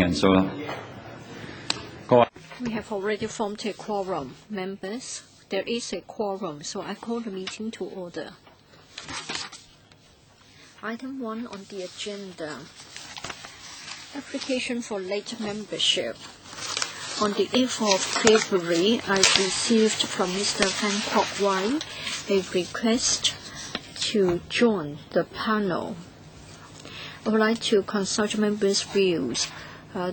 人數啦。We have already formed a quorum, members. There is a quorum, so I call the meeting to order. Item 1 on the agenda. Application for late membership. On the 8th of February, I received from Mr. FAN Kwok-wai a request to join the panel. I would like to consult members' views.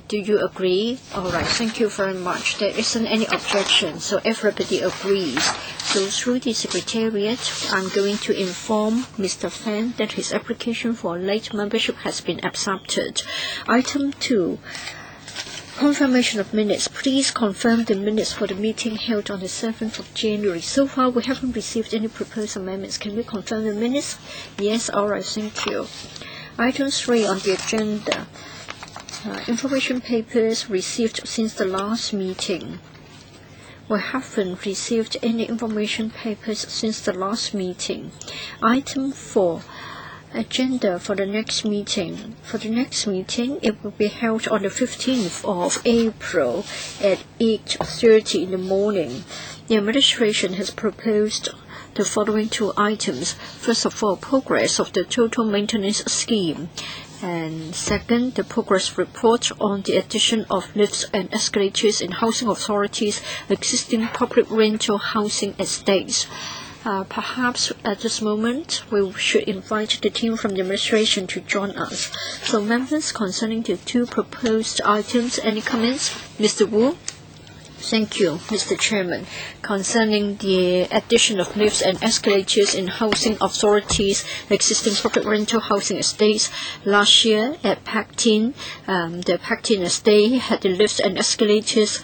Do you agree? All right, thank you very much. There isn't any objection, so everybody agrees. So through the Secretariat, I'm going to inform Mr. FAN that his application for late membership has been accepted. Item 2. Confirmation of minutes. Please confirm the minutes for the meeting held on the 7th of January. So far, we haven't received any proposed amendments. Can we confirm the minutes? Yes, all right, thank you. Item 3 on the agenda. Information papers received since the last meeting. We haven't received any information papers since the last meeting. Item 4. Agenda for the next meeting. For the next meeting, it will be held on the 15th of April at 8:30 in the morning. The administration has proposed the following 2 items. First of all, progress of the total maintenance scheme. And second, the progress report on the addition of lifts and escalators in housing authorities' existing public rental housing estates. Perhaps at this moment, we should invite the team from the administration to join us. So members, concerning the 2 proposed items, any comments? Mr. Wu? Thank you, Mr. Chairman. Concerning the addition of lifts and escalators in housing authorities' existing public rental housing estates, last year at Pak-tin, the Pak-tin estate had the lifts and escalators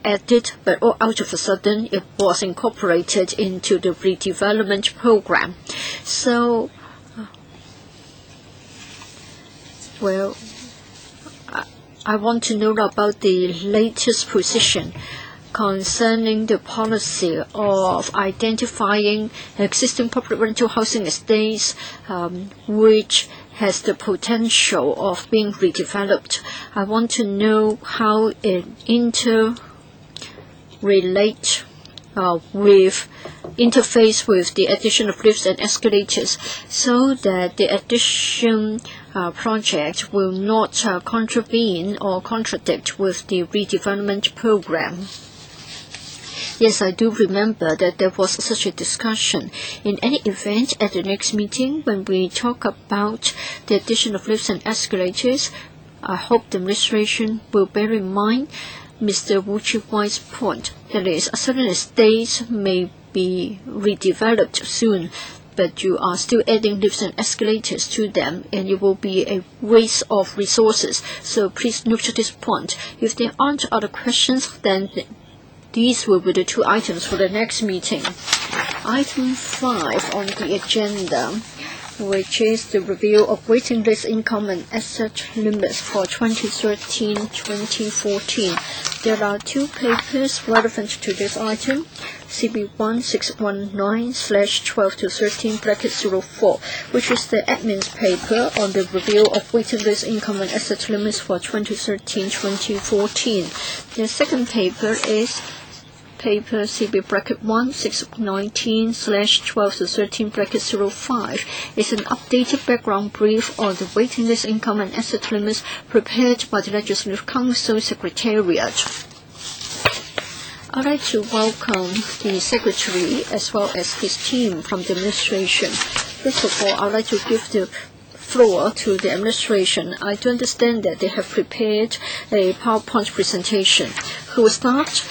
added, but all out of a sudden it was incorporated into the redevelopment program. So, I want to know about the latest position concerning the policy of identifying existing public rental housing estates which has the potential of being redeveloped. I want to know how it interface with the addition of lifts and escalators, so that the addition project will not contravene or contradict with the redevelopment program. Yes, I do remember that there was such a discussion. In any event, at the next meeting, when we talk about the addition of lifts and escalators, I hope the administration will bear in mind Mr. Wu Chi-wai's point. That is, certain estates may be redeveloped soon, but you are still adding lifts and escalators to them, and it will be a waste of resources. So please note this point. If there aren't other questions, then these will be the 2 items for the next meeting. Item 5 on the agenda, which is the review of waiting list income and asset limits for 2013-2014. There are 2 papers relevant to this item. CB1619/12-13-04, which is the admin's paper on the review of waiting list income and asset limits for 2013-2014. The second paper is paper CB-1619/12-13-05. It's an updated background brief on the waiting list income and asset limits prepared by the Legislative Council Secretariat. I'd like to welcome the Secretary as well as his team from the administration. First of all, I'd like to give the floor to the administration. I do understand that they have prepared a PowerPoint presentation. Who will start?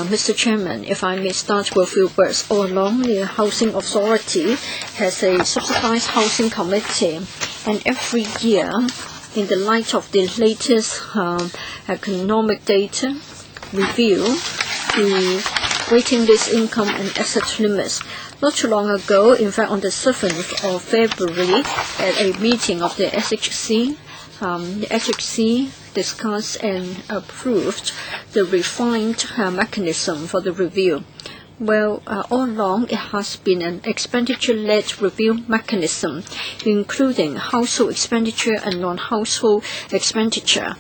Mr. Chairman, if I may start with a few words. All along, the Housing Authority has a subsidized housing committee, and every year, in the light of the latest economic data, review the waiting list income and asset limits. Not too long ago, in fact on the 7th of February, at a meeting of the SHC, the SHC discussed and approved the refined mechanism for the review. Well, all along it has been an expenditure-led review mechanism, including household expenditure and non-household expenditure.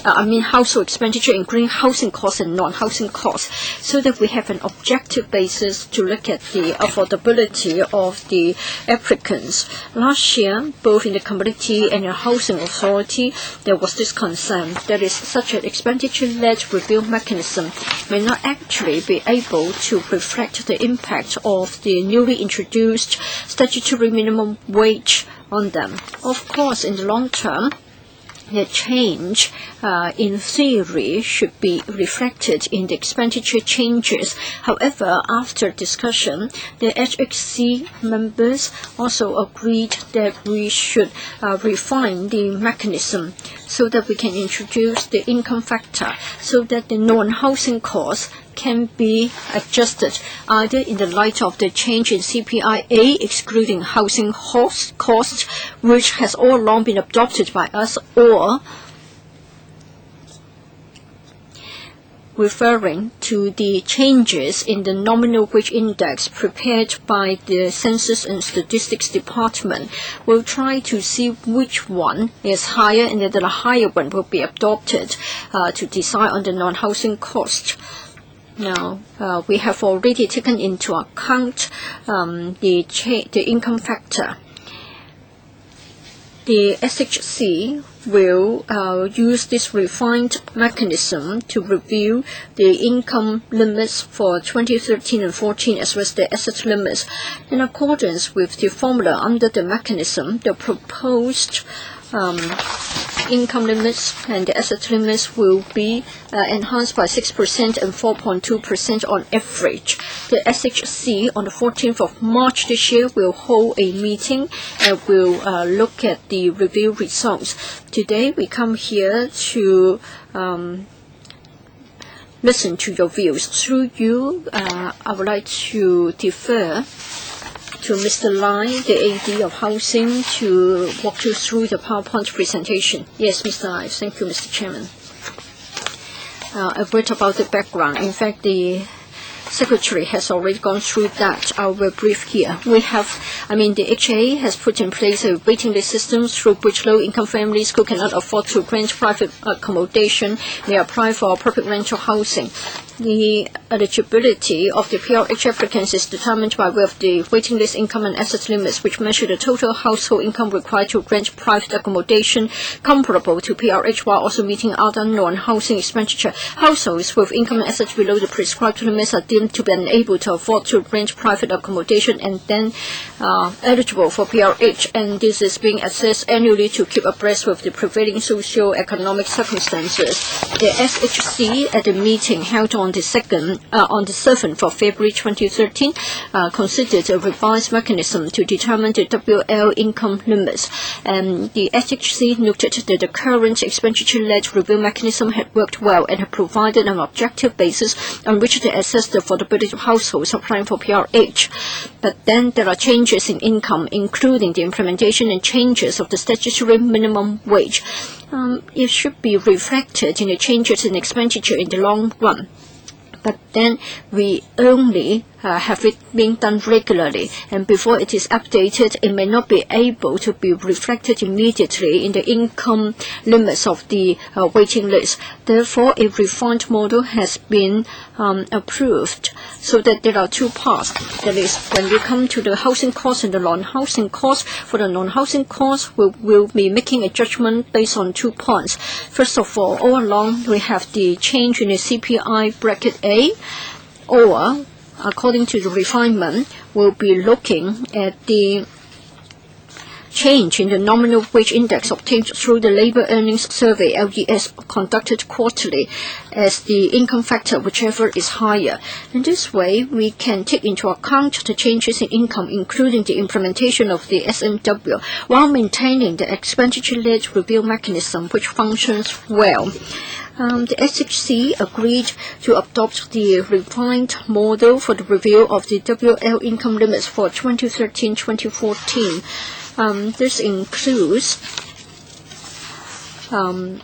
household expenditure, including housing costs and non-housing costs, so that we have an objective basis to look at the affordability of the applicants. Last year, both in the community and the housing authority, there was this concern that is such an expenditure-led review mechanism may not actually be able to reflect the impact of the newly introduced statutory minimum wage on them. Of course, in the long term, the change, in theory, should be reflected in the expenditure changes. However, after discussion, the HHC members also agreed that we should refine the mechanism so that we can introduce the income factor so that the non-housing costs can be adjusted either in the light of the change in CPIA, excluding housing costs, which has all along been adopted by us, or referring to the changes in the nominal wage index prepared by the Census and Statistics Department. We'll try to see which one is higher, and then the higher one will be adopted to decide on the non-housing cost. Now, we have already taken into account the income factor. The SHC will use this refined mechanism to review the income limits for 2013 and 14 as well as the asset limits. In accordance with the formula under the mechanism, the proposed income limits and the asset limits will be enhanced by 6% and 4.2% on average. The SHC on the 14th of March this year will hold a meeting and will look at the review results. Today we come here to listen to your views. Through you, I would like to defer to Mr. Lai, the AD of Housing, to walk you through the PowerPoint presentation. Yes, Mr. Lai. Thank you, Mr. Chairman. A bit about the background. In fact, the Secretary has already gone through that. I will brief here. The HA has put in place a waiting list system through which low-income families who cannot afford to rent private accommodation may apply for public rental housing. The eligibility of the PRH applicants is determined by way of the waiting list income and asset limits, which measure the total household income required to rent private accommodation comparable to PRH while also meeting other non-housing expenditure. Households with income and assets below the prescribed limits are deemed to be unable to afford to rent private accommodation and then eligible for PRH, and this is being assessed annually to keep abreast with the prevailing socio-economic circumstances. The SHC at the meeting held on the 7th of February 2013 considered a revised mechanism to determine the WL income limits, and the SHC noted that the current expenditure-led review mechanism had worked well and had provided an objective basis on which to assess the affordability of households applying for PRH. But then there are changes in income, including the implementation and changes of the statutory minimum wage. It should be reflected in the changes in expenditure in the long run. But then we only have it being done regularly, and before it is updated, it may not be able to be reflected immediately in the income limits of the waiting list. Therefore, a refined model has been approved, so that there are two parts. That is, when we come to the housing cost and the non-housing cost, for the non-housing cost, we will be making a judgment based on 2 points. First of all along, we have the change in the CPI bracket A, or according to the refinement, we'll be looking at the change in the nominal wage index obtained through the Labour Earnings Survey, LES, conducted quarterly as the income factor, whichever is higher. In this way, we can take into account the changes in income, including the implementation of the SMW, while maintaining the expenditure-led review mechanism, which functions well. The SHC agreed to adopt the refined model for the review of the WL income limits for 2013-2014. This includes 10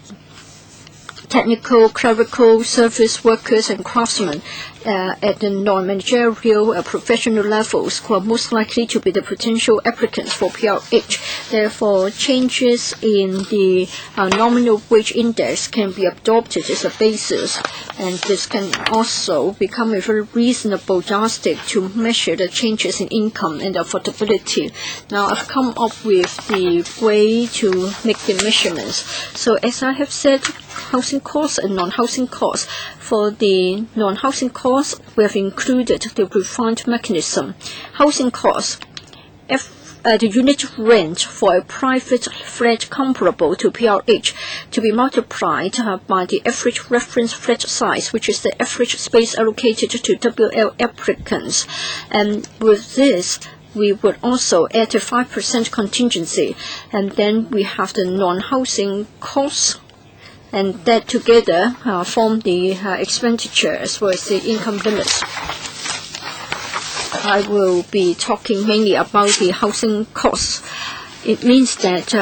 technical, clerical, service workers, and craftsmen at the non-managerial professional levels who are most likely to be the potential applicants for PRH. Therefore, changes in the nominal wage index can be adopted as a basis, and this can also become a very reasonable yardstick to measure the changes in income and affordability. Now, I've come up with the way to make the measurements. So, as I have said, housing costs and non-housing costs. For the non-housing costs, we have included the refined mechanism. Housing costs, the unit rent for a private flat comparable to PRH to be multiplied by the average reference flat size, which is the average space allocated to WL applicants. And with this, we would also add a 5% contingency, and then we have the non-housing costs, and that together form the expenditure as well as the income limits. I will be talking mainly about the housing costs. It means that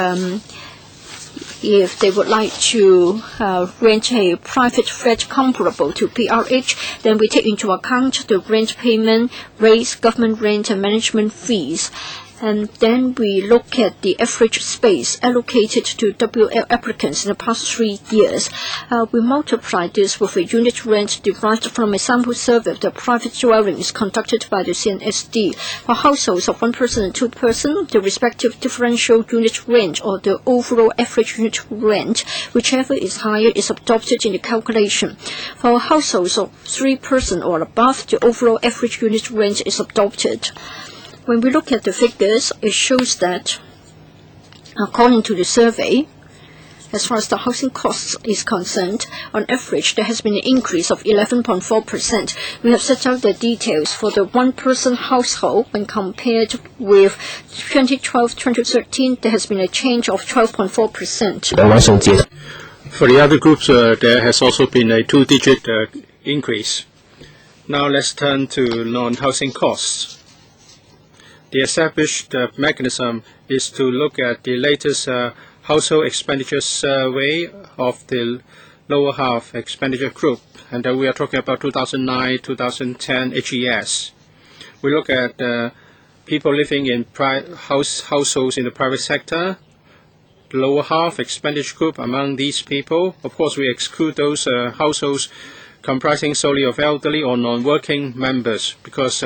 if they would like to rent a private flat comparable to PRH, then we take into account the rent payment, rates, government rent, and management fees. And then we look at the average space allocated to WL applicants in the past 3 years. We multiply this with a unit rent derived from a sample survey of the private dwellings conducted by the CNSD. For households of 1 person and 2 persons, the respective differential unit rent or the overall average unit rent, whichever is higher, is adopted in the calculation. For households of 3 persons or above, the overall average unit rent is adopted. When we look at the figures, it shows that, according to the survey, as far as the housing costs is concerned, on average, there has been an increase of 11.4%. We have set out the details for the 1-person household when compared with 2012-2013. There has been a change of 12.4%. For the other groups, there has also been a 2-digit increase. Now let's turn to non-housing costs. The established mechanism is to look at the latest household expenditure survey of the lower half expenditure group, and we are talking about 2009-2010 HES. We look at people living in households in the private sector, the lower half expenditure group. Among these people, of course, we exclude those households comprising solely of elderly or non-working members, because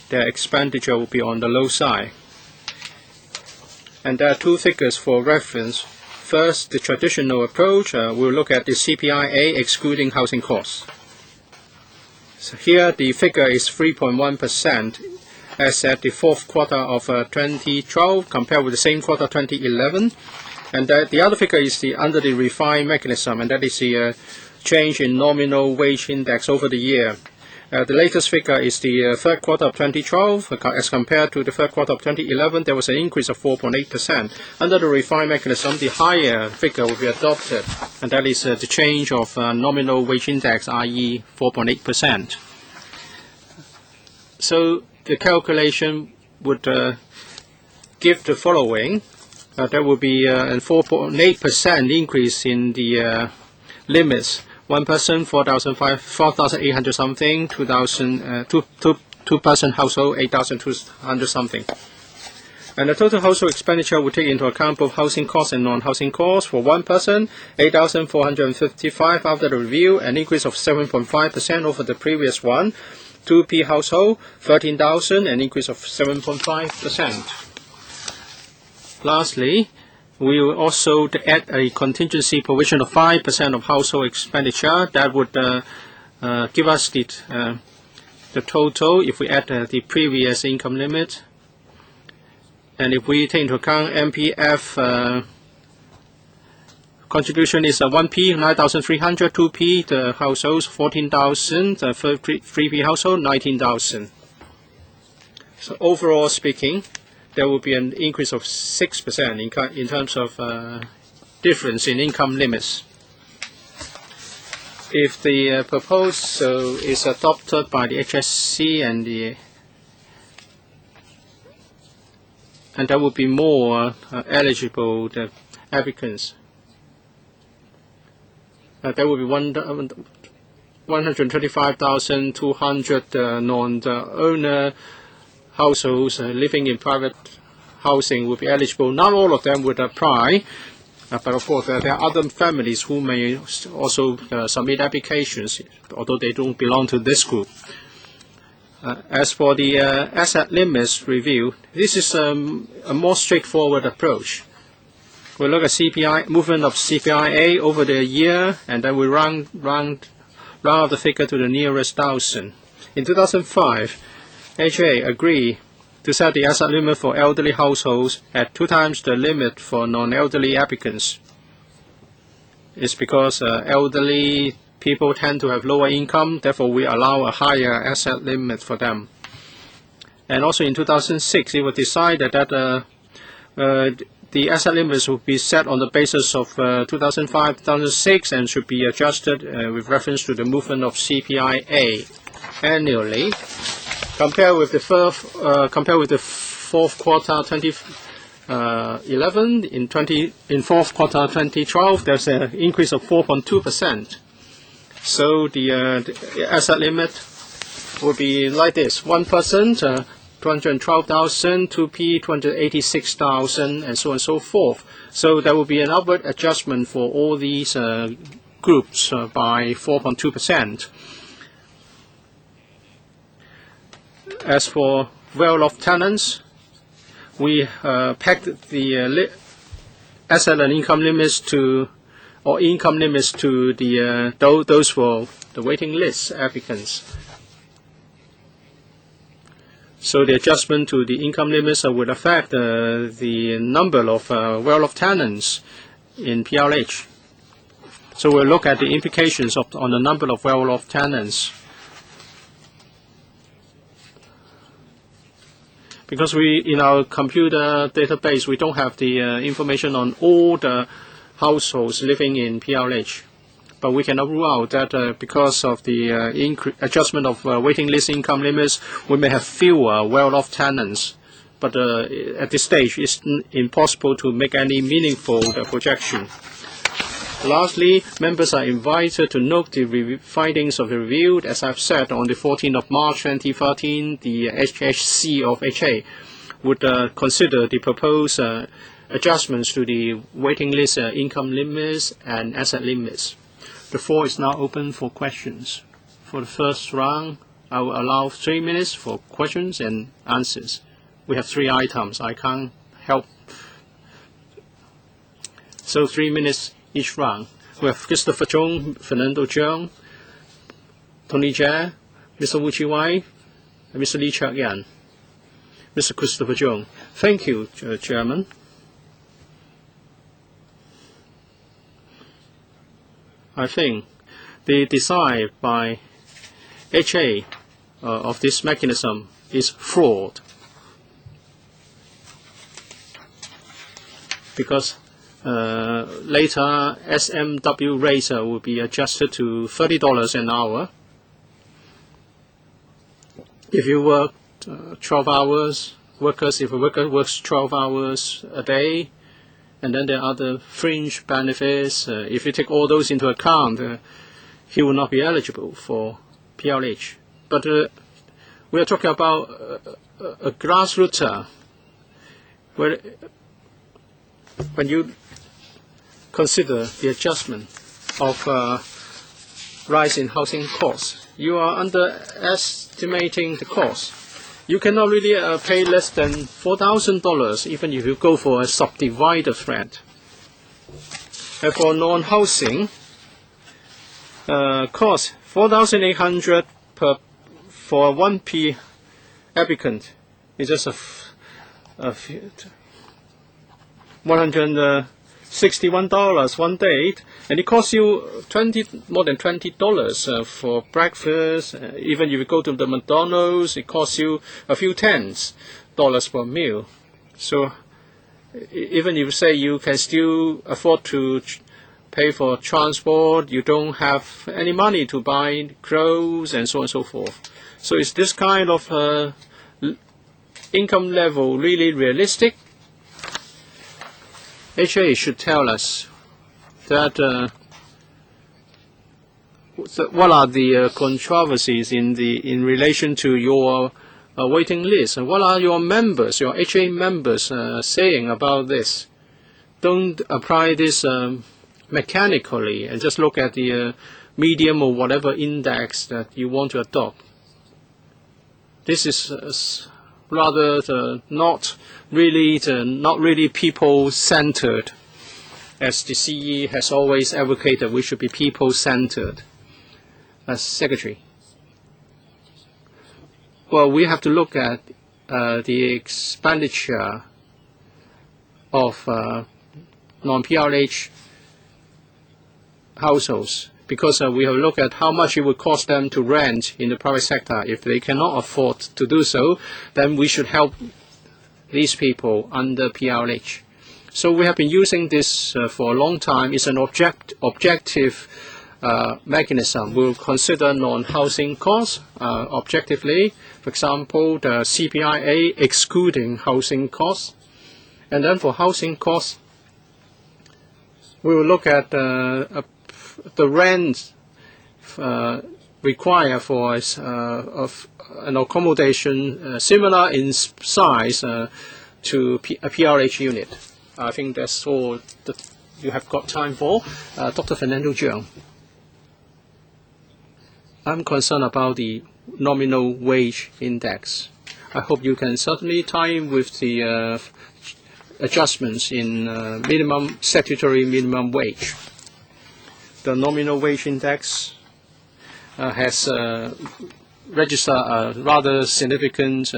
their expenditure will be on the low side. And there are 2 figures for reference. First, the traditional approach, we'll look at the CPIA excluding housing costs. So here the figure is 3.1% as at the 4th quarter of 2012 compared with the same quarter 2011. And the other figure is under the refined mechanism, and that is the change in nominal wage index over the year. The latest figure is the 3rd quarter of 2012. As compared to the 3rd quarter of 2011, there was an increase of 4.8%. Under the refined mechanism, the higher figure will be adopted, and that is the change of nominal wage index, i.e. 4.8%. So the calculation would give the following. There will be a 4.8% increase in the limits. 1 person, 4,800 something, 2-person household, 8,200 something. And the total household expenditure will take into account both housing costs and non-housing costs. For 1 person, 8,455 after the review, an increase of 7.5% over the previous one. 2P household, 13,000, an increase of 7.5%. Lastly, we will also add a contingency provision of 5% of household expenditure. That would give us the total if we add the previous income limit. And if we take into account MPF contribution is 1P, 9,300, 2P, the households 14,000, 3P household 19,000. So overall speaking, there will be an increase of 6% in terms of difference in income limits. If the proposal is adopted by the HSC and there will be more eligible applicants. there will be 125,200 non-owner households living in private housing will be eligible. Not all of them would apply, but of course there are other families who may also submit applications, although they don't belong to this group. As for the asset limits review, this is a more straightforward approach. We look at CPI, movement of CPIA over the year, and then we round the figure to the nearest thousand. In 2005, HA agreed to set the asset limit for elderly households at 2 times the limit for non-elderly applicants. It's because elderly people tend to have lower income, therefore we allow a higher asset limit for them. And also in 2006, it was decided that the asset limits will be set on the basis of 2005-2006 and should be adjusted with reference to the movement of CPIA annually. Compared with the fourth quarter 2011, in fourth quarter 2012, there's an increase of 4.2%. So the asset limit will be like this: 1 person, 212,000, 2P, 286,000, and so on and so forth. So there will be an upward adjustment for all these groups by 4.2%. As for well-off tenants, we pegged the asset and income limits to the those for the waiting list applicants. So the adjustment to the income limits would affect the number of well-off tenants in PLH. So we'll look at the implications on the number of well-off tenants. Because in our computer database, we don't have the information on all the households living in PLH. But we cannot rule out that because of the adjustment of waiting list income limits, we may have fewer well-off tenants. But at this stage, it's impossible to make any meaningful projection. Lastly, members are invited to note the findings of the review. As I've said, on the 14th of March 2013, the HHC of HA would consider the proposed adjustments to the waiting list income limits and asset limits. The floor is now open for questions. For the first round, I will allow 3 minutes for questions and answers. We have 3 items. I can't help. So 3 minutes each round. We have Christopher Chung, Fernando Cheung, Tony Jia, Mr. Wu Chi-wai, and Mr. Lee Chak-yan. Mr. Christopher Chung. Thank you, Chairman. I think the design by HA of this mechanism is flawed, because later SMW rates will be adjusted to $30 an hour. If you work 12 hours, if a worker works 12 hours a day, and then there are other fringe benefits, if you take all those into account, he will not be eligible for PLH. But we are talking about a grassroots, where when you consider the adjustment of rise in housing costs, you are underestimating the cost. You cannot really pay less than $4,000 even if you go for a subdivided flat. And for non-housing, cost $4,800 for 1P applicant is just $161 one day, and it costs you more than $20 for breakfast. Even if you go to the McDonald's, it costs you a few tens dollars per meal. So even if you say you can still afford to pay for transport, you don't have any money to buy clothes and so on and so forth. So is this kind of income level really realistic? HA should tell us that what are the controversies in relation to your waiting list? And what are your members, your HA members, saying about this? Don't apply this mechanically and just look at the medium or whatever index that you want to adopt. This is rather not really people-centered, as the CE has always advocated. We should be people-centered. As Secretary, well, we have to look at the expenditure of non-PRH households, because we have to look at how much it would cost them to rent in the private sector. If they cannot afford to do so, then we should help these people under PRH. So we have been using this for a long time. It's an objective mechanism. We'll consider non-housing costs objectively. For example, the CPIA excluding housing costs. And then for housing costs, we will look at the rent required for of an accommodation similar in size to a PRH unit. I think that's all that you have got time for. Dr. Fernando Jiang. I'm concerned about the nominal wage index. I hope you can certainly tie in with the adjustments in statutory minimum wage. The nominal wage index has registered a rather significant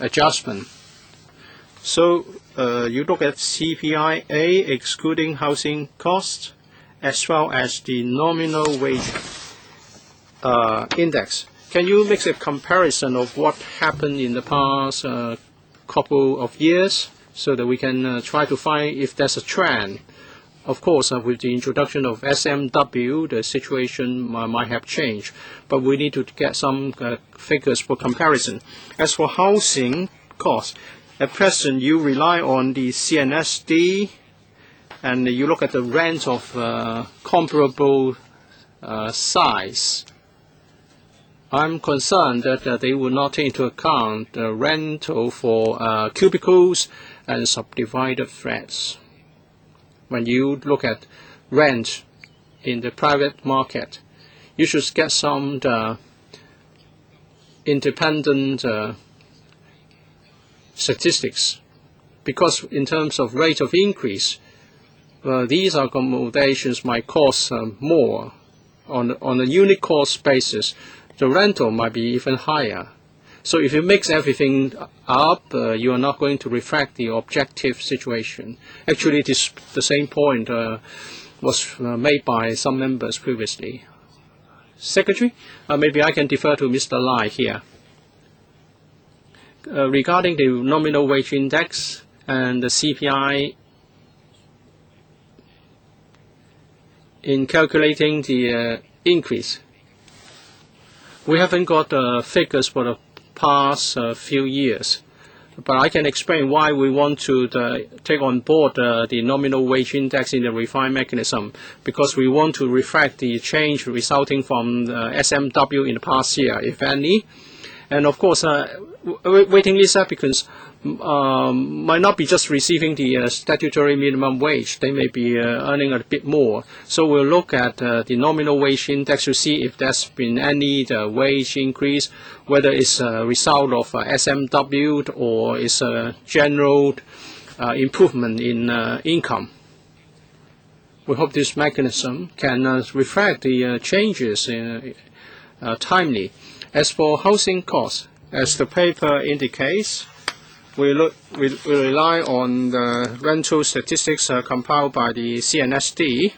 adjustment. So you look at CPIA excluding housing costs as well as the nominal wage index. Can you make a comparison of what happened in the past couple of years so that we can try to find if there's a trend? Of course, with the introduction of SMW, the situation might have changed, but we need to get some figures for comparison. As for housing costs, at present you rely on the CNSD and you look at the rent of comparable size. I'm concerned that they will not take into account the rental for cubicles and subdivided flats. When you look at rent in the private market, you should get some independent statistics, because in terms of rate of increase, these accommodations might cost more. On a unit cost basis, the rental might be even higher. So if you mix everything up, you are not going to reflect the objective situation. Actually, the same point was made by some members previously. Secretary, maybe I can defer to Mr. Lai here. Regarding the nominal wage index and the CPI, in calculating the increase, we haven't got figures for the past few years, but I can explain why we want to take on board the nominal wage index in the refined mechanism, because we want to reflect the change resulting from the SMW in the past year, if any. And of course, waiting list applicants might not be just receiving the statutory minimum wage. They may be earning a bit more. So we'll look at the nominal wage index to see if there's been any wage increase, whether it's a result of SMW or it's a general improvement in income. We hope this mechanism can reflect the changes timely. As for housing costs, as the paper indicates, we rely on the rental statistics compiled by the CNSD.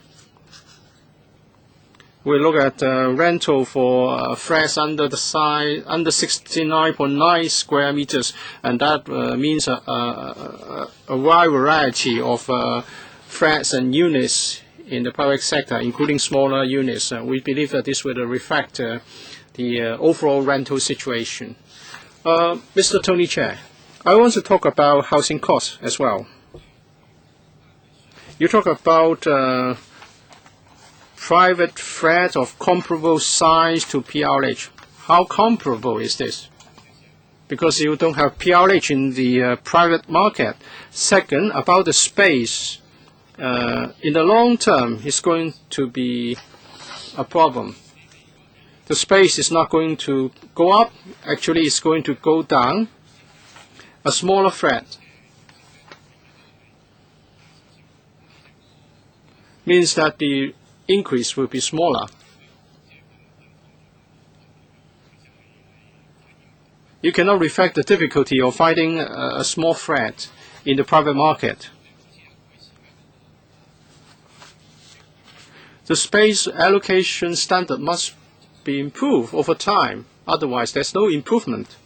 We look at rental for flats under the size under 69.9 square meters, and that means a wide variety of flats and units in the private sector, including smaller units. We believe that this will reflect the overall rental situation. Mr. Tony Chair, I want to talk about housing costs as well. You talk about private flat of comparable size to PRH. How comparable is this? Because you don't have PRH in the private market. Second, about the space, in the long term, it's going to be a problem. The space is not going to go up. Actually, it's going to go down. A smaller flat means that the increase will be smaller. You cannot reflect the difficulty of finding a small flat in the private market. The space allocation standard must be improved over time. Otherwise, there's no improvement.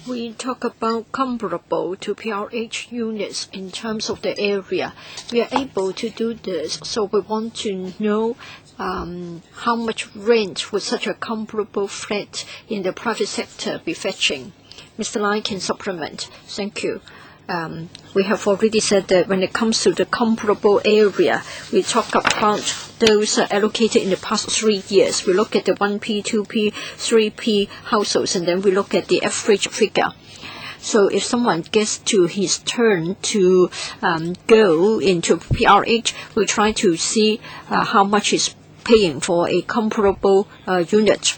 We talk about comparable to PRH units in terms of the area. We are able to do this, so we want to know how much rent would such a comparable flat in the private sector be fetching. Mr. Lai can supplement. Thank you. We have already said that when it comes to the comparable area, we talk about those allocated in the past 3 years. We look at the 1P, 2P, 3P households, and then we look at the average figure. So if someone gets to his turn to go into PRH, we try to see how much he's paying for a comparable unit.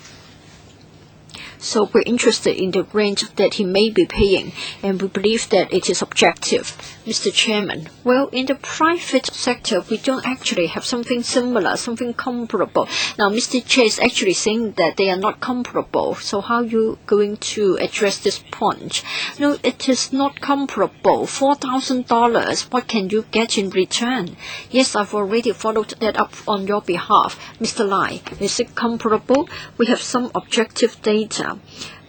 So we're interested in the rent that he may be paying, and we believe that it is objective. Mr. Chairman, well, in the private sector, we don't actually have something similar, something comparable. Now, Mr. Chair is actually saying that they are not comparable. So how are you going to address this point? No, it is not comparable. $4,000, what can you get in return? Yes, I've already followed that up on your behalf. Mr. Lai, is it comparable? We have some objective data.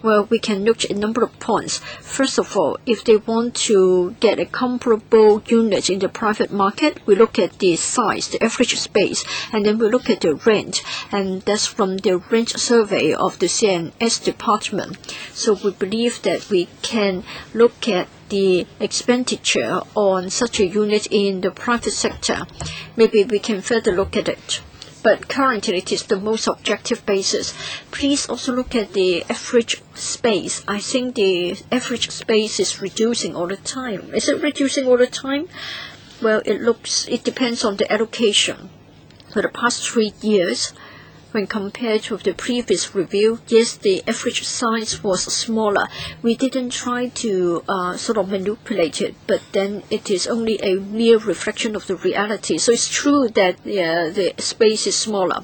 Well, we can look at a number of points. First of all, if they want to get a comparable unit in the private market, we look at the size, the average space, and then we look at the rent, and that's from the rent survey of the CNS department. So we believe that we can look at the expenditure on such a unit in the private sector. Maybe we can further look at it. But currently it is the most objective basis. Please also look at the average space. I think the average space is reducing all the time. Is it reducing all the time? Well, it depends on the allocation. For the past 3 years, when compared with the previous review, yes, the average size was smaller. We didn't try to sort of manipulate it, but then it is only a mere reflection of the reality. So it's true that the space is smaller.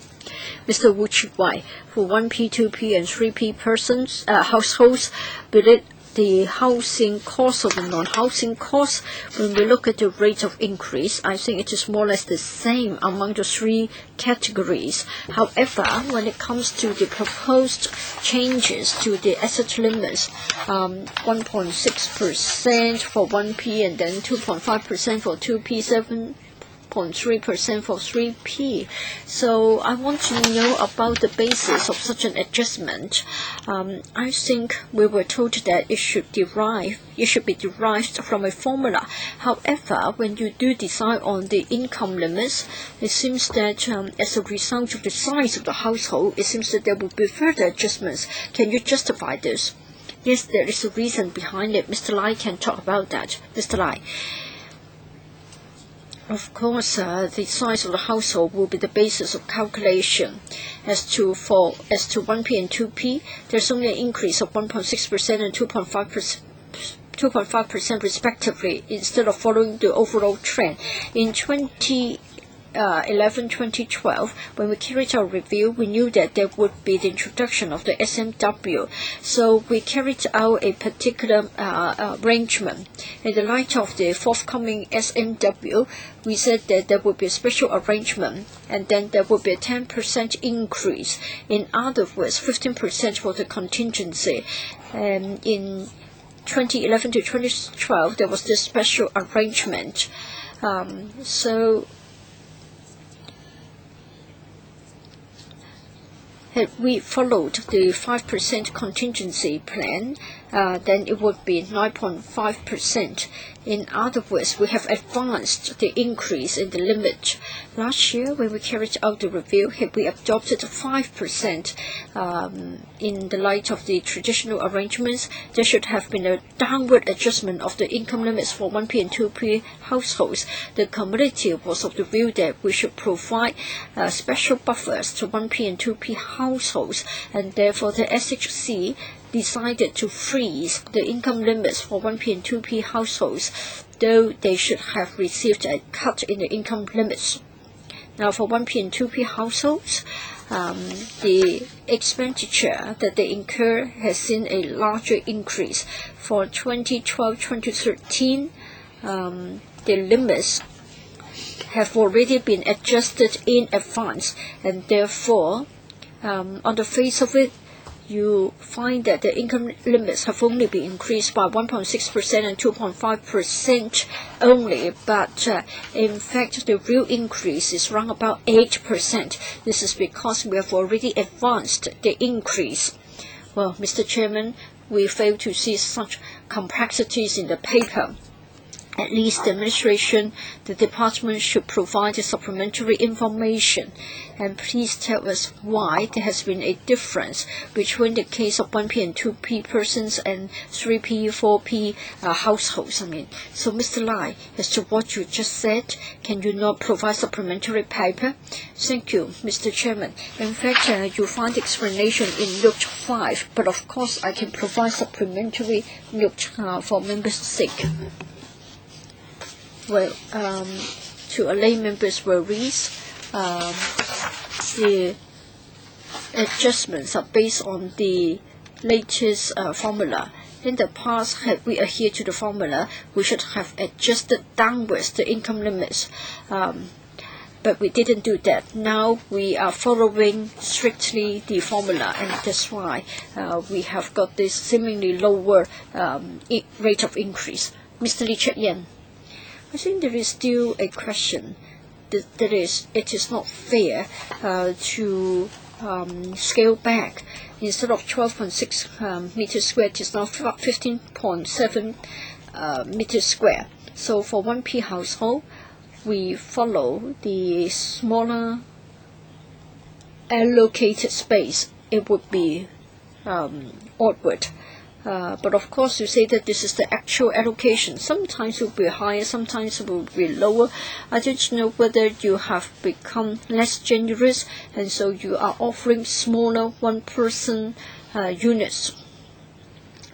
Mr. Kwok-wai, for 1P, 2P, and 3P persons, households, will it the housing cost or the non-housing cost, when we look at the rate of increase, I think it is more or less the same among the 3 categories. However, when it comes to the proposed changes to the asset limits, 1.6% for 1P and then 2.5% for 2P, 7.3% for 3P. So I want to know about the basis of such an adjustment. I think we were told that it should be derived from a formula. However, when you do decide on the income limits, it seems that as a result of the size of the household, it seems that there will be further adjustments. Can you justify this? Yes, there is a reason behind it. Mr. Lai can talk about that. Mr. Lai. Of course, the size of the household will be the basis of calculation. As to 1P and 2P, there's only an increase of 1.6% and 2.5% respectively, instead of following the overall trend. In 2011-2012, when we carried our review, we knew that there would be the introduction of the SMW. So we carried out a particular arrangement. In the light of the forthcoming SMW, we said that there would be a special arrangement, and then there would be a 10% increase. In other words, 15% for the contingency. And in 2011 to 2012, there was this special arrangement. So had we followed the 5% contingency plan, then it would be 9.5%. In other words, we have advanced the increase in the limit. Last year, when we carried out the review, had we adopted 5% in the light of the traditional arrangements, there should have been a downward adjustment of the income limits for 1P and 2P households. The committee was of the view that we should provide special buffers to 1P and 2P households, and therefore the SHC decided to freeze the income limits for 1P and 2P households, though they should have received a cut in the income limits. Now, for 1P and 2P households, the expenditure that they incur has seen a larger increase. For 2012-2013, the limits have already been adjusted in advance, and therefore, on the face of it, you find that the income limits have only been increased by 1.6% and 2.5% only, but in fact the real increase is around about 8%. This is because we have already advanced the increase. Well, Mr. Chairman, we fail to see such complexities in the paper. At least the administration, the department should provide a supplementary information, and please tell us why there has been a difference between the case of 1P and 2P persons and 3P, 4P households. So Mr. Lai, as to what you just said, can you not provide supplementary paper? Thank you, Mr. Chairman. In fact, you find explanation in Note 5, but of course I can provide supplementary note for members' sake. Well, to allay members' worries, the adjustments are based on the latest formula. In the past, had we adhered to the formula, we should have adjusted downwards the income limits, but we didn't do that. Now we are following strictly the formula, and that's why we have got this seemingly lower rate of increase. Mr. Lee Cheuk-yen. I think there is still a question. That is, it is not fair to scale back. Instead of 12.6 meters square, it is now 15.7 meters square. So for 1P household, we follow the smaller allocated space. It would be outward. But of course, you say that this is the actual allocation. Sometimes it will be higher, sometimes it will be lower. I don't know whether you have become less generous, and so you are offering smaller one-person units.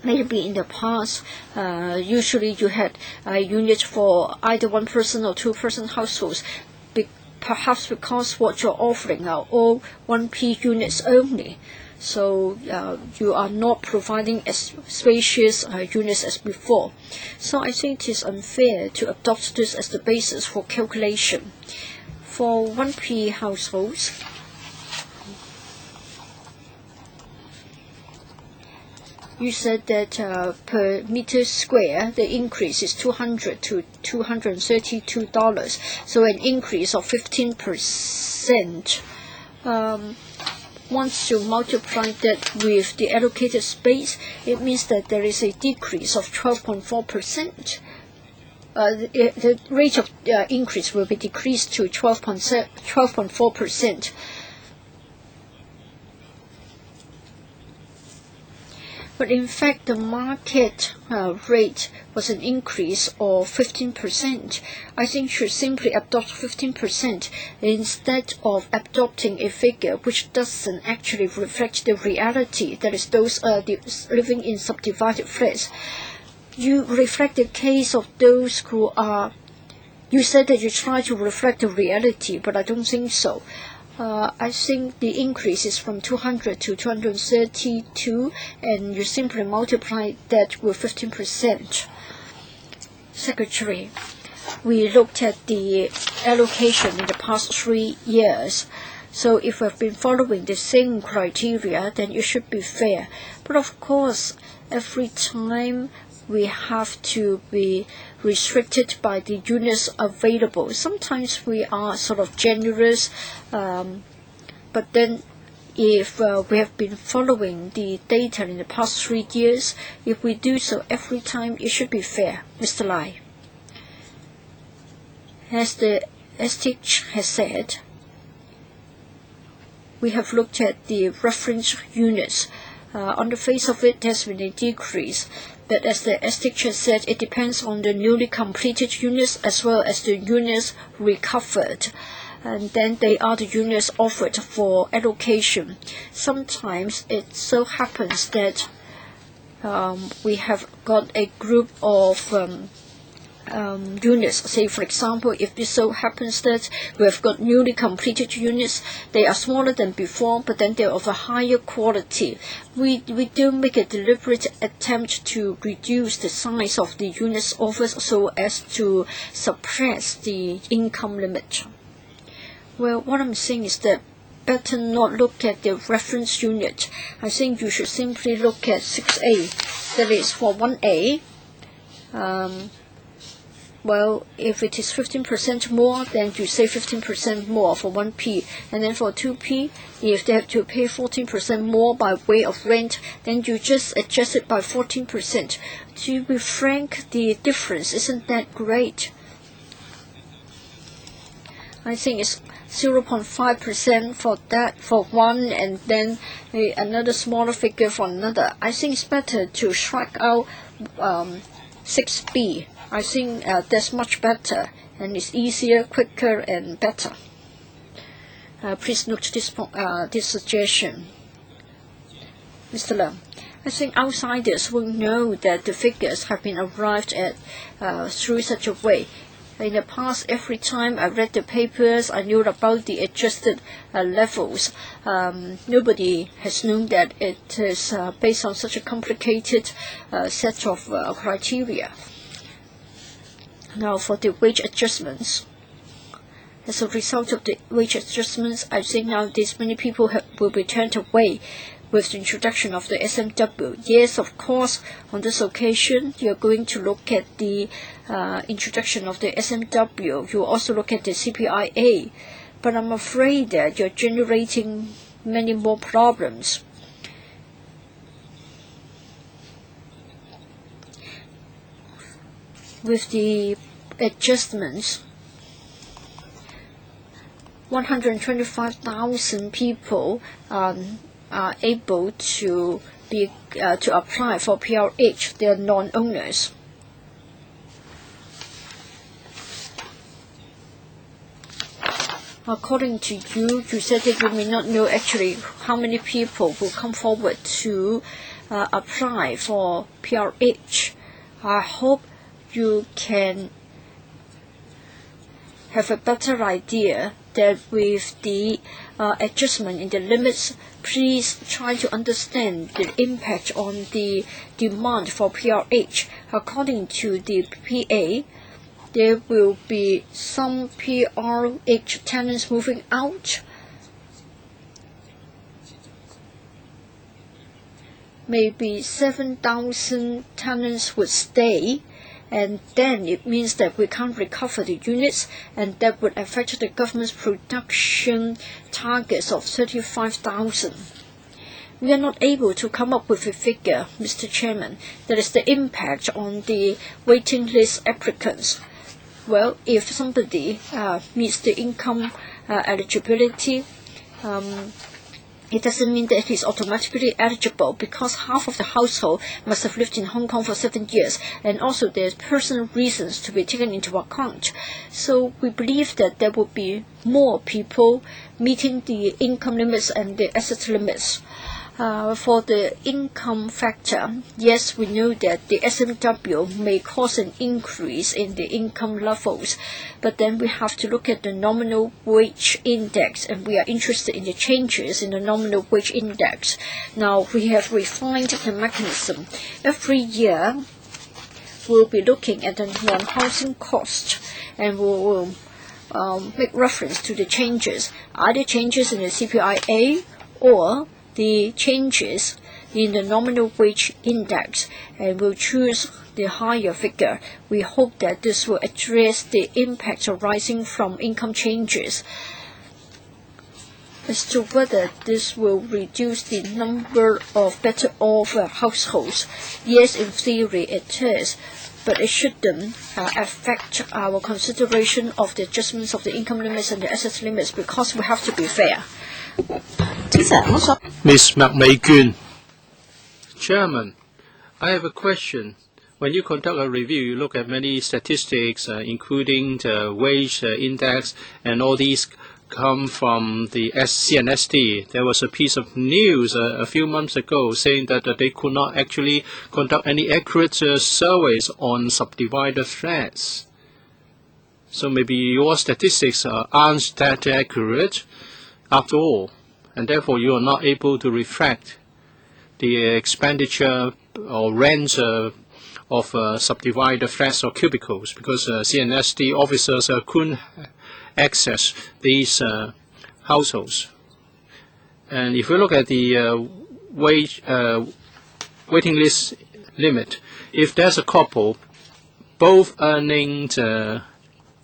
Maybe in the past, usually you had a unit for either one-person or two-person households. Perhaps because what you're offering are all 1P units only. So you are not providing as spacious units as before. So I think it is unfair to adopt this as the basis for calculation. For 1P households, you said that per meter square, the increase is $200 to $232, so an increase of 15%. Once you multiply that with the allocated space, it means that there is a decrease of 12.4%. The rate of increase will be decreased to 12.4%. But in fact, the market rate was an increase of 15%. I think you should simply adopt 15% instead of adopting a figure which doesn't actually reflect the reality, that is, those living in subdivided flats. You reflect the case of those who are. You said that you try to reflect the reality, but I don't think so. I think the increase is from 200 to 232, and you simply multiply that with 15%. Secretary, we looked at the allocation in the past 3 years. So if we've been following the same criteria, then it should be fair. But of course, every time we have to be restricted by the units available. Sometimes we are sort of generous, but then if we have been following the data in the past 3 years, if we do so every time, it should be fair. Mr. Lai. As the STH has said, we have looked at the reference units. On the face of it, there has been a decrease. But as the STH has said, it depends on the newly completed units as well as the units recovered. And then they are the units offered for allocation. Sometimes it so happens that we have got a group of units. Say, for example, if it so happens that we have got newly completed units, they are smaller than before, but then they're of a higher quality. We do make a deliberate attempt to reduce the size of the units offered so as to suppress the income limit. Well, what I'm saying is that better not look at the reference unit. I think you should simply look at 6A. That is for 1A. Well, if it is 15% more, then you say 15% more for 1P. And then for 2P, if they have to pay 14% more by way of rent, then you just adjust it by 14%. To be frank, the difference isn't that great. I think it's 0.5% for that for one, and then another smaller figure for another. I think it's better to strike out 6B. I think that's much better, and it's easier, quicker, and better. Please note this suggestion. Mr. Lam, I think outsiders will know that the figures have been arrived at through such a way. In the past, every time I read the papers, I knew about the adjusted levels. Nobody has known that it is based on such a complicated set of criteria. Now, for the wage adjustments, as a result of the wage adjustments, I think nowadays many people will be turned away with the introduction of the SMW. Yes, of course, on this occasion, you're going to look at the introduction of the SMW. You also look at the CPIA. But I'm afraid that you're generating many more problems. With the adjustments, 125,000 people are able to apply for PRH. They are non-owners. According to you, you said that you may not know actually how many people will come forward to apply for PRH. I hope you can have a better idea that with the adjustment in the limits, please try to understand the impact on the demand for PRH. According to the PA, there will be some PRH tenants moving out. Maybe 7,000 tenants would stay, and then it means that we can't recover the units, and that would affect the government's production targets of 35,000. We are not able to come up with a figure, Mr. Chairman, that is the impact on the waiting list applicants. Well, if somebody meets the income eligibility, it doesn't mean that he's automatically eligible, because half of the household must have lived in Hong Kong for 7 years, and also there's personal reasons to be taken into account. So we believe that there will be more people meeting the income limits and the asset limits. For the income factor, yes, we know that the SMW may cause an increase in the income levels, but then we have to look at the nominal wage index, and we are interested in the changes in the nominal wage index. Now, we have refined the mechanism. Every year, we'll be looking at the non-housing cost, and we will make reference to the changes, either changes in the CPIA or the changes in the nominal wage index, and we'll choose the higher figure. We hope that this will address the impact arising from income changes. as to whether this will reduce the number of better off households. Yes, in theory it is, but it shouldn't affect our consideration of the adjustments of the income limits and the asset limits, because we have to be fair. Ms. McMakin. Chairman, I have a question. When you conduct a review, you look at many statistics, including the wage index, and all these come from the CNSD. There was a piece of news a few months ago saying that they could not actually conduct any accurate surveys on subdivided flats. So maybe your statistics aren't that accurate after all, and therefore you are not able to reflect the expenditure or rent of subdivided flats or cubicles, because CNSD officers couldn't access these households. And if we look at the waiting list limit, if there's a couple both earning the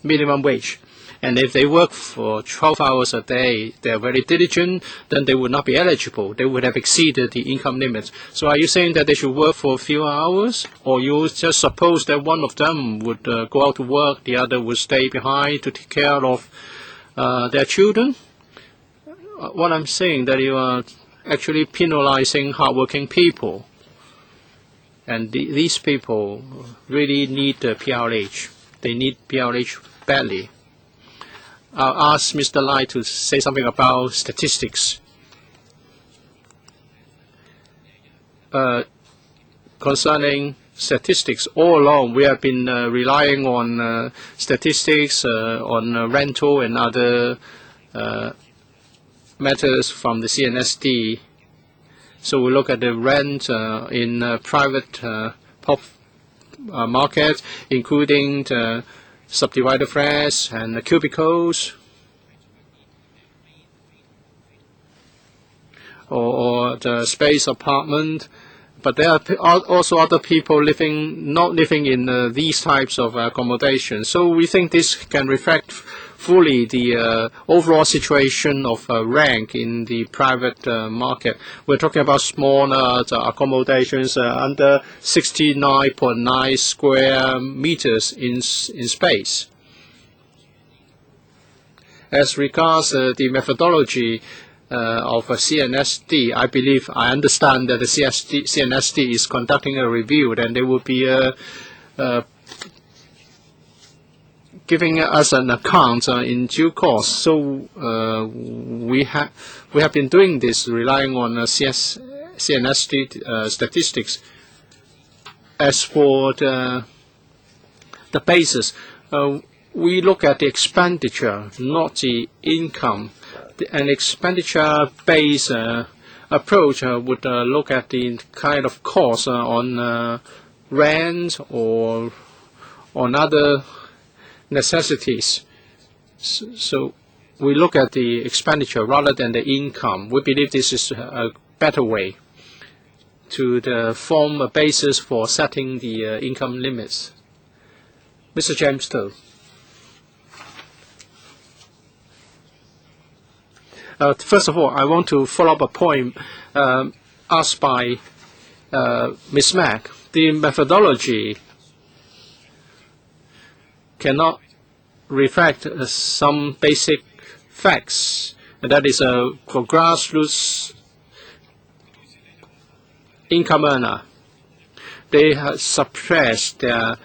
minimum wage, and if they work for 12 hours a day, they're very diligent, then they would not be eligible. They would have exceeded the income limit. So are you saying that they should work for a few hours? Or you just suppose that one of them would go out to work, the other would stay behind to take care of their children? What I'm saying that you are actually penalizing hardworking people. And these people really need the PRH. They need PRH badly. I'll ask Mr. Lai to say something about statistics. Concerning statistics, all along we have been relying on statistics on rental and other matters from the CNSD. So we look at the rent in private market, including the subdivided flats and the cubicles, or the space apartment. But there are also other people not living in these types of accommodation. So we think this can reflect fully the overall situation of rank in the private market. We're talking about smaller accommodations under 69.9 square meters in space. As regards the methodology of a CNSD, I understand that the CNSD is conducting a review, and they will be giving us an account in due course. So we have been doing this, relying on CNSD statistics. As for the basis, we look at the expenditure, not the income. An expenditure-based approach would look at the kind of cost on rent or on other necessities. So we look at the expenditure rather than the income. We believe this is a better way to form a basis for setting the income limits. Mr. James Stowe. First of all, I want to follow up a point asked by Ms. Mack. The methodology cannot reflect some basic facts, and that is for grassroots income earner, they have suppressed their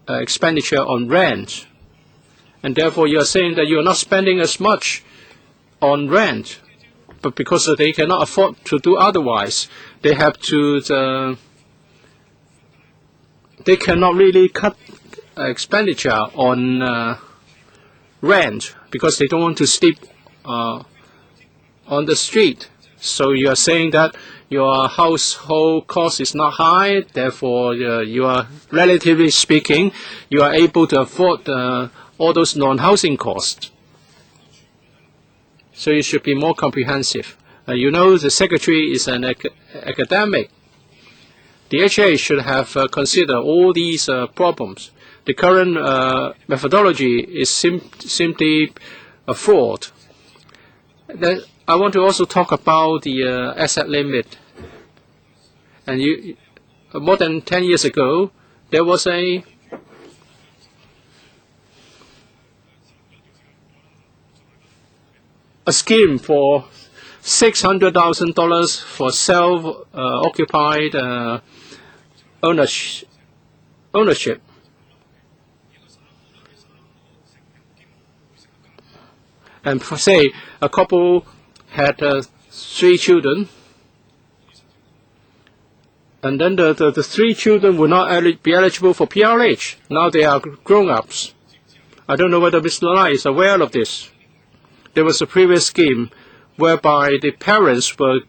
expenditure on rent, and therefore you are saying that you are not spending as much on rent, but because they cannot afford to do otherwise, they have to. They cannot really cut expenditure on rent because they don't want to sleep on the street. So you are saying that your household cost is not high, therefore you are, relatively speaking, you are able to afford all those non-housing costs. So it should be more comprehensive. You know, the secretary is an academic. The HA should have considered all these problems. The current methodology is simply a fraud. I want to also talk about the asset limit. And more than 10 years ago, there was a scheme for $600,000 for self-occupied ownership. And say a couple had 3 children, and then the 3 children would not be eligible for PRH. Now they are grown-ups. I don't know whether Mr. Lai is aware of this. There was a previous scheme whereby the parents were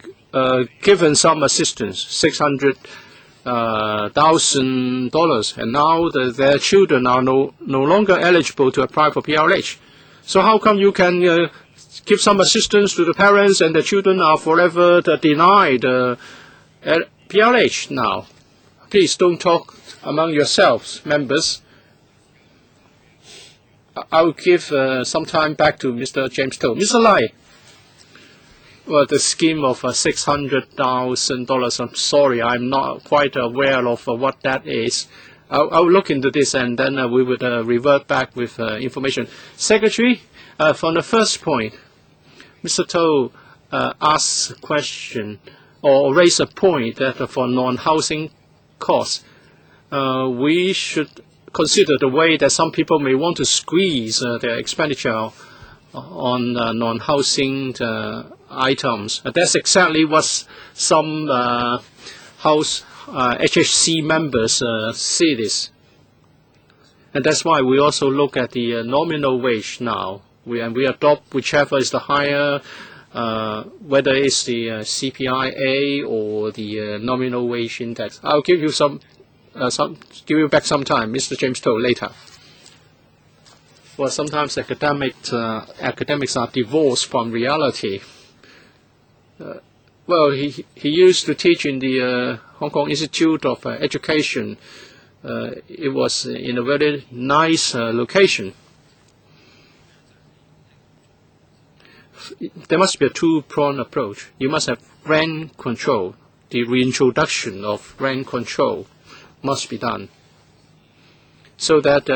given some assistance, $600,000, and now their children are no longer eligible to apply for PRH. So how come you can give some assistance to the parents and the children are forever denied PRH now? Please don't talk among yourselves, members. I'll give some time back to Mr. James To. Mr. Lai. Well, the scheme of $600,000, I'm sorry, I'm not quite aware of what that is. I'll look into this and then we would revert back with information. Secretary, from the first point, Mr. To asked a question or raised a point that for non-housing costs, we should consider the way that some people may want to squeeze their expenditure on non-housing items. That's exactly what some HHC members see this. And that's why we also look at the nominal wage now. We adopt whichever is the higher, whether it's the CPIA or the nominal wage index. I'll give you give you back some time, Mr. James To, later. Well, sometimes academics are divorced from reality. Well, he used to teach in the Hong Kong Institute of Education. It was in a very nice location. There must be a two-pronged approach. You must have rent control. The reintroduction of rent control must be done so that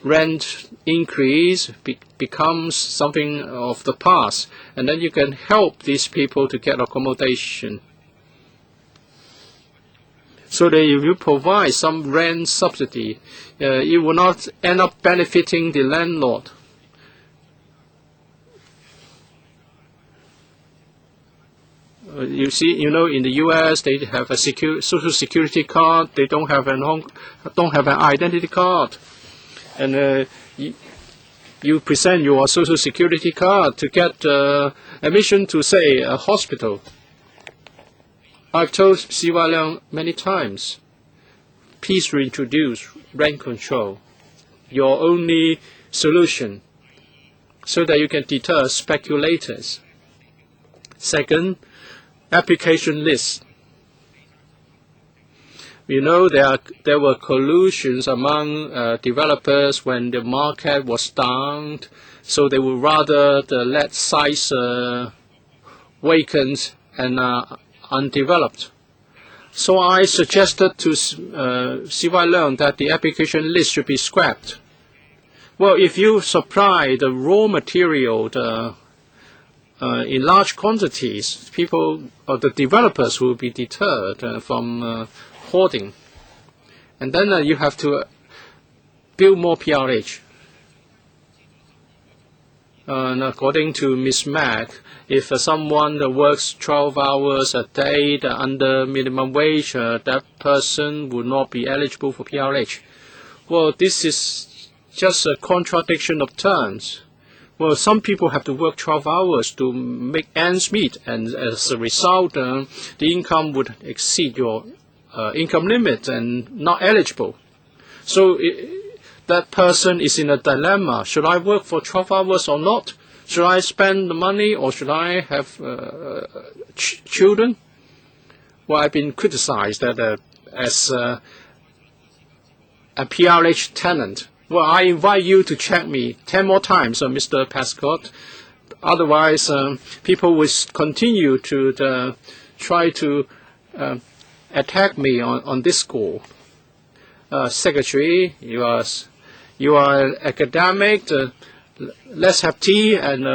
rent increase becomes something of the past, and then you can help these people to get accommodation. So that if you provide some rent subsidy, it will not end up benefiting the landlord. You see, in the U.S. they have a social security card. They don't have an identity card, and you present your social security card to get admission to, say, a hospital. I've told C.Y. Leung many times, please reintroduce rent control, your only solution, so that you can deter speculators. Second, application list. There were collusions among developers when the market was down, so they would rather let sites vacant and undeveloped. So I suggested to C.Y. Leung that the application list should be scrapped. Well, if you supply the raw material in large quantities, people or the developers will be deterred from hoarding. And then you have to build more PRH. And according to Ms. Mack, if someone works 12 hours a day under minimum wage, that person would not be eligible for PRH. Well, this is just a contradiction of terms. Well, some people have to work 12 hours to make ends meet, and as a result, the income would exceed your income limit and not eligible. So that person is in a dilemma. Should I work for 12 hours or not? Should I spend the money or should I have children? Well, I've been criticized that as a PRH tenant. Well, I invite you to check me 10 more times, Mr. Pascott. otherwise, people will continue to try to attack me on this score. Secretary, you are academic. Let's have tea, and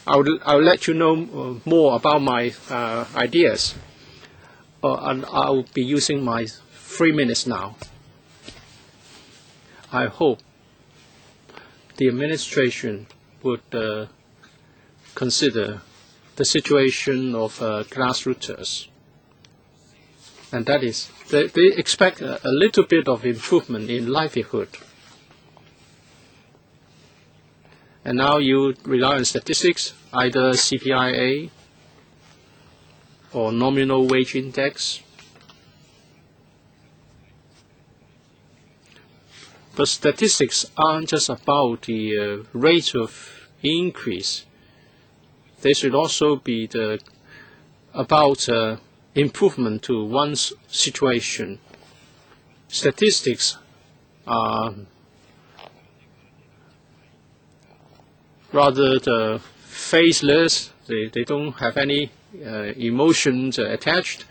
I'll let you know more about my ideas. And I'll be using my 3 minutes now. I hope the administration would consider the situation of grassroots, and that is they expect a little bit of improvement in livelihood. And now you rely on statistics, either CPIA or nominal wage index. But statistics aren't just about the rate of increase. They should also be about improvement to one's situation. Statistics are rather faceless. They don't have any emotions attached.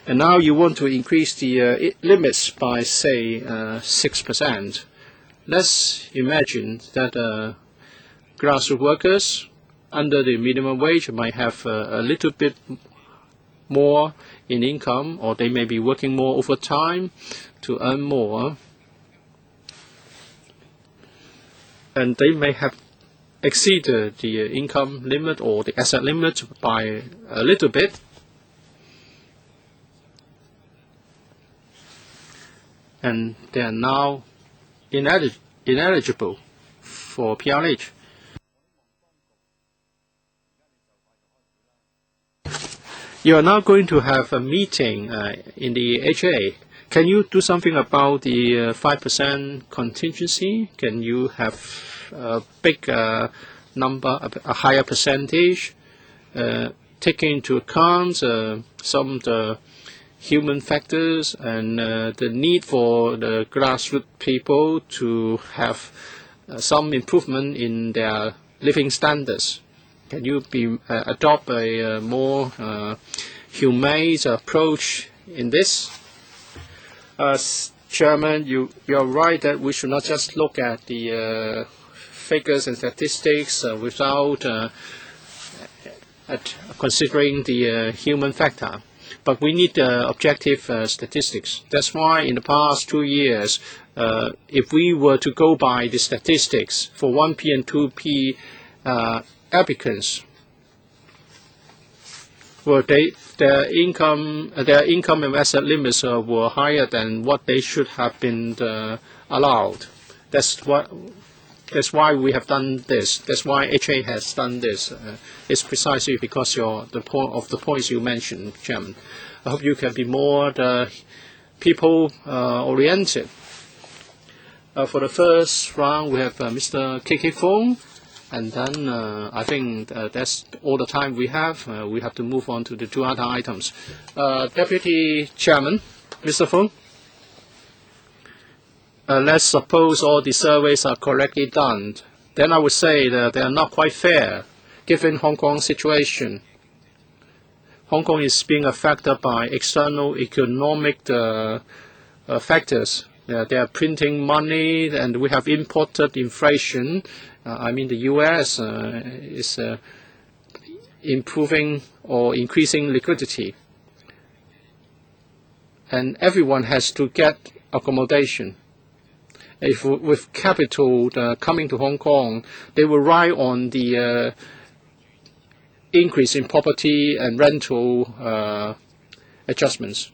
And now you want to increase the limits by, say, 6%. Let's imagine that grassroots workers under the minimum wage might have a little bit more in income, or they may be working more overtime to earn more. And they may have exceeded the income limit or the asset limit by a little bit. And they are now ineligible for PRH. You are now going to have a meeting in the HA. Can you do something about the 5% contingency? Can you have a big number, a higher percentage, taking into account some of the human factors and the need for the grassroots people to have some improvement in their living standards? Can you adopt a more humane approach in this? Chairman, you're right that we should not just look at the figures and statistics without considering the human factor. But we need objective statistics. That's why in the past 2 years, if we were to go by the statistics for 1P and 2P applicants, well, their income and asset limits were higher than what they should have been allowed. That's why we have done this. That's why HA has done this. It's precisely because of the points you mentioned, Chairman. I hope you can be more people oriented. For the first round, we have Mr. KK Fong, and then I think that's all the time we have. We have to move on to the 2 other items. Deputy Chairman, Mr. Fong. Let's suppose all the surveys are correctly done. Then I would say that they are not quite fair, given Hong Kong's situation. Hong Kong is being affected by external economic factors. They are printing money, and we have imported inflation. The U.S. is improving or increasing liquidity. And everyone has to get accommodation. If with capital coming to Hong Kong, they will ride on the increase in property and rental adjustments.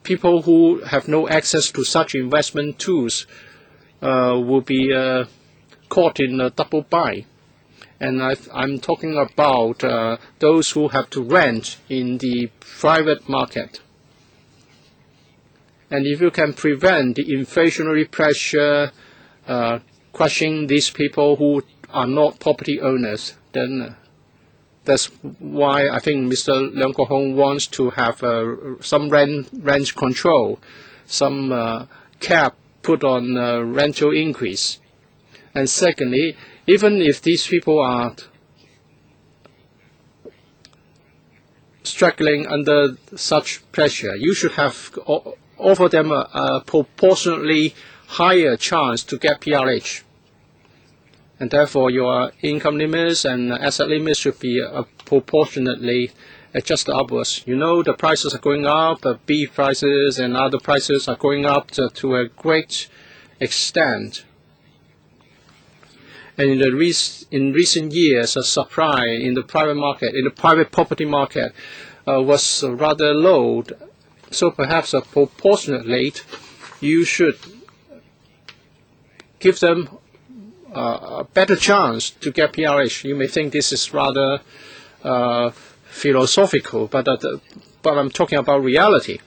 People who have no access to such investment tools will be caught in a double buy. And I'm talking about those who have to rent in the private market. And if you can prevent the inflationary pressure crushing these people who are not property owners, then that's why I think Mr. Leung Kwok-hing wants to have some rent control, some cap put on rental increase. And secondly, even if these people are struggling under such pressure, you should have offer them a proportionately higher chance to get PRH. And therefore, your income limits and asset limits should be proportionately adjusted upwards. You know the prices are going up, beef prices and other prices are going up to a great extent. And in recent years, the supply in the private market, in the private property market, was rather low. So perhaps proportionately, you should give them a better chance to get PRH. You may think this is rather philosophical, but I'm talking about reality.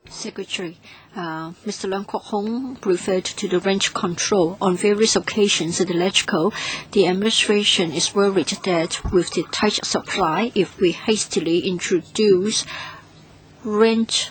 Secretary, Mr. Leung Kwok-hing referred to the range control. On various occasions in the LegCo, the administration is worried that with the tight supply, if we hastily introduce range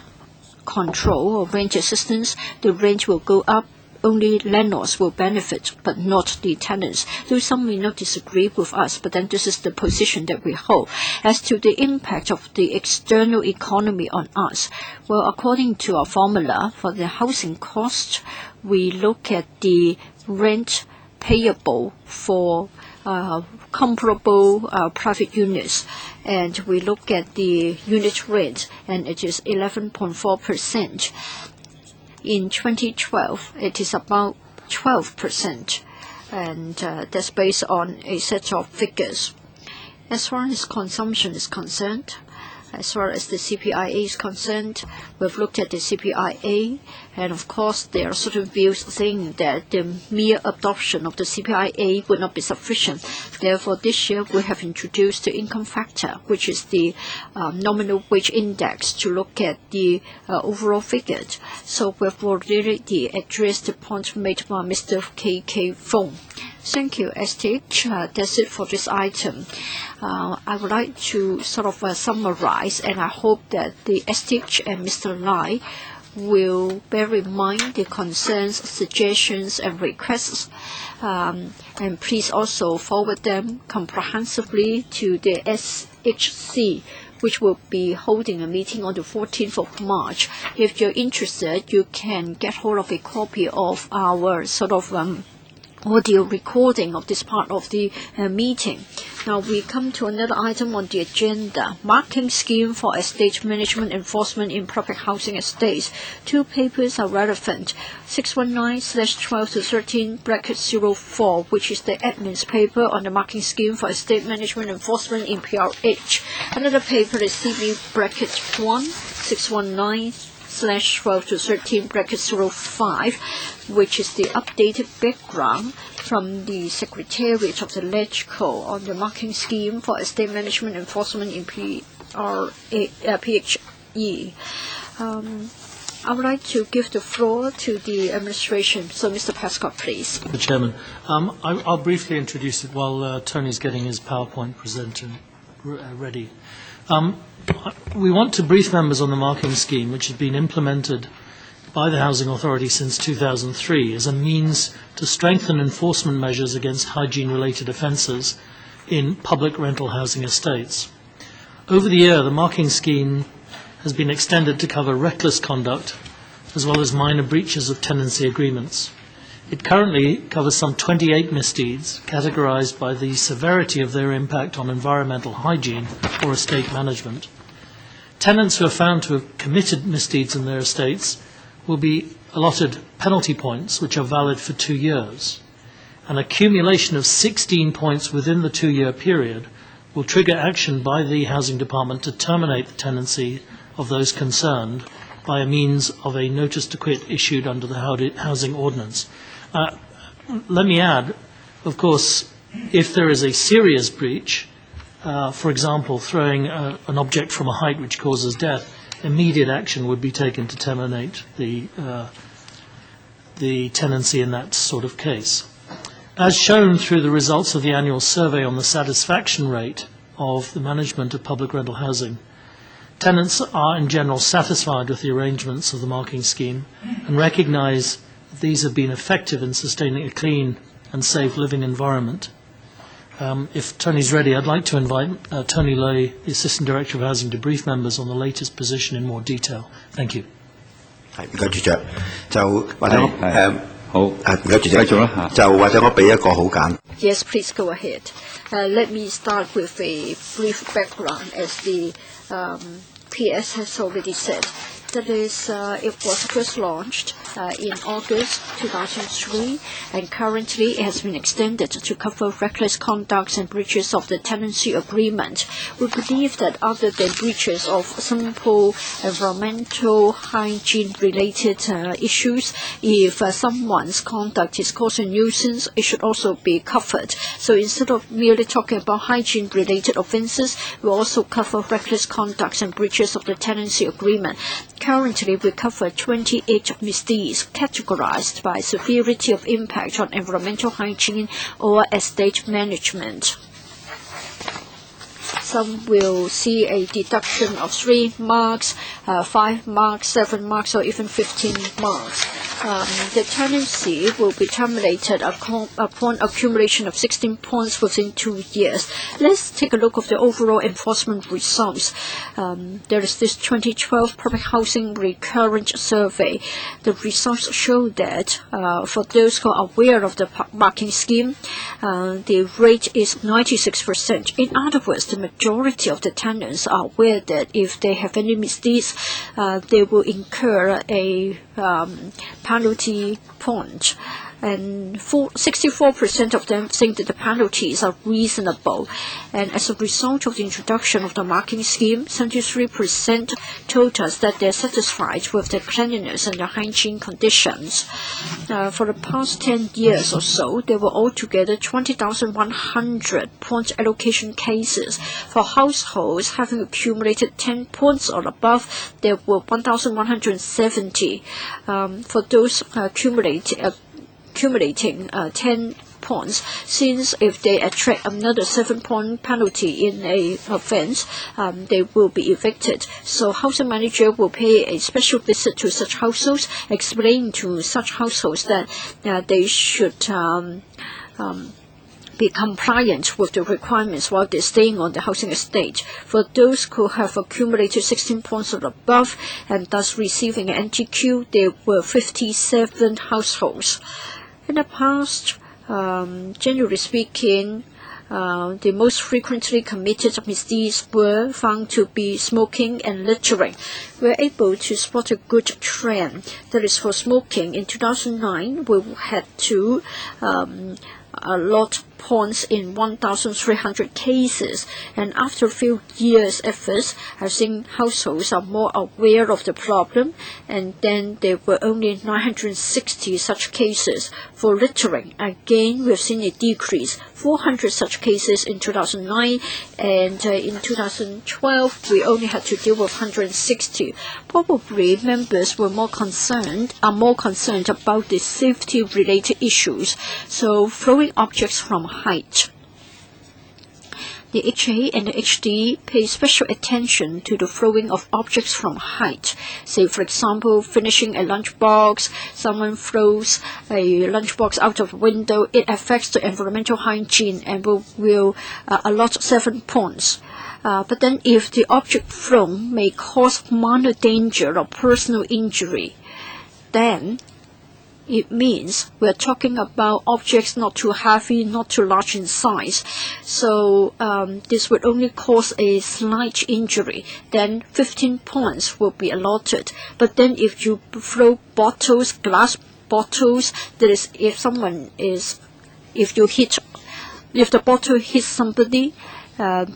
control or range assistance, the range will go up. Only landlords will benefit, but not the tenants. Though some may not disagree with us, but then this is the position that we hold. As to the impact of the external economy on us, well, according to our formula for the housing cost, we look at the rent payable for comparable private units, and we look at the unit rent, and it is 11.4%. In 2012, it is about 12%, and that's based on a set of figures. As far as consumption is concerned, as far as the CPIA is concerned, we've looked at the CPIA, and of course there are certain views saying that the mere adoption of the CPIA would not be sufficient. Therefore, this year we have introduced the income factor, which is the nominal wage index, to look at the overall figures. So we've already addressed the point made by Mr. K.K. Fong. Thank you, STH. That's it for this item. I would like to sort of summarize, and I hope that the STH and Mr. Lai will bear in mind the concerns, suggestions, and requests, and please also forward them comprehensively to the SHC, which will be holding a meeting on the 14th of March. If you're interested, you can get hold of a copy of our sort of audio recording of this part of the meeting. Now we come to another item on the agenda, marking scheme for estate management enforcement in public housing estates. Two papers are relevant, 619/12-13-04, which is the admin's paper on the marking scheme for estate management enforcement in PRH. Another paper is CB-1, 619/12-13-05, which is the updated background from the Secretariat of the LegCo on the marking scheme for estate management enforcement in PHE. I would like to give the floor to the administration. So, Mr. Prescott, please. Mr. Chairman, I'll briefly introduce it while Tony's getting his PowerPoint presenter ready. We want to brief members on the marking scheme, which has been implemented by the Housing Authority since 2003 as a means to strengthen enforcement measures against hygiene-related offences in public rental housing estates. Over the year, the marking scheme has been extended to cover reckless conduct as well as minor breaches of tenancy agreements. It currently covers some 28 misdeeds, categorised by the severity of their impact on environmental hygiene or estate management. Tenants who are found to have committed misdeeds in their estates will be allotted penalty points, which are valid for 2 years. An accumulation of 16 points within the 2-year period will trigger action by the Housing Department to terminate the tenancy of those concerned by a means of a notice to quit issued under the Housing Ordinance. Let me add, of course, if there is a serious breach, for example, throwing an object from a height which causes death, immediate action would be taken to terminate the tenancy in that sort of case. As shown through the results of the annual survey on the satisfaction rate of the management of public rental housing, tenants are in general satisfied with the arrangements of the marking scheme and recognise these have been effective in sustaining a clean and safe living environment. If Tony's ready, I'd like to invite Tony Lui, the Assistant Director of Housing, to brief members on the latest position in more detail. Thank you. 唔該，主席。就或者好，唔該，主席。繼續啦嚇。就或者我俾一個好簡。Yes, please go ahead. Let me start with a brief background, as the PS has already said. That is, it was first launched in August 2003, and currently it has been extended to cover reckless conduct and breaches of the tenancy agreement. We believe that other than breaches of simple environmental hygiene-related issues, if someone's conduct is causing nuisance, it should also be covered. So instead of merely talking about hygiene-related offences, we also cover reckless conduct and breaches of the tenancy agreement. Currently, we cover 28 misdeeds categorized by severity of impact on environmental hygiene or estate management. Some will see a deduction of 3 marks, 5 marks, 7 marks, or even 15 marks. The tenancy will be terminated upon accumulation of 16 points within 2 years. Let's take a look at the overall enforcement results. There is this 2012 Public Housing Recurrent Survey. The results show that for those who are aware of the marking scheme, the rate is 96%. In other words, the majority of the tenants are aware that if they have any misdeeds, they will incur a penalty point, and 64% of them think that the penalties are reasonable. And as a result of the introduction of the marking scheme, 73% told us that they're satisfied with the cleanliness and the hygiene conditions. For the past 10 years or so, there were altogether 20,100 point allocation cases. For households having accumulated 10 points or above, there were 1,170. For those accumulating 10 points, since if they attract another 7-point penalty in a offence, they will be evicted. So housing manager will pay a special visit to such households, explain to such households that they should be compliant with the requirements while they're staying on the housing estate. For those who have accumulated 16 points or above and thus receiving an NTQ, there were 57 households. In the past, generally speaking, the most frequently committed misdeeds were found to be smoking and littering. We were able to spot a good trend. That is, for smoking, in 2009, we had to allot points in 1,300 cases, and after a few years' efforts, I think households are more aware of the problem, and then there were only 960 such cases. For littering, again, we've seen a decrease, 400 such cases in 2009, and in 2012, we only had to deal with 160. Probably members are more concerned about the safety-related issues, so throwing objects from height. The HA and the HD pay special attention to the throwing of objects from height. Say, for example, finishing a lunchbox, someone throws a lunchbox out of a window, it affects the environmental hygiene and will allot 7 points. But then if the object thrown may cause minor danger or personal injury, then it means we're talking about objects not too heavy, not too large in size. So this would only cause a slight injury. Then 15 points will be allotted. But then if you throw bottles, glass bottles, that is, if the bottle hits somebody,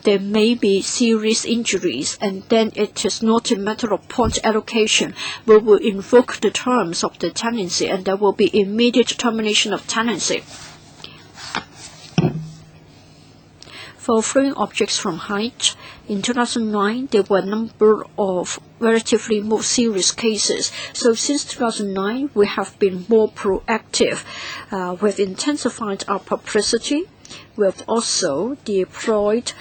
there may be serious injuries, and then it is not a matter of point allocation. We will invoke the terms of the tenancy, and there will be immediate termination of tenancy. For throwing objects from height, in 2009, there were a number of relatively more serious cases. So since 2009, we have been more proactive. We've intensified our publicity. We have also deployed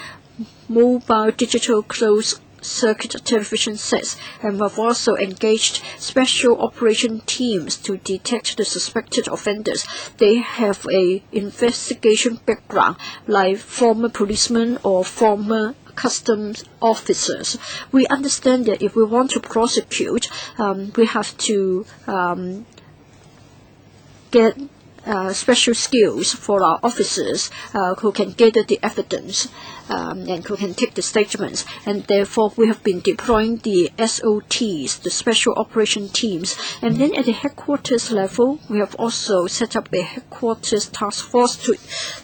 mobile digital closed circuit television sets, and we've also engaged special operation teams to detect the suspected offenders. They have a investigation background, like former policemen or former customs officers. We understand that if we want to prosecute, we have to get special skills for our officers who can gather the evidence and who can take the statements, and therefore we have been deploying the SOTs, the special operation teams. And then at the headquarters level, we have also set up a headquarters task force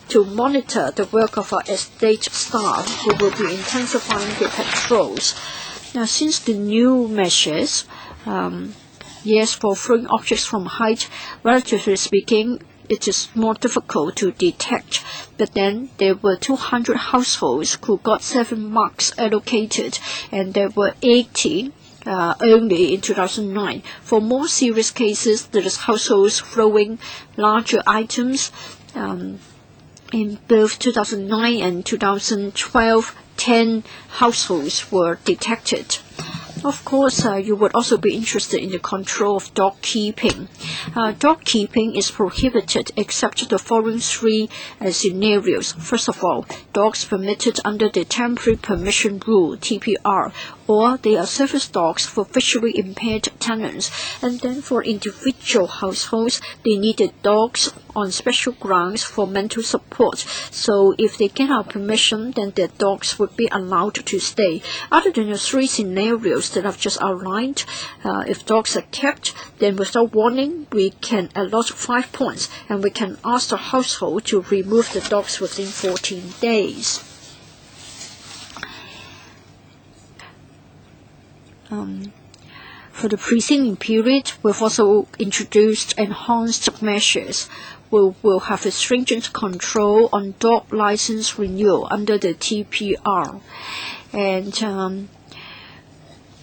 to monitor the work of our estate staff, who will be intensifying the patrols. Now, since the new measures, yes, for throwing objects from height, relatively speaking, it is more difficult to detect. But then there were 200 households who got 7 marks allocated, and there were 80 only in 2009. For more serious cases, there is households throwing larger items. In both 2009 and 2012, 10 households were detected. Of course, you would also be interested in the control of dog keeping. Dog keeping is prohibited except the following 3 scenarios. First of all, dogs permitted under the Temporary Permission Rule, TPR, or they are service dogs for visually impaired tenants. And then for individual households, they needed dogs on special grounds for mental support. So if they get our permission, then their dogs would be allowed to stay. Other than the 3 scenarios that I've just outlined, if dogs are kept, then without warning, we can allot 5 points, and we can ask the household to remove the dogs within 14 days. For the preceding period, we've also introduced enhanced measures. We will have a stringent control on dog license renewal under the TPR. And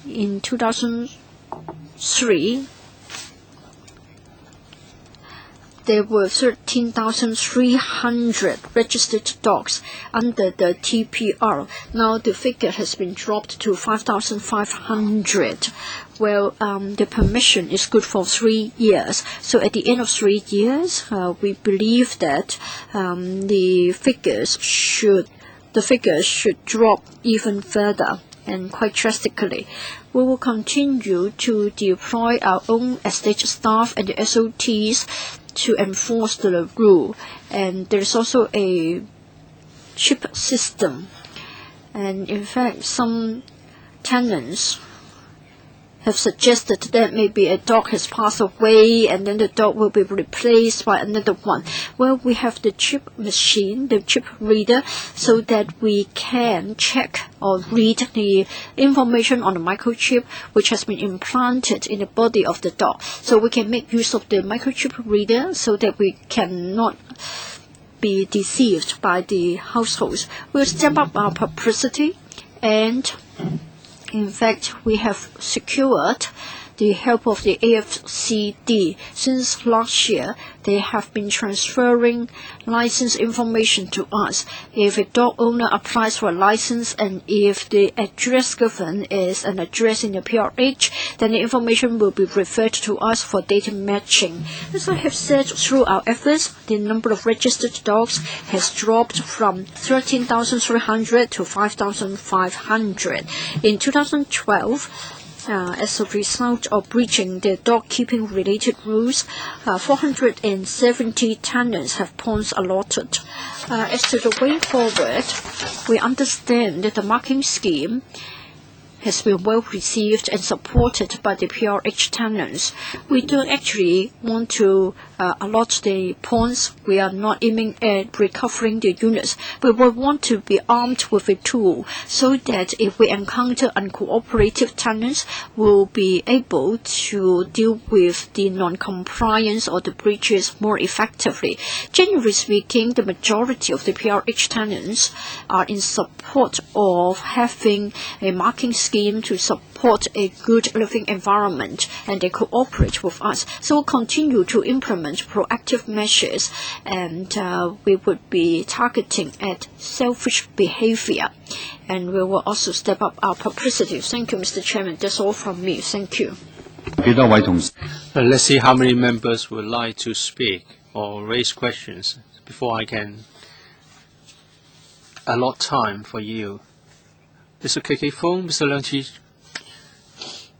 in 2003, there were 13,300 registered dogs under the TPR. Now the figure has been dropped to 5,500. Well, the permission is good for 3 years. So at the end of 3 years, we believe that the figures should drop even further and quite drastically. We will continue to deploy our own estate staff and the SOTs to enforce the rule. And there is also a chip system. And in fact, some tenants have suggested that maybe a dog has passed away and then the dog will be replaced by another one. Well, we have the chip machine, the chip reader, so that we can check or read the information on the microchip which has been implanted in the body of the dog. So we can make use of the microchip reader so that we cannot be deceived by the households. We'll step up our publicity, and in fact, we have secured the help of the AFCD. Since last year, they have been transferring license information to us. If a dog owner applies for a license and if the address given is an address in the PRH, then the information will be referred to us for data matching. As I have said, through our efforts, the number of registered dogs has dropped from 13,300 to 5,500. In 2012, as a result of breaching the dog-keeping related rules, 470 tenants have points allotted. As to the way forward, we understand that the marking scheme has been well received and supported by the PRH tenants. We don't actually want to allot the points. We are not aiming at recovering the units. We will want to be armed with a tool so that if we encounter uncooperative tenants, we'll be able to deal with the non-compliance or the breaches more effectively. Generally speaking, the majority of the PRH tenants are in support of having a marking scheme to support a good living environment, and they cooperate with us. So we'll continue to implement implement proactive measures, and we would be targeting at selfish behavior, and we will also step up our publicity. Thank you, Mr. Chairman. That's all from me. Thank you. Let's see how many members would like to speak or raise questions before I can allot time for you. Mr. Kwok-hing, Mr.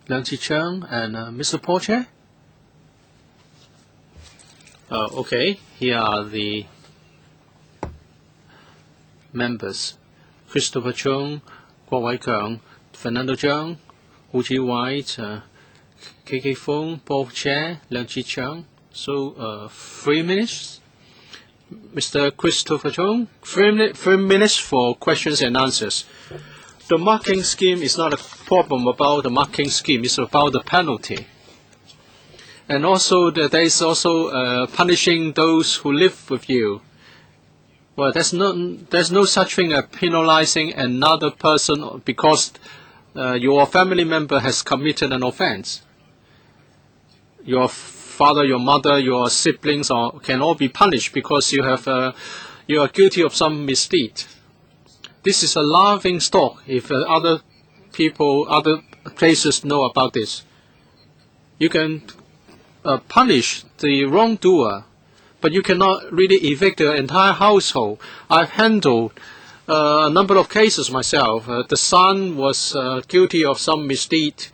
Leung Chi-chung, and Mr. Paul Chair. Okay, here are the members: Christopher Chung, Kwok-wai, Fernando Zhang, Hu Ji-white, Kwok-hing, Paul Chair, Leung Chi-chung. So 3 minutes. Mr. Christopher Chung, 3 minutes for questions and answers. The marking scheme is not a problem about the marking scheme, it's about the penalty. And also there is also punishing those who live with you. Well, there's no such thing as penalizing another person because your family member has committed an offense. Your father, your mother, your siblings can all be punished because you are guilty of some misdeed. This is a laughing stock if other people, other places know about this. You can punish the wrongdoer, but you cannot really evict the entire household. I've handled a number of cases myself. The son was guilty of some misdeed,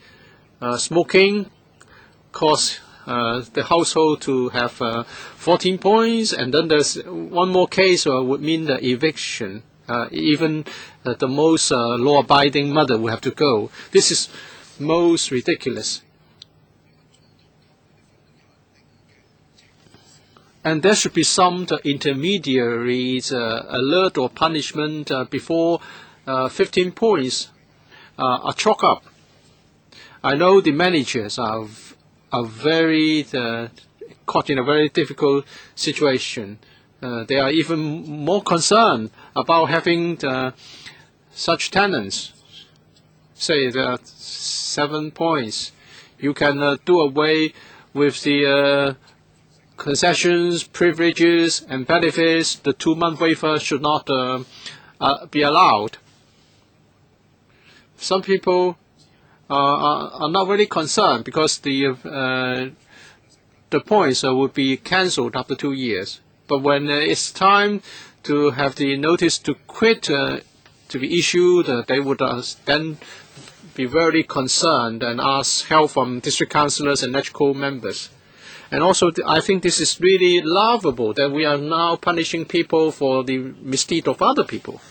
smoking, caused the household to have 14 points, and then there's one more case would mean the eviction. Even the most law-abiding mother will have to go. This is most ridiculous. And there should be some intermediaries alert or punishment before 15 points are chalked up. I know the managers are very caught in a very difficult situation. They are even more concerned about having such tenants. Say there are 7 points. You can do away with the concessions, privileges, and benefits. The 2-month waiver should not be allowed. Some people are not really concerned because the points would be cancelled after 2 years. But when it's time to have the notice to quit to be issued, they would then be very concerned and ask help from district councillors and electrical members. And also, I think this is really laughable that we are now punishing people for the misdeed of other people.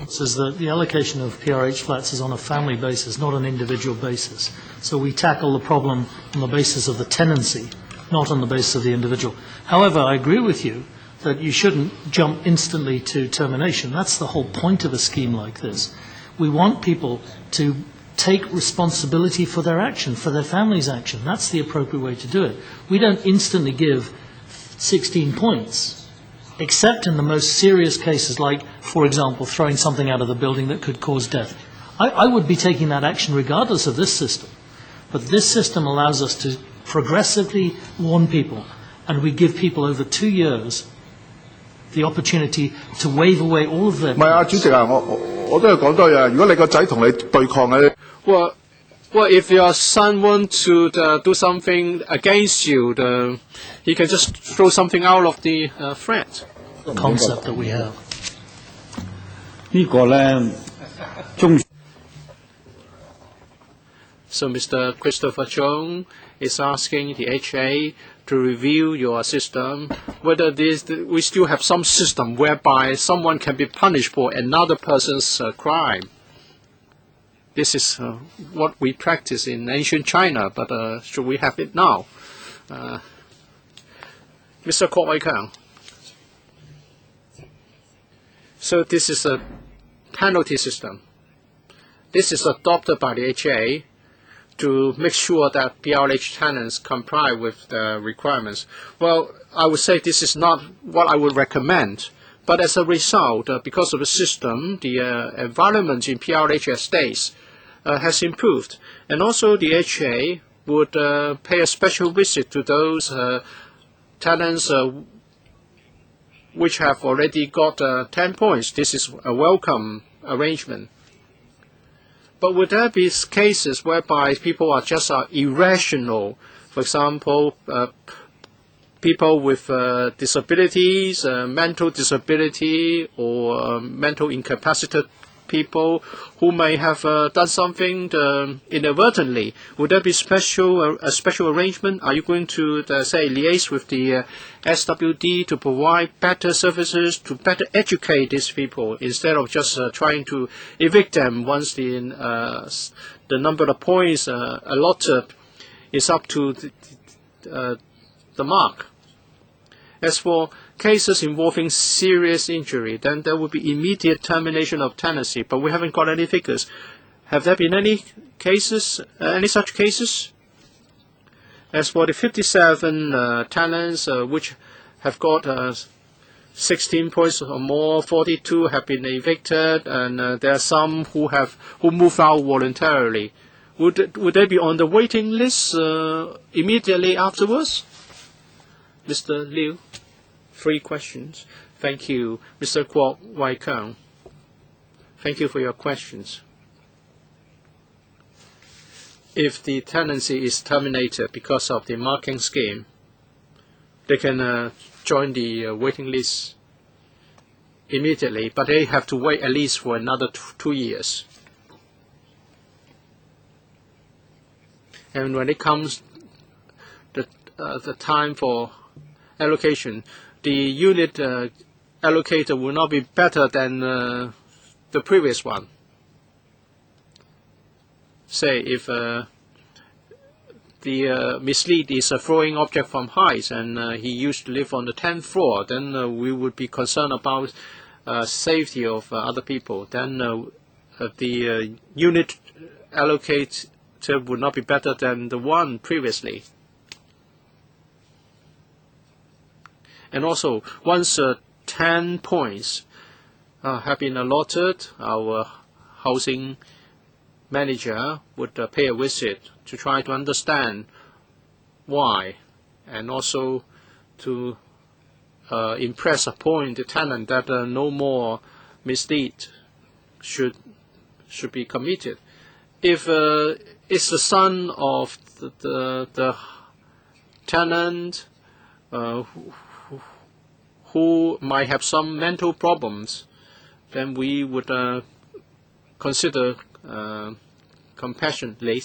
Says that the allocation of PRH flats is on a family basis, not an individual basis. So we tackle the problem on the basis of the tenancy, not on the basis of the individual. However, I agree with you that you shouldn't jump instantly to termination. That's the whole point of a scheme like this. We want people to take responsibility for their action, for their family's action. That's the appropriate way to do it. We don't instantly give 16 points, except in the most serious cases, like, for example, throwing something out of the building that could cause death. I would be taking that action regardless of this system. But this system allows us to progressively warn people, and we give people over 2 years the opportunity to waive away all of their... Well, if your son wants to do something against you, he can just throw something out of the flat. The concept that we have. So Mr. Christopher Chung is asking the HA to review your system, whether we still have some system whereby someone can be punished for another person's crime. This is what we practice in ancient China, but should we have it now? Mr. Kwok-wai. So this is a penalty system. This is adopted by the HA to make sure that PRH tenants comply with the requirements. Well, I would say this is not what I would recommend. But as a result, because of the system, the environment in PRH estates has improved. And also the HA would pay a special visit to those tenants which have already got 10 points, this is a welcome arrangement. But would there be cases whereby people are just irrational? For example, people with disabilities, mental disability, or mental incapacitated people who may have done something inadvertently. Would there be a special arrangement? Are you going to say liaise with the SWD to provide better services, to better educate these people instead of just trying to evict them once the number of points allotted is up to the mark? As for cases involving serious injury, then there will be immediate termination of tenancy, but we haven't got any figures. Have there been any cases, any such cases? As for the 57 tenants which have got 16 points or more, 42 have been evicted, and there are some who move out voluntarily. Would they be on the waiting list immediately afterwards? Mr. Liu, 3 questions. Thank you. Mr. Kwok-wai. Thank you for your questions. If the tenancy is terminated because of the marking scheme, they can join the waiting list immediately, but they have to wait at least for another 2 years. And when it comes the time for allocation, the unit allocator will not be better than the previous one. Say if the mislead is a throwing object from heights and he used to live on the 10th floor, then we would be concerned about safety of other people. Then the unit allocator would not be better than the one previously. And also, once 10 points have been allotted, our housing manager would pay a visit to try to understand why, and also to impress upon the tenant that no more misdeed should be committed. If it's the son of the tenant who might have some mental problems, then we would consider compassionately.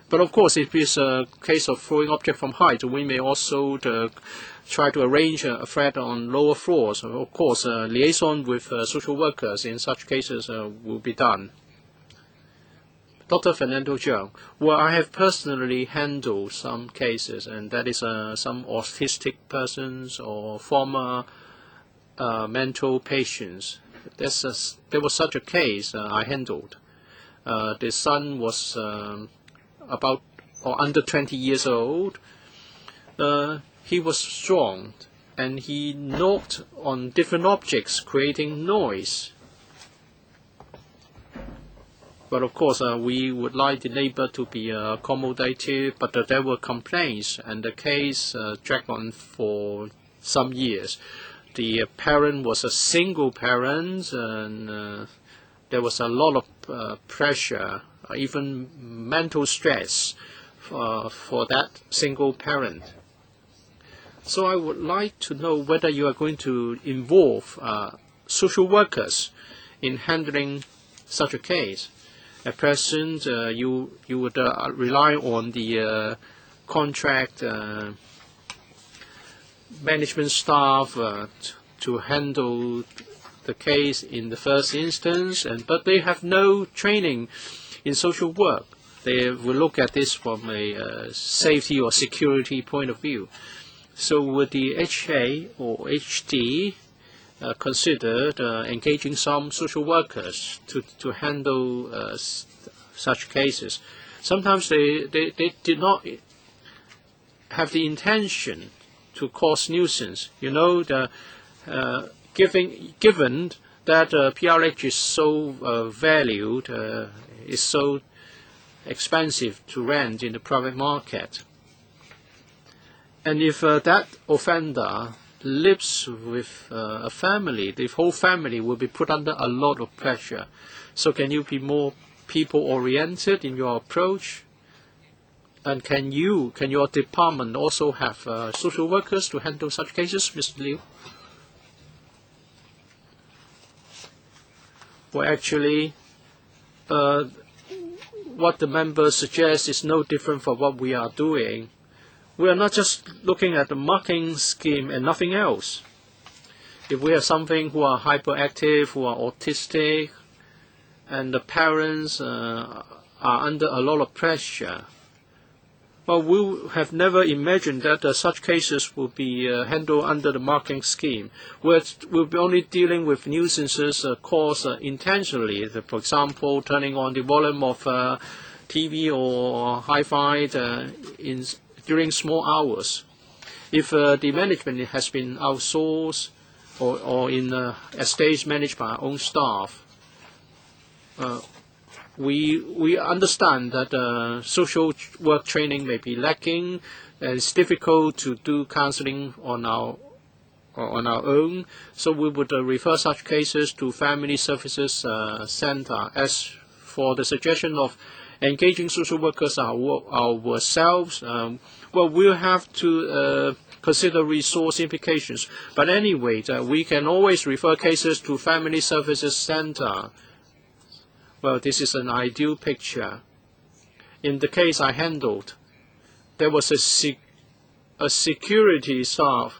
But of course, if it's a case of throwing object from height, we may also try to arrange a flat on lower floors. Of course, liaison with social workers in such cases will be done. Dr. Fernando Zhang, well, I have personally handled some cases, and that is some autistic persons or former mental patients. There was such a case I handled. The son was about or under 20 years old. He was strong, and he knocked on different objects, creating noise. But of course, we would like the neighbor to be accommodative, but there were complaints, and the case dragged on for some years. The parent was a single parent, and there was a lot of pressure, even mental stress for that single parent. So I would like to know whether you are going to involve social workers in handling such a case. At present, you would rely on the contract management staff to handle the case in the first instance, but they have no training in social work. They will look at this from a safety or security point of view. So would the HA or HD consider engaging some social workers to handle such cases? Sometimes they did not have the intention to cause nuisance. You know, given that PRH is so valued, is so expensive to rent in the private market, And if that offender lives with a family, the whole family will be put under a lot of pressure. So can you be more people-oriented in your approach? And can your department also have social workers to handle such cases, Mr. Liu? Well, actually, what the members suggest is no different from what we are doing. We are not just looking at the marking scheme and nothing else. If we have something who are hyperactive, who are autistic, and the parents are under a lot of pressure, well, we have never imagined that such cases will be handled under the marking scheme. We'll be only dealing with nuisances caused intentionally. For example, turning on the volume of TV or hi-fi during small hours. If the management has been outsourced or in estates managed by our own staff, we understand that social work training may be lacking, and it's difficult to do counseling on our own. So we would refer such cases to Family Services Center. As for the suggestion of engaging social workers ourselves, well, we'll have to consider resource implications. But anyway, we can always refer cases to Family Services Center. Well, this is an ideal picture. In the case I handled, there was a security staff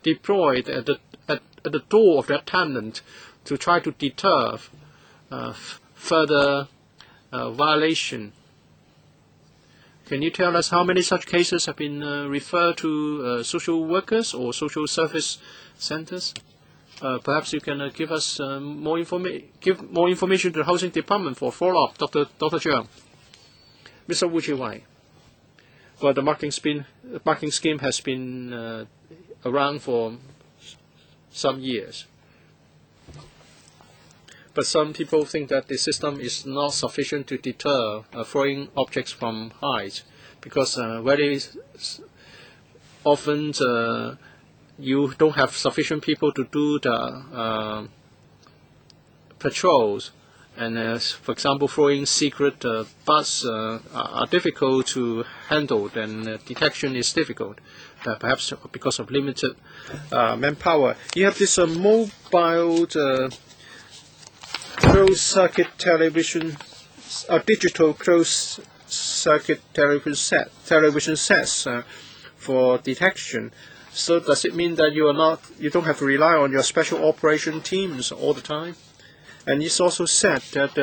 deployed at the door of that tenant to try to deter further violation. Can you tell us how many such cases have been referred to social workers or social service centers? Perhaps you can give us more information to the Housing Department for follow-up, Dr. Zhang. Mr. Wu Chi-wai. Well, the marking scheme has been around for some years. But some people think that the system is not sufficient to deter throwing objects from height, because very often you don't have sufficient people to do the patrols. And for example, throwing secret butts are difficult to handle, and detection is difficult, perhaps because of limited manpower. You have this mobile closed-circuit television, digital closed-circuit television sets for detection. So does it mean that you don't have to rely on your special operation teams all the time? And it's also said that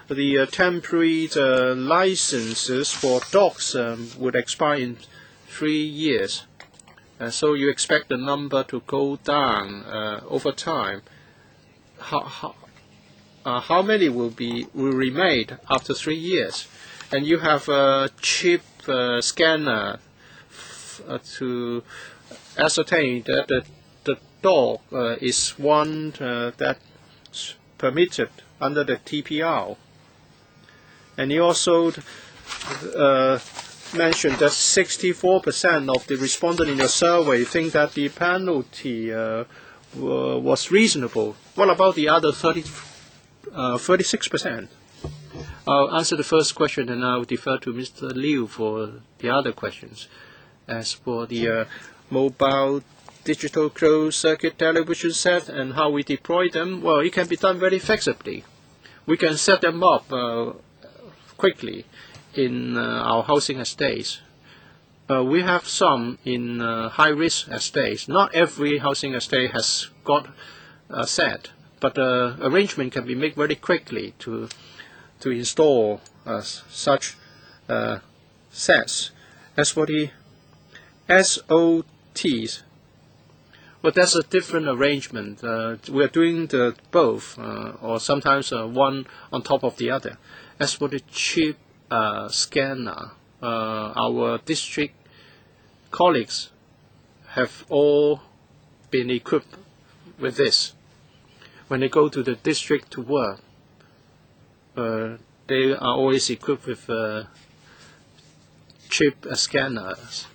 the temporary licenses for dogs would expire in 3 years. So you expect the number to go down over time. How many will remain after 3 years? And you have a chip scanner to ascertain that the dog is one that's permitted under the TPR. And you also mentioned that 64% of the respondents in your survey think that the penalty was reasonable. What about the other 36%? I'll answer the first question, and I'll defer to Mr. Liu for the other questions. As for the mobile digital closed-circuit television set and how we deploy them, well, it can be done very flexibly. We can set them up quickly in our housing estates. We have some in high-risk estates. Not every housing estate has got a set, but arrangement can be made very quickly to install such sets. As for the SOTs, well, that's a different arrangement. We are doing both, or sometimes one on top of the other. As for the chip scanner, our district colleagues have all been equipped with this. When they go to the district to work, they are always equipped with chip scanners.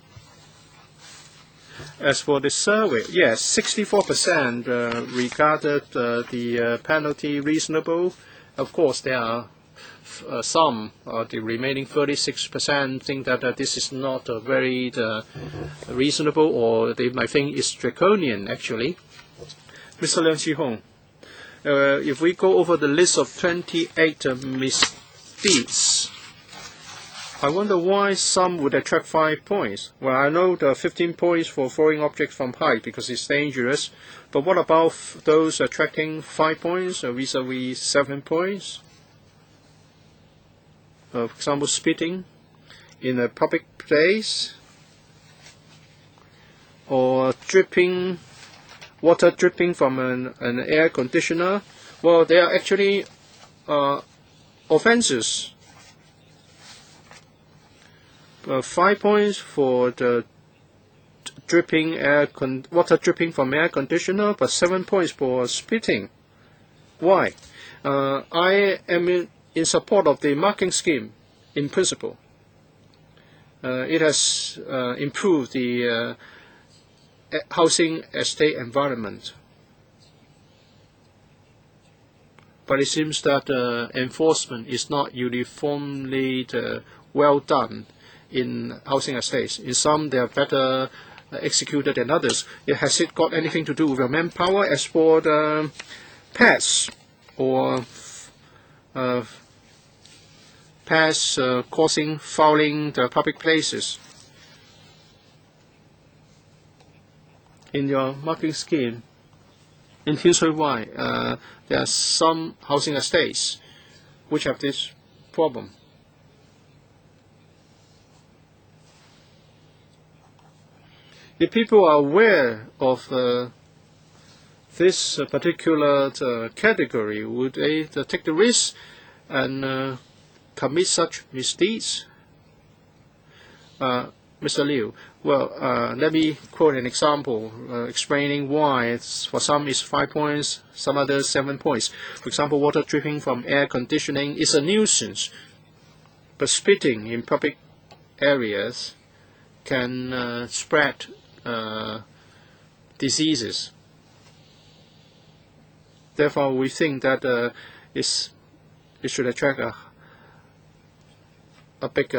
As for the survey, yes, 64% regarded the penalty reasonable. Of course, there are some, the remaining 36% think that this is not very reasonable, or they might think it's draconian, actually. Mr. Leung Chi-hong, if we go over the list of 28 misdeeds, I wonder why some would attract 5 points. Well, I know there are 15 points for throwing objects from height because it's dangerous, but what about those attracting 5 points vis-a-vis 7 points? For example, spitting in a public place, or water dripping from an air conditioner. Well, they are actually offences. 5 points for the water dripping from air conditioner, but 7 points for spitting. Why? I am in support of the marking scheme in principle. It has improved the housing estate environment. But it seems that enforcement is not uniformly well done in housing estates. In some, they are better executed than others. Has it got anything to do with your manpower? As for the pets or pets causing fouling the public places, in your marking scheme, in Tin Shui Wai, there are some housing estates which have this problem. If people are aware of this particular category, would they take the risk and commit such misdeeds? Mr. Liu, well, let me quote an example explaining why for some it's 5 points, some others 7 points. For example, water dripping from air conditioning is a nuisance, but spitting in public areas can spread diseases. Therefore, we think that it should attract a big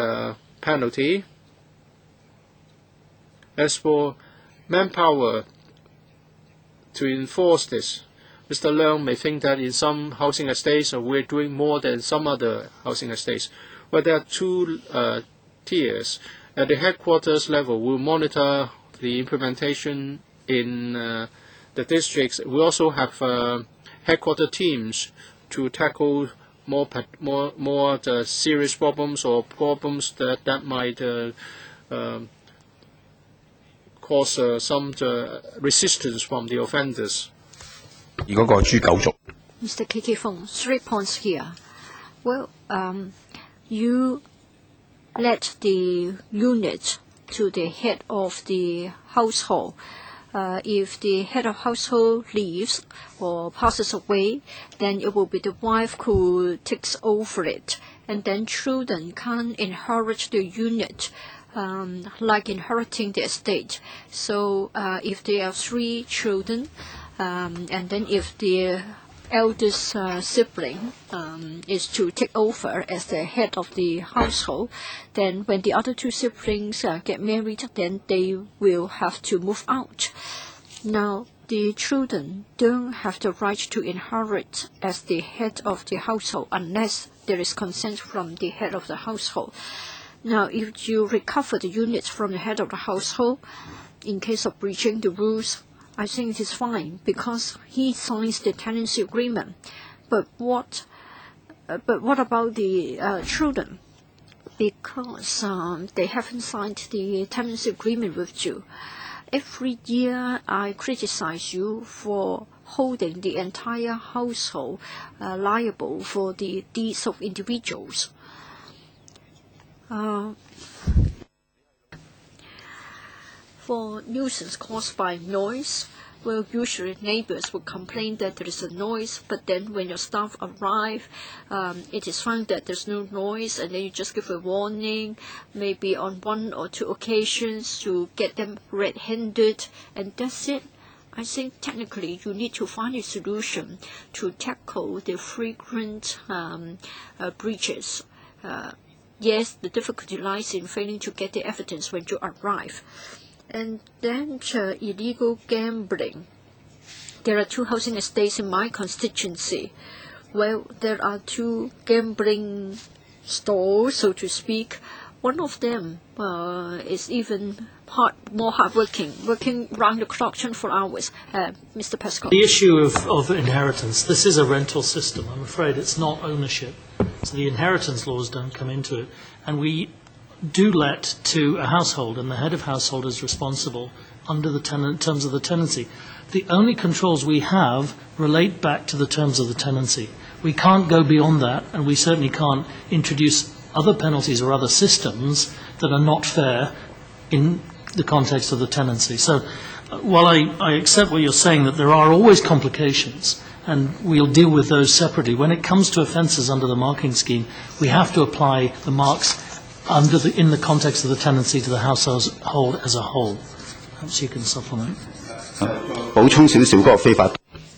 penalty. As for manpower to enforce this, Mr. Leung may think that in some housing estates we're doing more than some other housing estates. Well, there are 2 tiers. At the headquarters level, we'll monitor the implementation in the districts. We also have headquarter teams to tackle more serious problems or problems that might cause some resistance from the offenders. Mr. K.K. Fong, 3 points here. Well, you let the unit to the head of the household. If the head of household leaves or passes away, then it will be the wife who takes over it, and then children can't inherit the unit like inheriting the estate. So if there are 3 children, and then if the eldest sibling is to take over as the head of the household, then when the other 2 siblings get married, then they will have to move out. Now, the children don't have the right to inherit as the head of the household unless there is consent from the head of the household. Now, if you recover the units from the head of the household, in case of breaching the rules, I think it is fine because he signs the tenancy agreement. But what about the children? Because they haven't signed the tenancy agreement with you. Every year I criticize you for holding the entire household liable for the deeds of individuals. For nuisance caused by noise, Well, usually neighbors will complain that there is a noise, but then when your staff arrive, it is found that there's no noise, and then you just give a warning, maybe on 1 or 2 occasions to get them red-handed, and that's it. I think technically you need to find a solution to tackle the frequent breaches. Yes, the difficulty lies in failing to get the evidence when you arrive. And then illegal gambling. There are 2 housing estates in my constituency. Well, there are 2 gambling stalls, so to speak. One of them is even more hardworking, working round the clock 24 hours. Mr. Pascal. The issue of inheritance, this is a rental system. I'm afraid it's not ownership. So the inheritance laws don't come into it. And we do let to a household, and the head of household is responsible under the terms of the tenancy. The only controls we have relate back to the terms of the tenancy. We can't go beyond that, and we certainly can't introduce other penalties or other systems that are not fair in the context of the tenancy. So while I accept what you're saying, that there are always complications, and we'll deal with those separately, when it comes to offences under the marking scheme, we have to apply the marks in the context of the tenancy to the household as a whole. Perhaps you can supplement.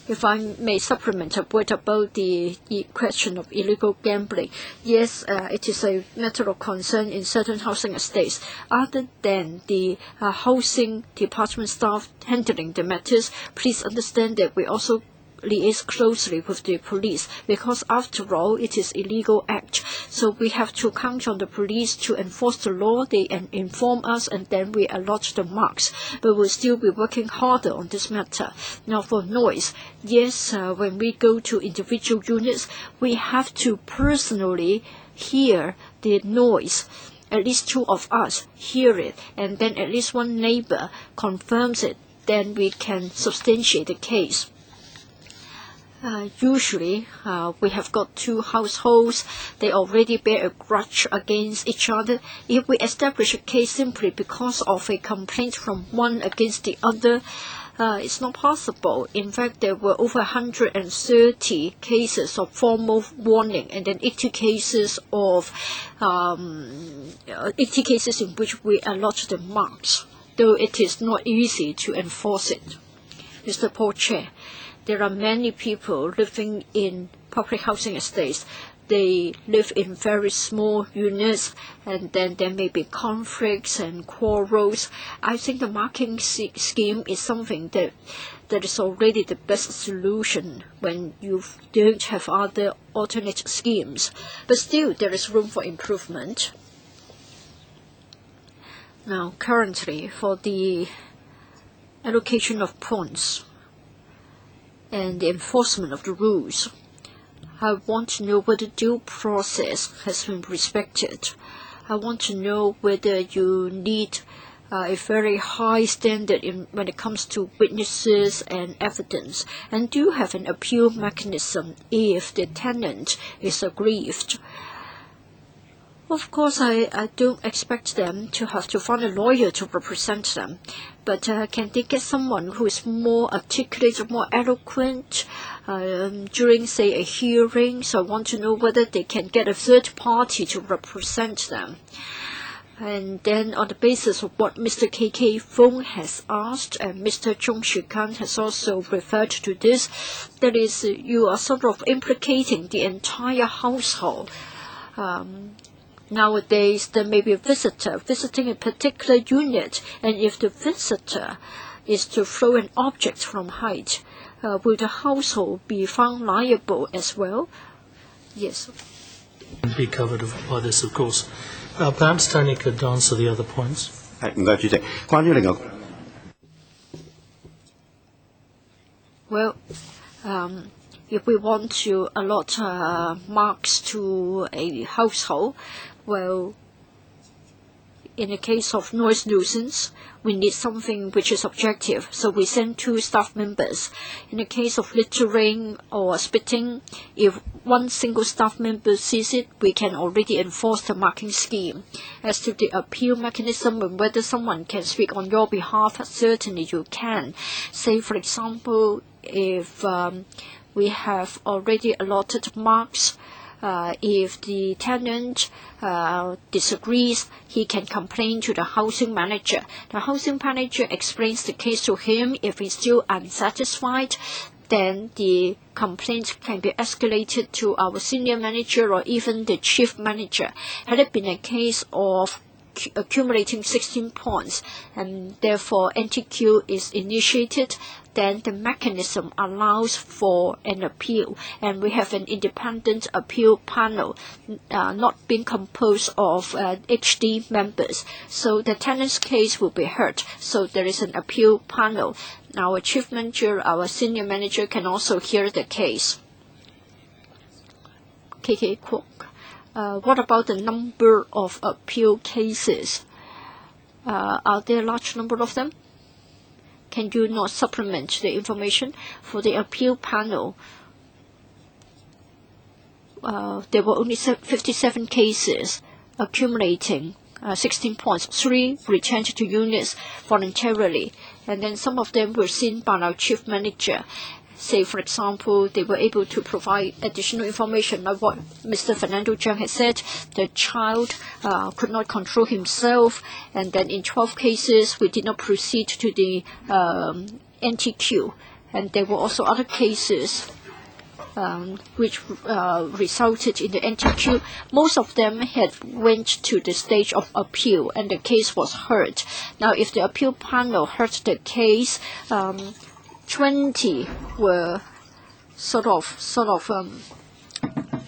If I may supplement a word about the question of illegal gambling, yes, it is a matter of concern in certain housing estates. Other than the housing department staff handling the matters, please understand that we also liaise closely with the police, because after all it is illegal act, so we have to count on the police to enforce the law. They inform us, and then we allot the marks, but we'll still be working harder on this matter. Now for noise, yes, when we go to individual units, we have to personally hear the noise. At least 2 of us hear it, and then at least 1 neighbor confirms it, then we can substantiate the case. Usually, we have got 2 households. They already bear a grudge against each other. If we establish a case simply because of a complaint from one against the other, it's not possible. In fact, there were over 130 cases of formal warning, and then 80 cases in which we allot the marks, though it is not easy to enforce it. Mr. Paul Chair, there are many people living in public housing estates. They live in very small units, and then there may be conflicts and quarrels. I think the marking scheme is something that is already the best solution when you don't have other alternate schemes. But still, there is room for improvement. Now, currently, for the allocation of points and the enforcement of the rules, I want to know whether due process has been respected. I want to know whether you need a very high standard when it comes to witnesses and evidence, and do you have an appeal mechanism if the tenant is aggrieved. Of course, I don't expect them to have to find a lawyer to represent them, but can they get someone who is more articulate, more eloquent during, say, a hearing? So I want to know whether they can get a third party to represent them. And then on the basis of what Mr. K.K. Fong has asked, and Mr. Chung Shikan has also referred to this, that is, you are sort of implicating the entire household. Nowadays, there may be a visitor visiting a particular unit, and if the visitor is to throw an object from height, will the household be found liable as well? Yes. Be covered by this, of course. Perhaps Tony could answer the other points. Well, if we want to allot marks to a household, well, in the case of noise nuisance, we need something which is objective, so we send 2 staff members. In the case of littering or spitting, if one single staff member sees it, we can already enforce the marking scheme. As to the appeal mechanism and whether someone can speak on your behalf, certainly you can. Say, for example, if we have already allotted marks, if the tenant disagrees, he can complain to the housing manager. The housing manager explains the case to him. If he's still unsatisfied, then the complaint can be escalated to our senior manager or even the chief manager. Had it been a case of accumulating 16 points and therefore NTQ is initiated, then the mechanism allows for an appeal, and we have an independent appeal panel not being composed of HD members. So the tenant's case will be heard. So there is an appeal panel. Our chief manager, our senior manager can also hear the case. KK Kwok. What about the number of appeal cases? Are there a large number of them? Can you not supplement the information? For the appeal panel, there were only 57 cases accumulating 16 points. 3 returned to units voluntarily, and then some of them were seen by our chief manager. Say, for example, they were able to provide additional information, like what Mr. Fernando Zhang had said. The child could not control himself, and then in 12 cases, we did not proceed to the NTQ. And there were also other cases which resulted in the NTQ. Most of them had went to the stage of appeal, and the case was heard. Now, if the appeal panel heard the case, 20 were sort of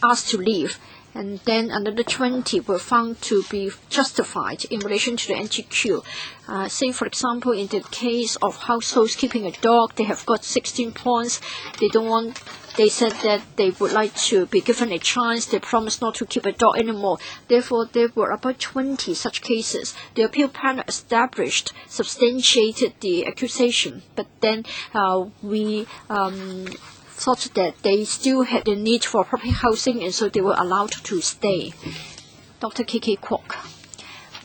asked to leave, and then another 20 were found to be justified in relation to the NTQ. Say, for example, in the case of households keeping a dog, they have got 16 points. They said that they would like to be given a chance. They promised not to keep a dog anymore. Therefore, there were about 20 such cases. The appeal panel substantiated the accusation, but then we thought that they still had the need for public housing, and so they were allowed to stay. Dr. KK Kwok.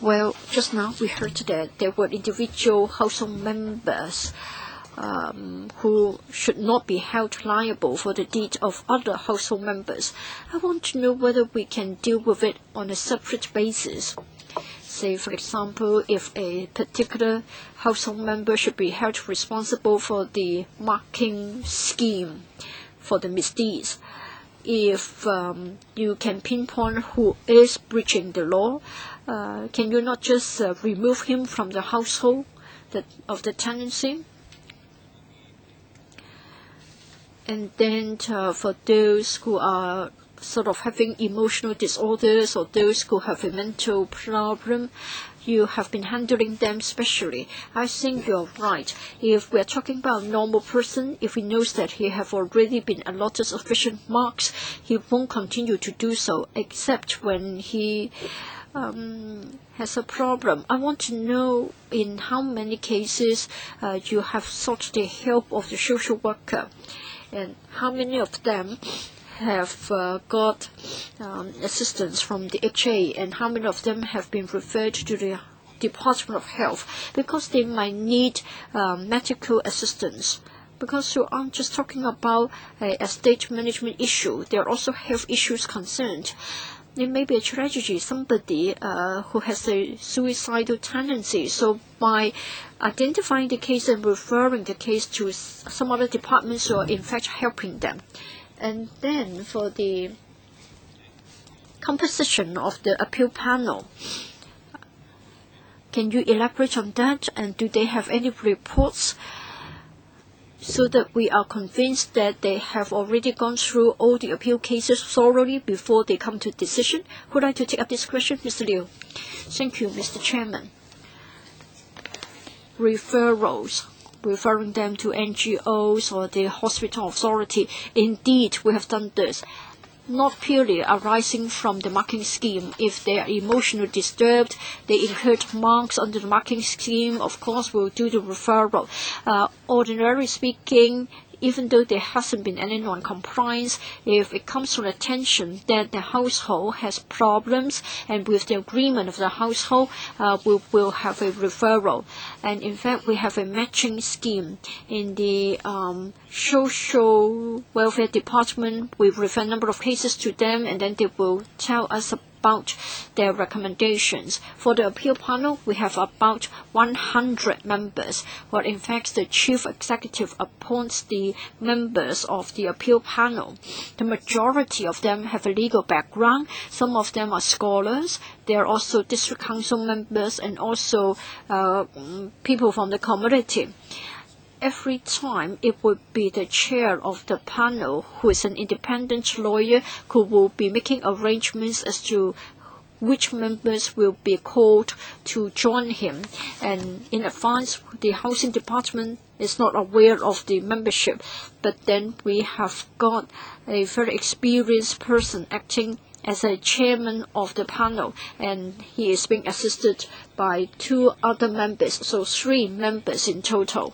Well, just now we heard that there were individual household members who should not be held liable for the deed of other household members. I want to know whether we can deal with it on a separate basis. Say, for example, if a particular household member should be held responsible for the marking scheme for the misdeeds. If you can pinpoint who is breaching the law, can you not just remove him from the household of the tenancy? And then for those who are sort of having emotional disorders or those who have a mental problem, you have been handling them specially. I think you're right. If we're talking about a normal person, if he knows that he have already been allotted sufficient marks, he won't continue to do so, except when he has a problem. I want to know in how many cases you have sought the help of the social worker, and how many of them have got assistance from the HA, and how many of them have been referred to the Department of Health, because they might need medical assistance. Because you aren't just talking about a estate management issue, there are also health issues concerned. It may be a tragedy, somebody who has a suicidal tendency. So by identifying the case and referring the case to some other departments, you are in fact helping them. And then for the composition of the appeal panel, can you elaborate on that? And do they have any reports so that we are convinced that they have already gone through all the appeal cases thoroughly before they come to decision? Who would like to take up this question? Mr. Liu. Thank you, Mr. Chairman. Referrals, referring them to NGOs or the hospital authority. Indeed, we have done this. not purely arising from the marking scheme. If they are emotionally disturbed, they incurred marks under the marking scheme, of course we'll do the referral. Ordinarily speaking, even though there hasn't been any non-compliance, if it comes to attention that the household has problems, and with the agreement of the household, we will have a referral. And in fact, we have a matching scheme in the social welfare department. We refer a number of cases to them, and then they will tell us about their recommendations. For the appeal panel, we have about 100 members, but in fact the chief executive appoints the members of the appeal panel. The majority of them have a legal background. Some of them are scholars. They are also district council members and also people from the community. Every time it would be the chair of the panel, who is an independent lawyer, who will be making arrangements as to which members will be called to join him. And in advance, the housing department is not aware of the membership, but then we have got a very experienced person acting as a chairman of the panel, and he is being assisted by 2 other members, so 3 members in total.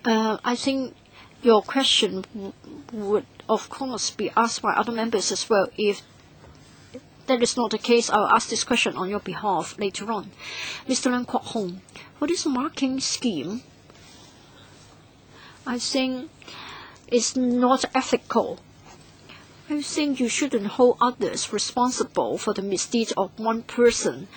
I think your question would, of course, be asked by other members as well. If that is not the case, I'll ask this question on your behalf later on. Mr. Leung Kwok-hing, for this marking scheme, I think it's not ethical. I think you shouldn't hold others responsible for the misdeeds of one person.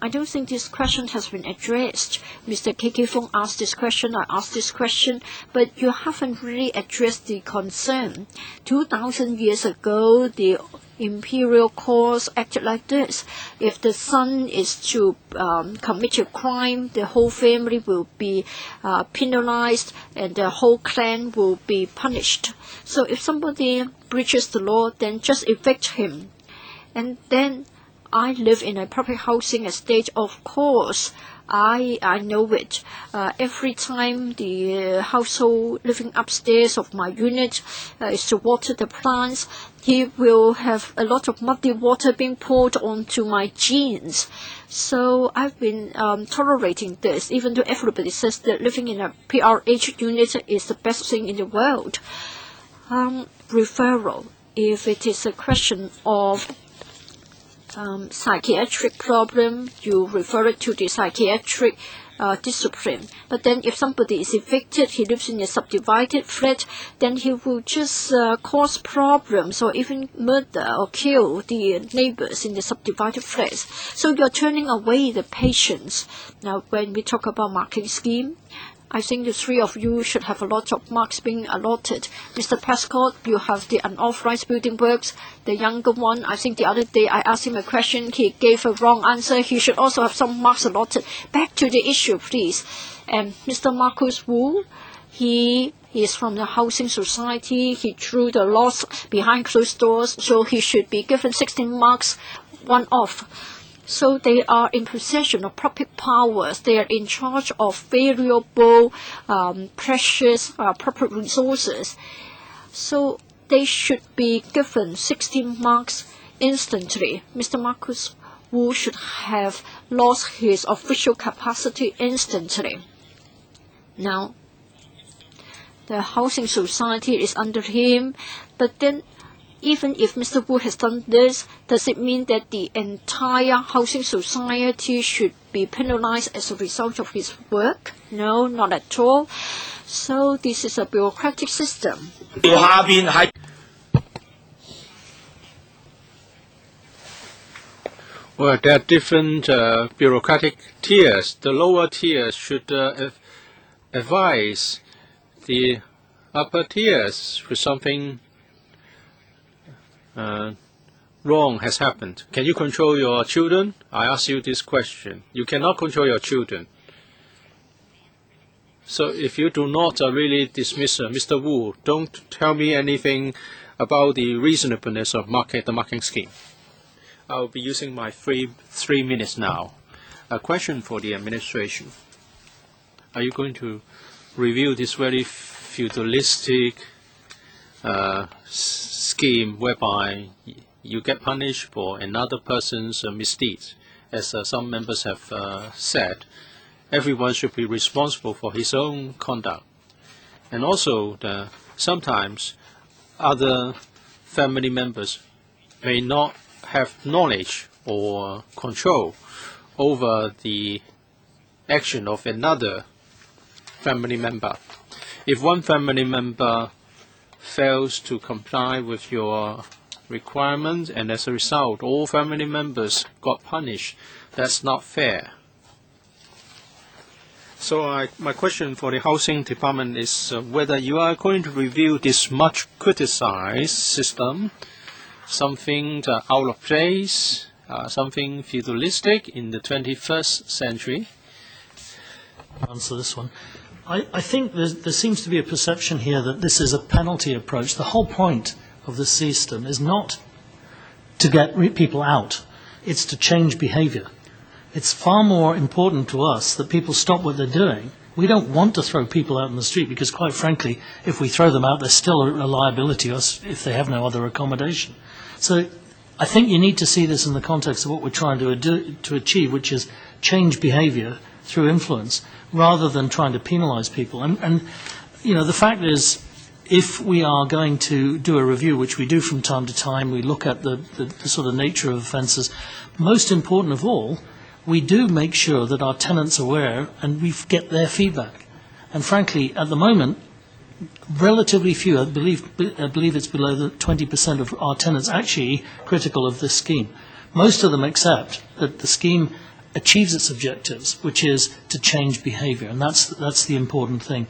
I don't think this question has been addressed. Mr. K.K. Fong asked this question, I asked this question, but you haven't really addressed the concern. 2,000 years ago, the imperial courts acted like this. If the son is to commit a crime, the whole family will be penalized and the whole clan will be punished. So if somebody breaches the law, then just evict him. And then I live in a public housing estate, of course. I know it. Every time the household living upstairs of my unit is to water the plants, he will have a lot of muddy water being poured onto my jeans. So I've been tolerating this, even though everybody says that living in a PRH unit is the best thing in the world. Referral, if it is a question of psychiatric problem, you refer it to the psychiatric discipline. But then if somebody is evicted, he lives in a subdivided flat, then he will just cause problems or even murder or kill the neighbors in the subdivided flats. So you're turning away the patients. Now, when we talk about marking scheme, I think the 3 of you should have a lot of marks being allotted. Mr. Prescott, you have the unauthorized building works. The younger one, I think the other day I asked him a question, he gave a wrong answer. He should also have some marks allotted. Back to the issue, please. And Mr. Marcus Wu, he is from the housing society. He drew the laws behind closed doors, so he should be given 16 marks, 1 off. So they are in possession of public powers. They are in charge of valuable, precious public resources. So they should be given 16 marks instantly. Mr. Marcus Wu should have lost his official capacity instantly. Now, the housing society is under him, but then even if Mr. Wu has done this, does it mean that the entire housing society should be penalized as a result of his work? No, not at all. So this is a bureaucratic system. Well, there are different bureaucratic tiers. The lower tiers should advise the upper tiers with something wrong has happened. Can you control your children? I ask you this question. You cannot control your children. So if you do not really dismiss Mr. Wu, don't tell me anything about the reasonableness of the marking scheme. I'll be using my 3 minutes now. A question for the administration. Are you going to review this very feudalistic scheme whereby you get punished for another person's misdeeds. As some members have said, everyone should be responsible for his own conduct. And also, sometimes other family members may not have knowledge or control over the action of another family member. If one family member fails to comply with your requirements and as a result all family members got punished, that's not fair. So my question for the Housing Department is whether you are going to review this much criticized system, something out of place, something feudalistic in the 21st century. I'll answer this one. I think there seems to be a perception here that this is a penalty approach. The whole point of the system is not to get people out, it's to change behavior. It's far more important to us that people stop what they're doing. We don't want to throw people out in the street because, quite frankly, if we throw them out, they're still a liability to us if they have no other accommodation. So I think you need to see this in the context of what we're trying to achieve, which is change behavior through influence, rather than trying to penalize people. And you know, the fact is, if we are going to do a review, which we do from time to time, we look at the sort of nature of offences. Most important of all, we do make sure that our tenants are aware and we get their feedback. And frankly, at the moment, relatively few, I believe it's below the 20% of our tenants actually critical of this scheme. Most of them accept that the scheme achieves its objectives, which is to change behaviour, and that's the important thing.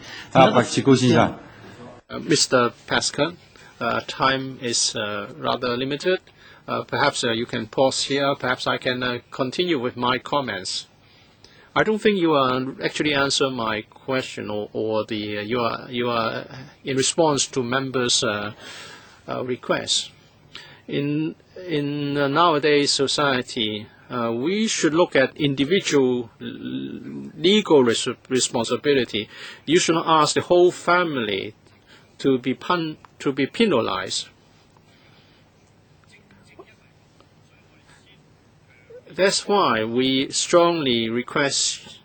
Mr. Pascal, time is rather limited. Perhaps you can pause here. Perhaps I can continue with my comments. I don't think you actually answer my question, or you are in response to members' requests. In nowadays society, we should look at individual legal responsibility. You should not ask the whole family to be penalized. That's why we strongly request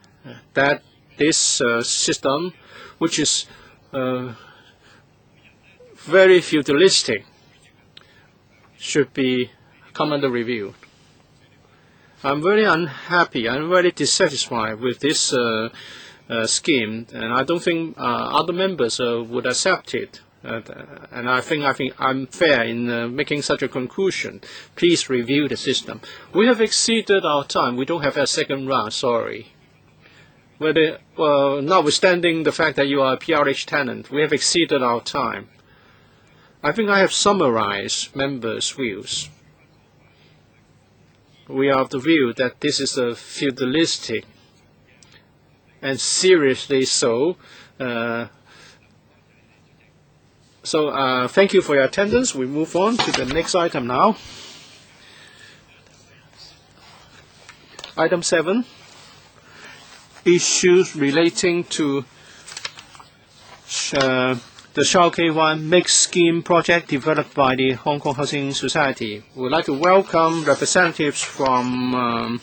that this system, which is very feudalistic, should be come under review. I'm very unhappy. I'm very dissatisfied with this scheme, and I don't think other members would accept it. And I think I'm fair in making such a conclusion. Please review the system. We have exceeded our time. We don't have a second round. Sorry. Notwithstanding the fact that you are a PRH tenant, we have exceeded our time. I think I have summarized members' views. We are of the view that this is a feudalistic, and seriously so. Thank you for your attendance. We move on to the next item now. Item 7, issues relating to the Shao K1 Mixed Scheme project developed by the Hong Kong Housing Society. We would like to welcome representatives from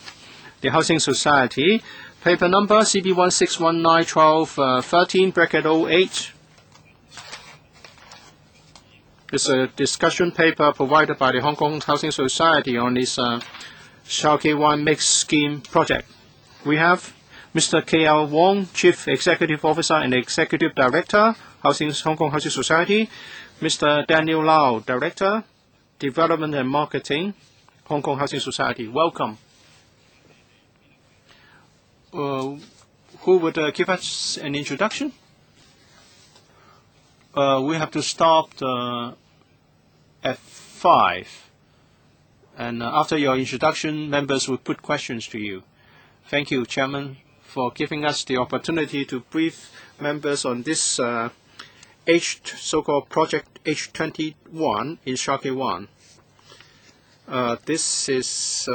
the Housing Society. Paper number CB16191213/08. It's a discussion paper provided by the Hong Kong Housing Society on this Shao K1 Mixed Scheme project. We have Mr. K.L. Wong, Chief Executive Officer and Executive Director, Hong Kong Housing Society. Mr. Daniel Lau, Director, Development and Marketing, Hong Kong Housing Society. Welcome. Who would give us an introduction? We have to start at 5. And after your introduction, members will put questions to you. Thank you, Chairman, for giving us the opportunity to brief members on this so-called Project H21 in Shao K1. This is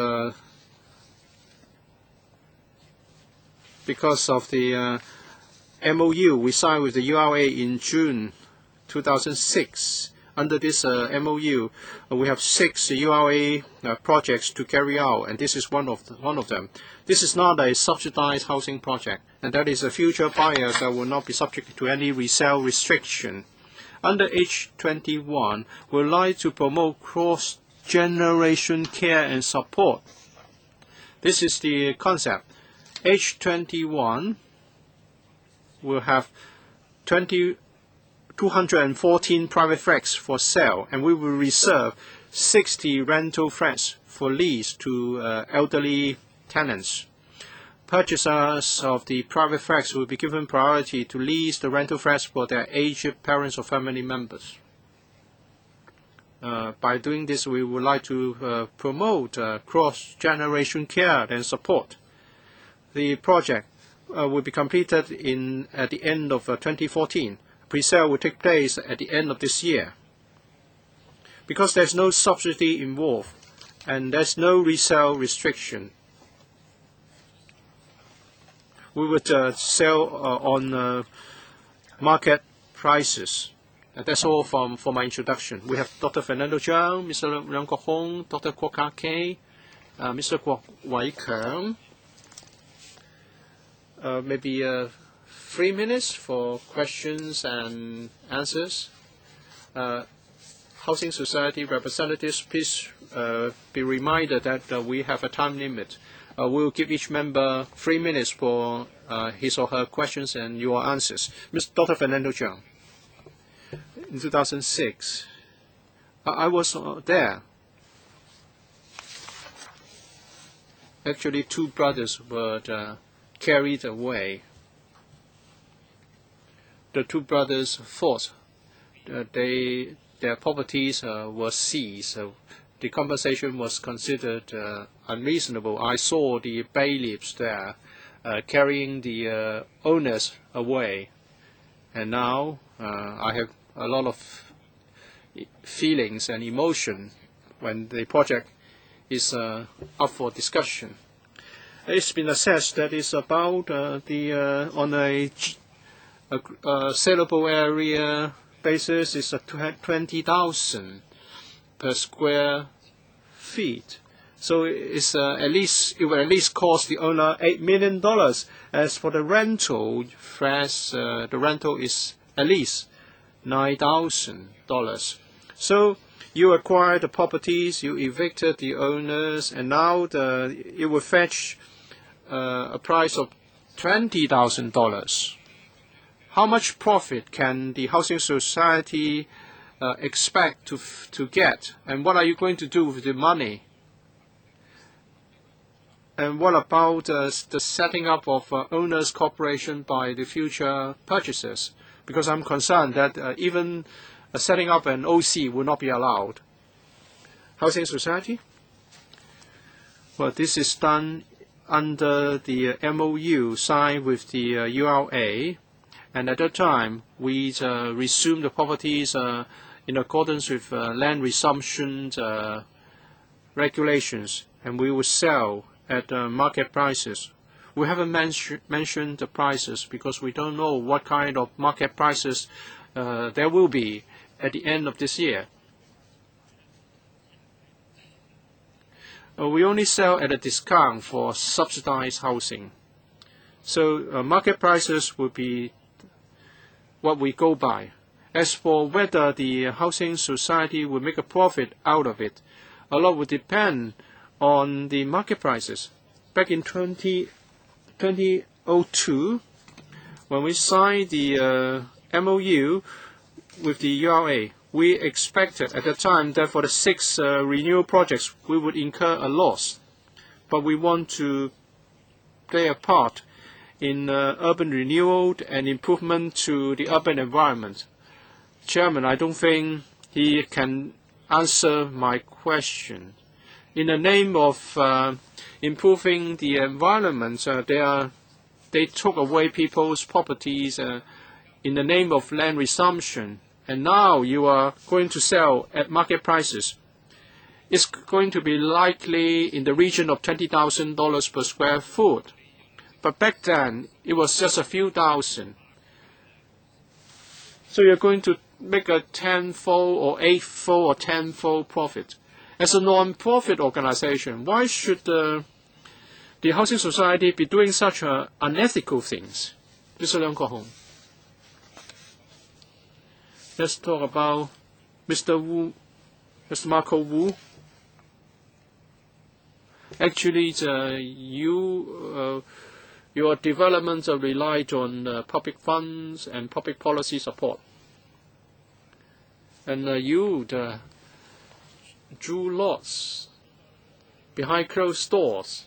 because of the MOU we signed with the URA in June 2006 Under this MOU, we have 6 URA projects to carry out, and this is one of them. This is not a subsidized housing project, and that is a future buyer that will not be subject to any resale restriction. Under H21, we would like to promote cross-generation care and support. This is the concept. H21 will have 214 private flats for sale, and we will reserve 60 rental flats for lease to elderly tenants. Purchasers of the private flats will be given priority to lease the rental flats for their aged parents or family members. By doing this, we would like to promote cross-generation care and support. The project will be completed at the end of 2014. Pre-sale will take place at the end of this year. Because there's no subsidy involved and there's no resale restriction, we would sell on market prices. And that's all for my introduction. We have Dr. Fernando Zhang, Mr. Leung Kwok-hing, Dr. Kwok-hing, Mr. Kwok-wai, maybe 3 minutes for questions and answers. Housing Society representatives, please be reminded that we have a time limit. We'll give each member 3 minutes for his or her questions and your answers. Dr. Fernando Zhang. In 2006, I was there. Actually, 2 brothers were carried away. The 2 brothers thought their properties were seized. So the compensation was considered unreasonable. I saw the bailiffs there carrying the owners away. And now I have a lot of feelings and emotion when the project is up for discussion. It's been assessed that it's about on a saleable area basis is 20,000 per square feet. So it will at least cost the owner $8 million. As for the rental flats, the rental is at least $9,000. So you acquired the properties, you evicted the owners, and now it will fetch a price of $20,000. How much profit can the Housing Society expect to get, and what are you going to do with the money? And what about the setting up of owners' corporation by the future purchasers? Because I'm concerned that even setting up an OC will not be allowed. Housing Society? Well, this is done under the MOU signed with the URA, and at that time we resumed the properties in accordance with land resumption regulations, and we will sell at market prices. We haven't mentioned the prices because we don't know what kind of market prices there will be at the end of this year. We only sell at a discount for subsidized housing. So market prices will be what we go by. As for whether the Housing Society will make a profit out of it, a lot will depend on the market prices. Back in 2002, when we signed the MOU with the URA, we expected at the time that for the 6 renewal projects, we would incur a loss. But we want to play a part in urban renewal and improvement to the urban environment. Chairman, I don't think he can answer my question. In the name of improving the environment, they took away people's properties in the name of land resumption. And now you are going to sell at market prices. It's going to be likely in the region of $20,000 per square foot. But back then, it was just a few thousand. So you're going to make a tenfold or eightfold or tenfold profit. As a non-profit organization, why should the housing society be doing such unethical things? Mr. Leung Kwok-hing. Let's talk about Mr. Wu, Mr. Marco Wu. Actually, your developments are relied on public funds and public policy support. And you drew lots behind closed doors.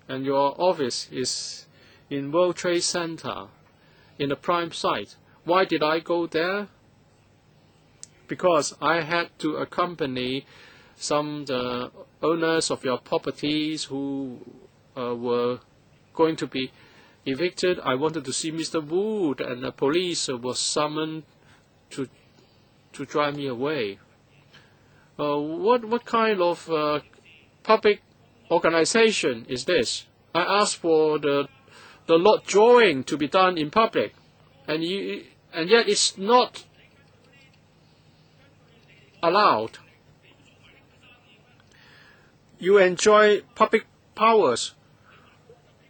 And your office is in World Trade Center, in the prime site. Why did I go there? Because I had to accompany some the owners of your properties who were going to be evicted. I wanted to see Mr. Wood, and the police was summoned to drive me away. What kind of public organization is this? I asked for the lot drawing to be done in public, and yet it's not allowed. You enjoy public powers.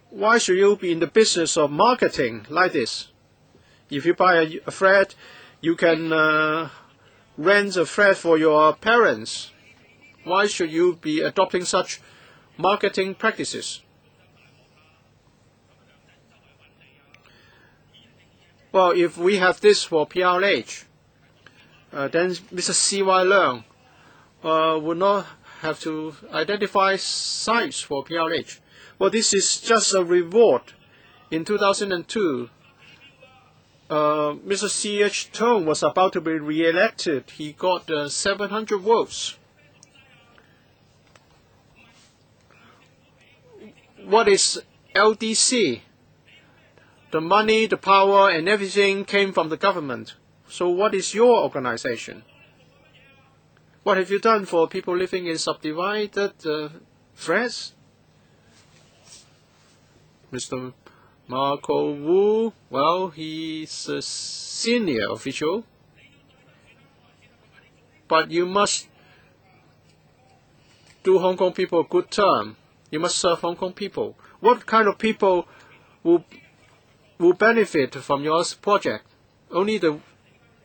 Why should you be in the business of marketing like this? If you buy a flat, you can rent a flat for your parents. Why should you be adopting such marketing practices? Well, if we have this for PRH, then Mr. C.Y. Leung would not have to identify sites for PRH. Well, this is just a reward. In 2002, Mr. C.H. Tung was about to be re-elected. He got 700 votes. What is LDC? The money, the power, and everything came from the government. So what is your organization? What have you done for people living in subdivided flats? Mr. Marco Wu, well, he's a senior official. But you must do Hong Kong people a good turn. You must serve Hong Kong people. What kind of people will benefit from your project? Only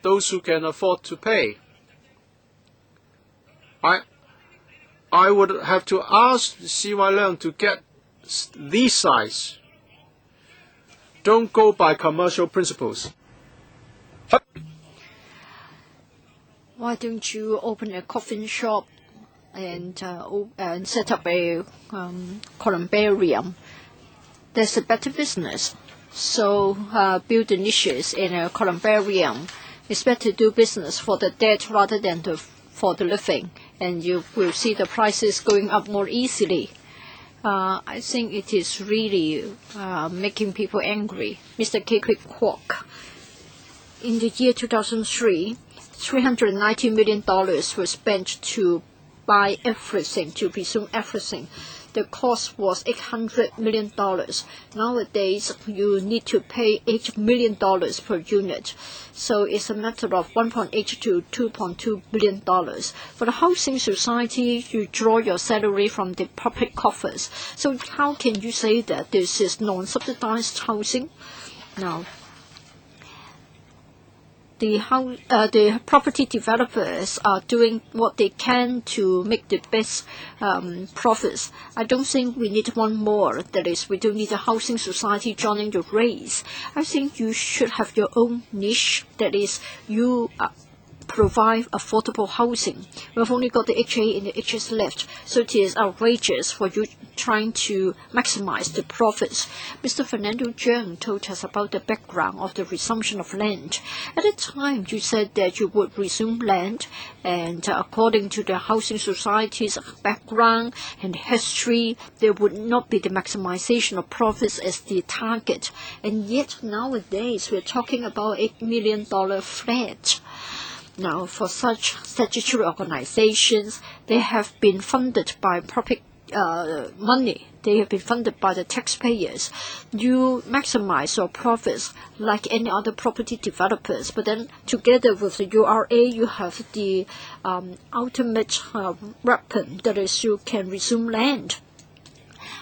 those who can afford to pay. I would have to ask C.Y. Leung to get these sites. Don't go by commercial principles. Why don't you open a coffin shop and set up a columbarium? There's a better business. So build the niches in a columbarium. It's better to do business for the dead rather than for the living, and you will see the prices going up more easily. I think it is really making people angry. Mr. Kwok, in the year 2003, $390 million was spent to buy everything, to presume everything. The cost was $800 million. Nowadays, you need to pay $8 million per unit. So it's a matter of $1.8 to $2.2 billion. For the housing society, you draw your salary from the public coffers. So how can you say that this is non-subsidized housing? Now, the property developers are doing what they can to make the best profits. I don't think we need one more. That is, we don't need a housing society joining the race. I think you should have your own niche. That is, you provide affordable housing. We've only got the HA and the HS left, so it is outrageous for you trying to maximize the profits. Mr. Fernando Cheung told us about the background of the resumption of land. At the time, you said that you would resume land, and according to the housing society's background and history, there would not be the maximization of profits as the target. And yet nowadays, we're talking about $8 million flat. Now, for such statutory organizations, they have been funded by public money. They have been funded by the taxpayers. You maximize your profits like any other property developers, but then together with the URA, you have the ultimate weapon, that is, you can resume land.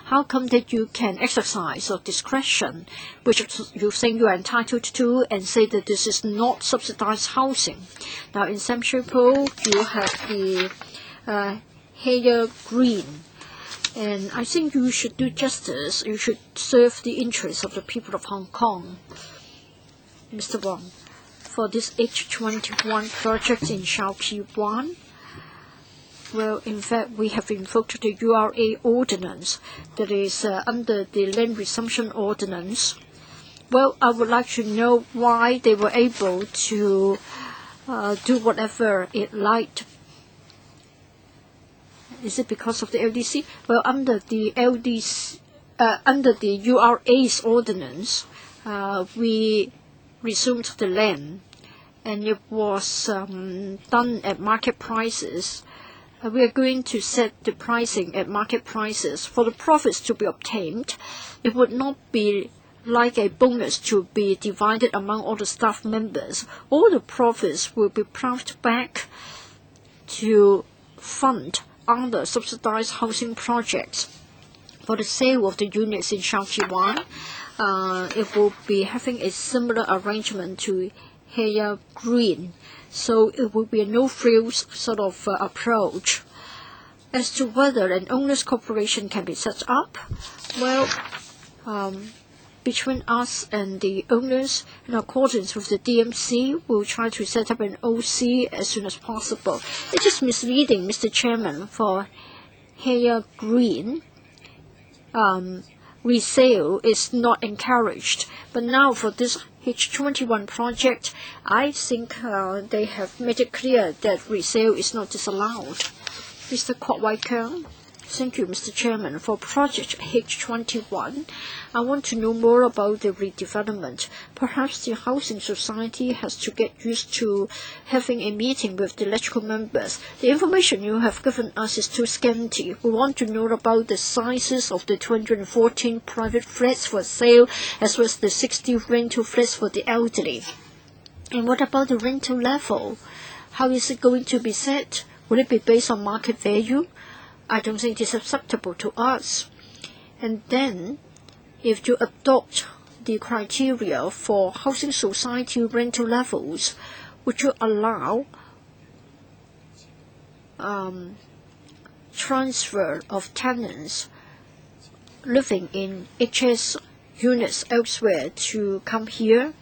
How come that you can exercise your discretion, which you think you are entitled to, and say that this is not subsidized housing? Now, in Samshipo, you have the Haya Green. And I think you should do justice. You should serve the interests of the people of Hong Kong. Mr. Wong, for this H21 project in Shao Ki Wan, well, in fact, we have invoked the URA ordinance, that is under the Land Resumption Ordinance. Well, I would like to know why they were able to do whatever it liked. Is it because of the LDC? Well, under the URA's ordinance, we resumed the land, and it was done at market prices. We are going to set the pricing at market prices. For the profits to be obtained, it would not be like a bonus to be divided among all the staff members. All the profits will be plowed back to fund other subsidized housing projects. For the sale of the units in Shao Ki Wan, it will be having a similar arrangement to Haya Green. So it will be a no-frills sort of approach. As to whether an owners' corporation can be set up, well, between us and the owners, in accordance with the DMC, we'll try to set up an OC as soon as possible. It is misleading, Mr. Chairman, for Haya Green. Resale is not encouraged. But now for this H21 project, I think they have made it clear that resale is not disallowed. Mr. Kwok-wai. Thank you, Mr. Chairman. For project H21, I want to know more about the redevelopment. Perhaps the Housing Society has to get used to having a meeting with the electrical members. The information you have given us is too scanty. We want to know about the sizes of the 214 private flats for sale, as well as the 60 rental flats for the elderly. And what about the rental level? How is it going to be set? Will it be based on market value? I don't think it is acceptable to us. And then, if you adopt the criteria for housing society rental levels, would you allow transfer of tenants living in HS units elsewhere to come here?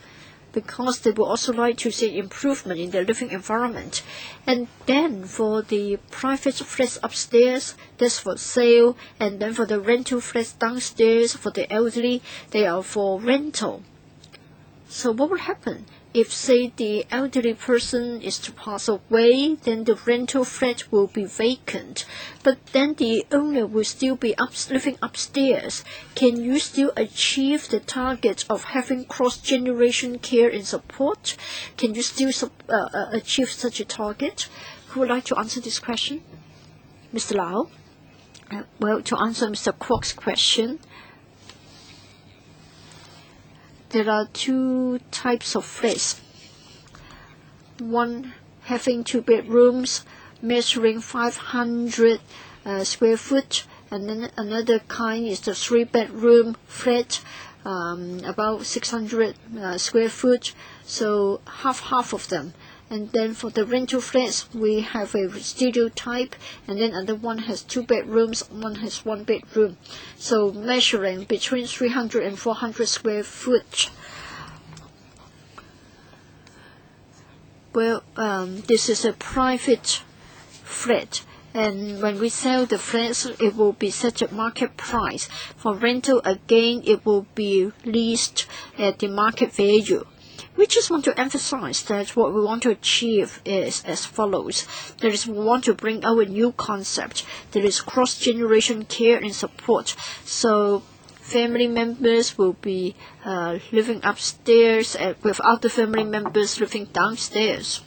Because they would also like to see improvement in their living environment. And then for the private flats upstairs, that's for sale, and then for the rental flats downstairs for the elderly, they are for rental. So what will happen? If, say, the elderly person is to pass away, then the rental flat will be vacant. But then the owner will still be living upstairs. Can you still achieve the target of having cross-generation care and support? Can you still achieve such a target? Who would like to answer this question? Mr. Lau? Well, to answer Mr. Kwok's question, there are two types of flats. One having 2 bedrooms, measuring 500 square foot, and then another kind is the 3-bedroom flat, about 600 square foot, so half of them. And then for the rental flats, we have a studio type, and then another one has 2 bedrooms, one has 1 bedroom. So measuring between 300 and 400 square foot. Well, this is a private flat, and when we sell the flats, it will be set at market price. For rental, again, it will be leased at the market value. We just want to emphasize that what we want to achieve is as follows. That is, we want to bring out a new concept. There is cross-generation care and support. So family members will be living upstairs with other family members living downstairs.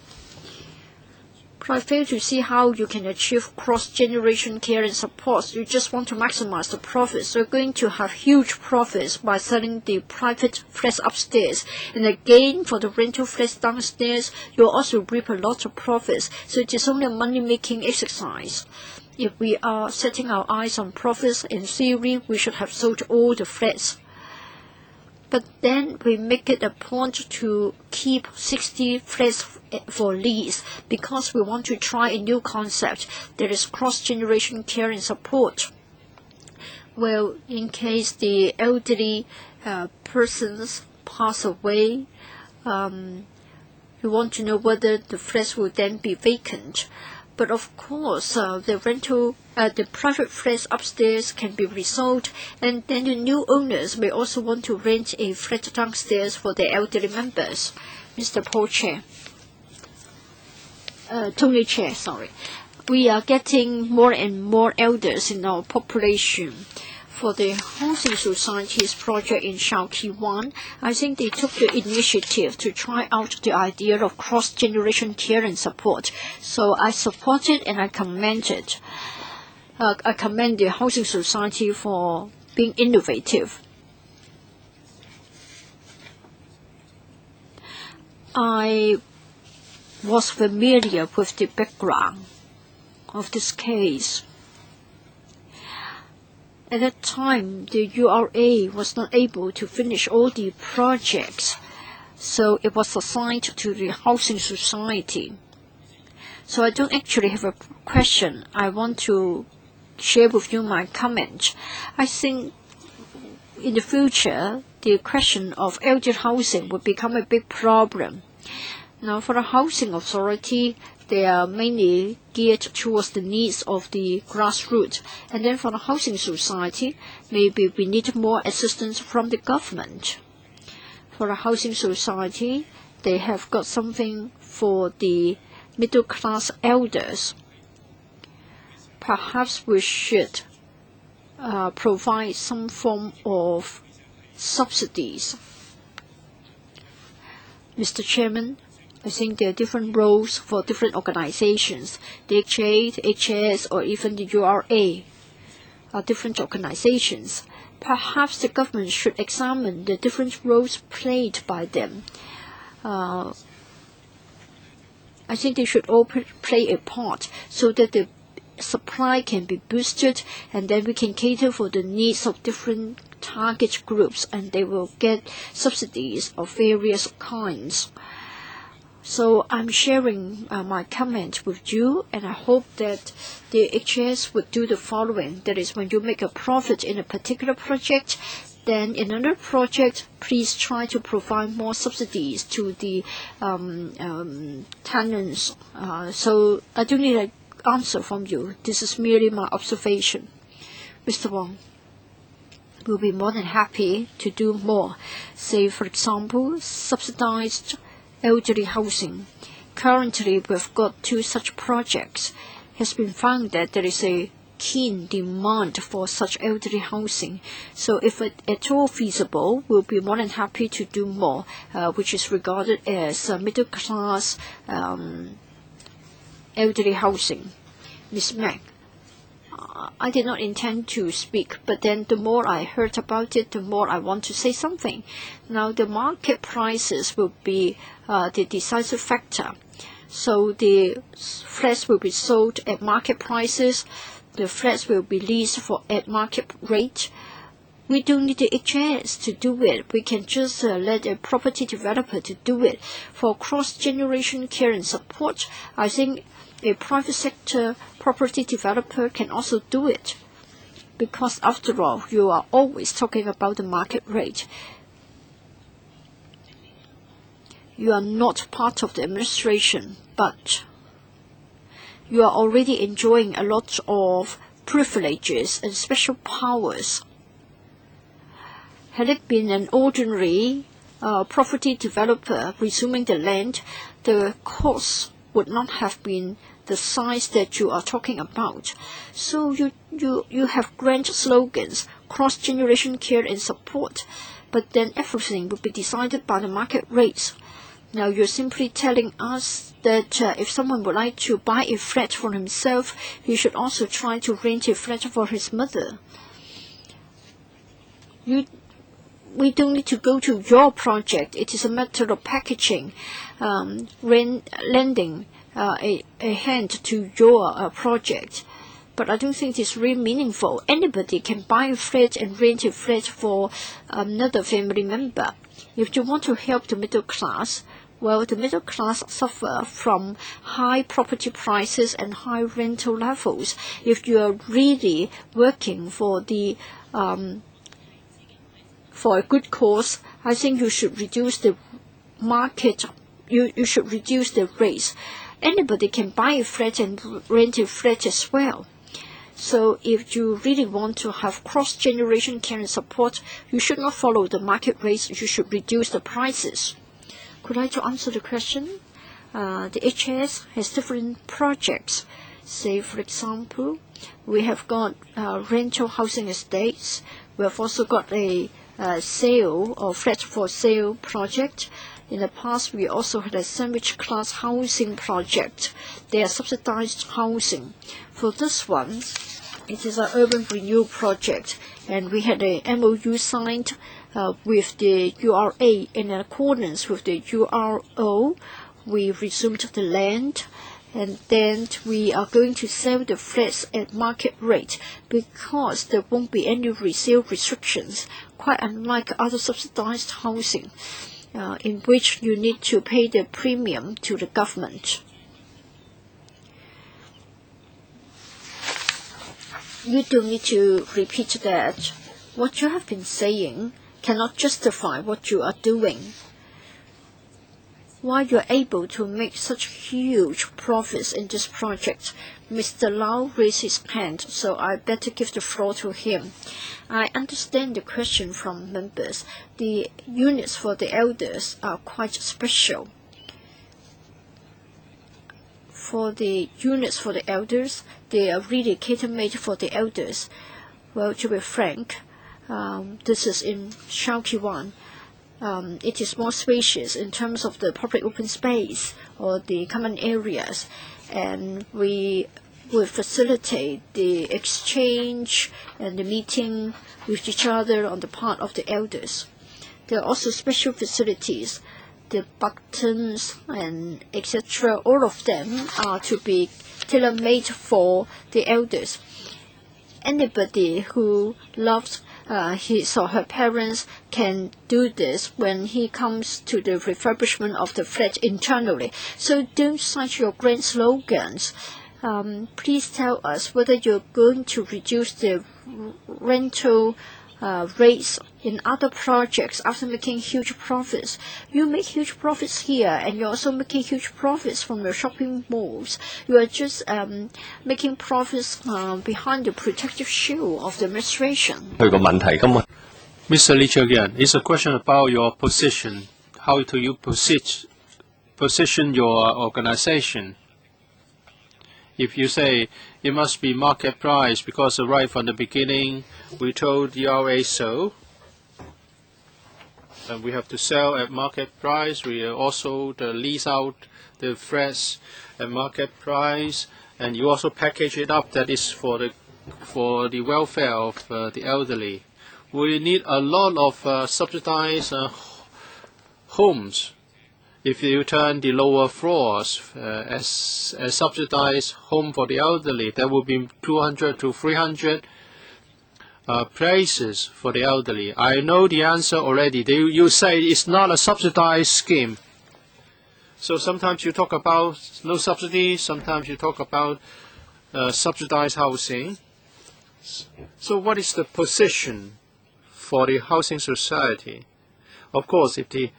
But I fail to see how you can achieve cross-generation care and support. You just want to maximize the profits. You're going to have huge profits by selling the private flats upstairs. And again, for the rental flats downstairs, you'll also reap a lot of profits. So it is only a money-making exercise. If we are setting our eyes on profits, in theory, we should have sold all the flats. But then we make it a point to keep 60 flats for lease because we want to try a new concept that is cross-generation care and support. Well, in case the elderly persons pass away, we want to know whether the flats will then be vacant. But of course, the private flats upstairs can be resold, and then the new owners may also want to rent a flat downstairs for their elderly members. Mr. Paul Chair. Tony Chair, sorry. We are getting more and more elders in our population. For the Housing Society's project in Shao Ki-wan, I think they took the initiative to try out the idea of cross-generation care and support. So I support it and I commend it. I commend the Housing Society for being innovative. I was familiar with the background of this case. At that time, the URA was not able to finish all the projects, so it was assigned to the Housing Society. So I don't actually have a question. I want to share with you my comment. I think in the future, the question of elder housing will become a big problem. Now, for the Housing Authority, they are mainly geared towards the needs of the grassroots. And then for the Housing Society, maybe we need more assistance from the government. For the Housing Society, they have got something for the middle-class elders. Perhaps we should provide some form of subsidies. Mr. Chairman, I think there are different roles for different organizations. The HA, the HS, or even the URA are different organizations. Perhaps the government should examine the different roles played by them. I think they should all play a part so that the supply can be boosted, and then we can cater for the needs of different target groups, and they will get subsidies of various kinds. So I'm sharing my comment with you, and I hope that the HS would do the following. That is, when you make a profit in a particular project, then in another project, please try to provide more subsidies to the tenants. So I don't need an answer from you. This is merely my observation. Mr. Wong, we'll be more than happy to do more. Say, for example, subsidized elderly housing. Currently, we've got 2 such projects. It has been found that there is a keen demand for such elderly housing. So if at all feasible, we'll be more than happy to do more, which is regarded as middle-class elderly housing. Ms. Mac, I did not intend to speak, but then the more I heard about it, the more I want to say something. Now, the market prices will be the decisive factor. So the flats will be sold at market prices. The flats will be leased at market rate. We don't need the HS to do it. We can just let a property developer to do it. For cross-generation care and support, I think a private sector property developer can also do it. Because after all, you are always talking about the market rate. You are not part of the administration, but you are already enjoying a lot of privileges and special powers. Had it been an ordinary property developer resuming the land, the cost would not have been the size that you are talking about. So you have grand slogans, cross-generation care and support, but then everything will be decided by the market rates. Now you're simply telling us that if someone would like to buy a flat for himself, he should also try to rent a flat for his mother. We don't need to go to your project. It is a matter of packaging, lending a hand to your project. But I don't think it's really meaningful. Anybody can buy a flat and rent a flat for another family member. If you want to help the middle class, well, the middle class suffer from high property prices and high rental levels. If you are really working for for a good cause, I think you should reduce the market. You should reduce the rates. Anybody can buy a flat and rent a flat as well. So if you really want to have cross-generation care and support, you should not follow the market rates. You should reduce the prices. Could I to answer the question? The HS has different projects. Say, for example, we have got rental housing estates. We have also got a sale or flat for sale project. In the past, we also had a sandwich class housing project. They are subsidized housing. For this one, it is an urban renewal project, and we had a MOU signed with the URA. In accordance with the URO, we resumed the land, and then we are going to sell the flats at market rate because there won't be any resale restrictions, quite unlike other subsidized housing, in which you need to pay the premium to the government. You don't need to repeat that. What you have been saying cannot justify what you are doing. Why you are able to make such huge profits in this project? Mr. Lau raised his hand, so I better give the floor to him. I understand the question from members. The units for the elders are quite special. For the units for the elders, they are really cater-made for the elders. Well, to be frank, this is in Shaoqiwan. It is more spacious in terms of the public open space or the common areas, and we will facilitate the exchange and the meeting with each other on the part of the elders. There are also special facilities, the buttons and etc. All of them are to be tailor-made for the elders. Anybody who loves his or her parents can do this when he comes to the refurbishment of the flat internally. So don't cite your grand slogans. Please tell us whether you're going to reduce the rental rates in other projects after making huge profits. You make huge profits here, and you're also making huge profits from your shopping malls. You are just making profits behind the protective shield of the administration. Mr. Lee Cheuk-yan, it's a question about your position. How do you position your organization? If you say it must be market price because right from the beginning we told the URA so, and we have to sell at market price, we also lease out the flats at market price, and you also package it up that is for the welfare of the elderly. We need a lot of subsidized homes. If you turn the lower floors as a subsidized home for the elderly, there will be 200 to 300 places for the elderly. I know the answer already. You say it's not a subsidized scheme. So sometimes you talk about no subsidy, sometimes you talk about subsidized housing. So what is the position for the housing society? Of course, if the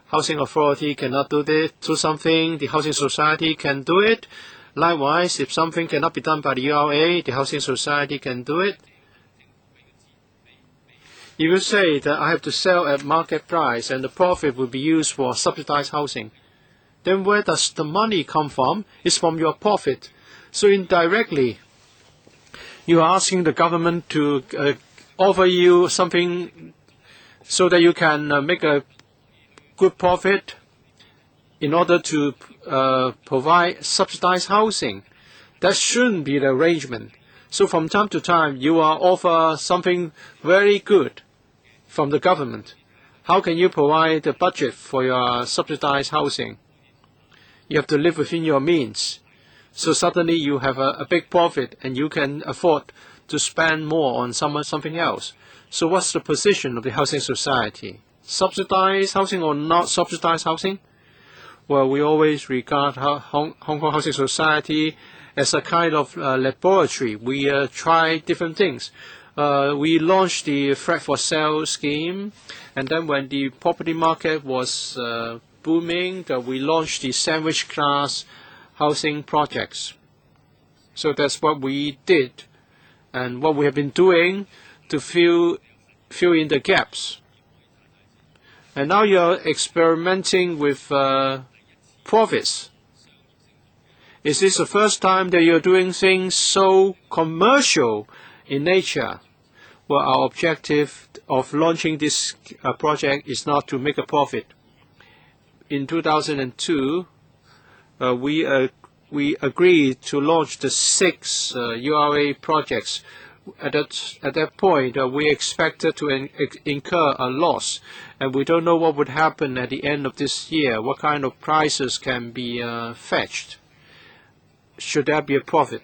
housing authority cannot do something, the housing society can do it. Likewise, if something cannot be done by the URA, the housing society can do it. If you say that I have to sell at market price and the profit will be used for subsidized housing, then where does the money come from? It's from your profit. So indirectly, you are asking the government to offer you something so that you can make a good profit. in order to provide subsidized housing. That shouldn't be the arrangement. So from time to time, you are offer something very good from the government. How can you provide a budget for your subsidized housing? You have to live within your means. So suddenly you have a big profit and you can afford to spend more on something else. So what's the position of the housing society? Subsidized housing or not subsidized housing? Well, we always regard Hong Kong Housing Society as a kind of laboratory. We try different things. We launched the flat for sale scheme, and then when the property market was booming, we launched the sandwich class housing projects. So that's what we did, and what we have been doing to fill in the gaps. And now you're experimenting with profits. Is this the first time that you're doing things so commercial in nature? Well, our objective of launching this project is not to make a profit. In 2002, we agreed to launch the 6 URA projects. At that point, we expected to incur a loss, and we don't know what would happen at the end of this year, what kind of prices can be fetched. Should there be a profit?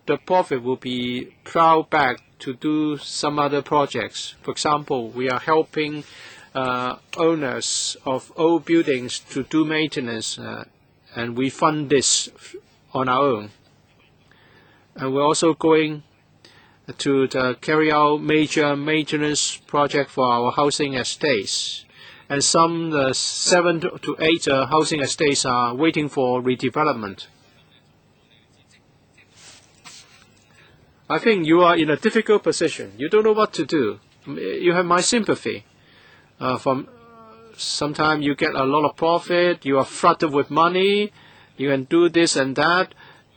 The profit will be plowed back to do some other projects. For example, we are helping owners of old buildings to do maintenance, and we fund this on our own. And we're also going to carry out major maintenance project for our housing estates. And some 7 to 8 housing estates are waiting for redevelopment. I think you are in a difficult position. You don't know what to do. You have my sympathy. From sometimes you get a lot of profit, you are flooded with money, you can do this and that,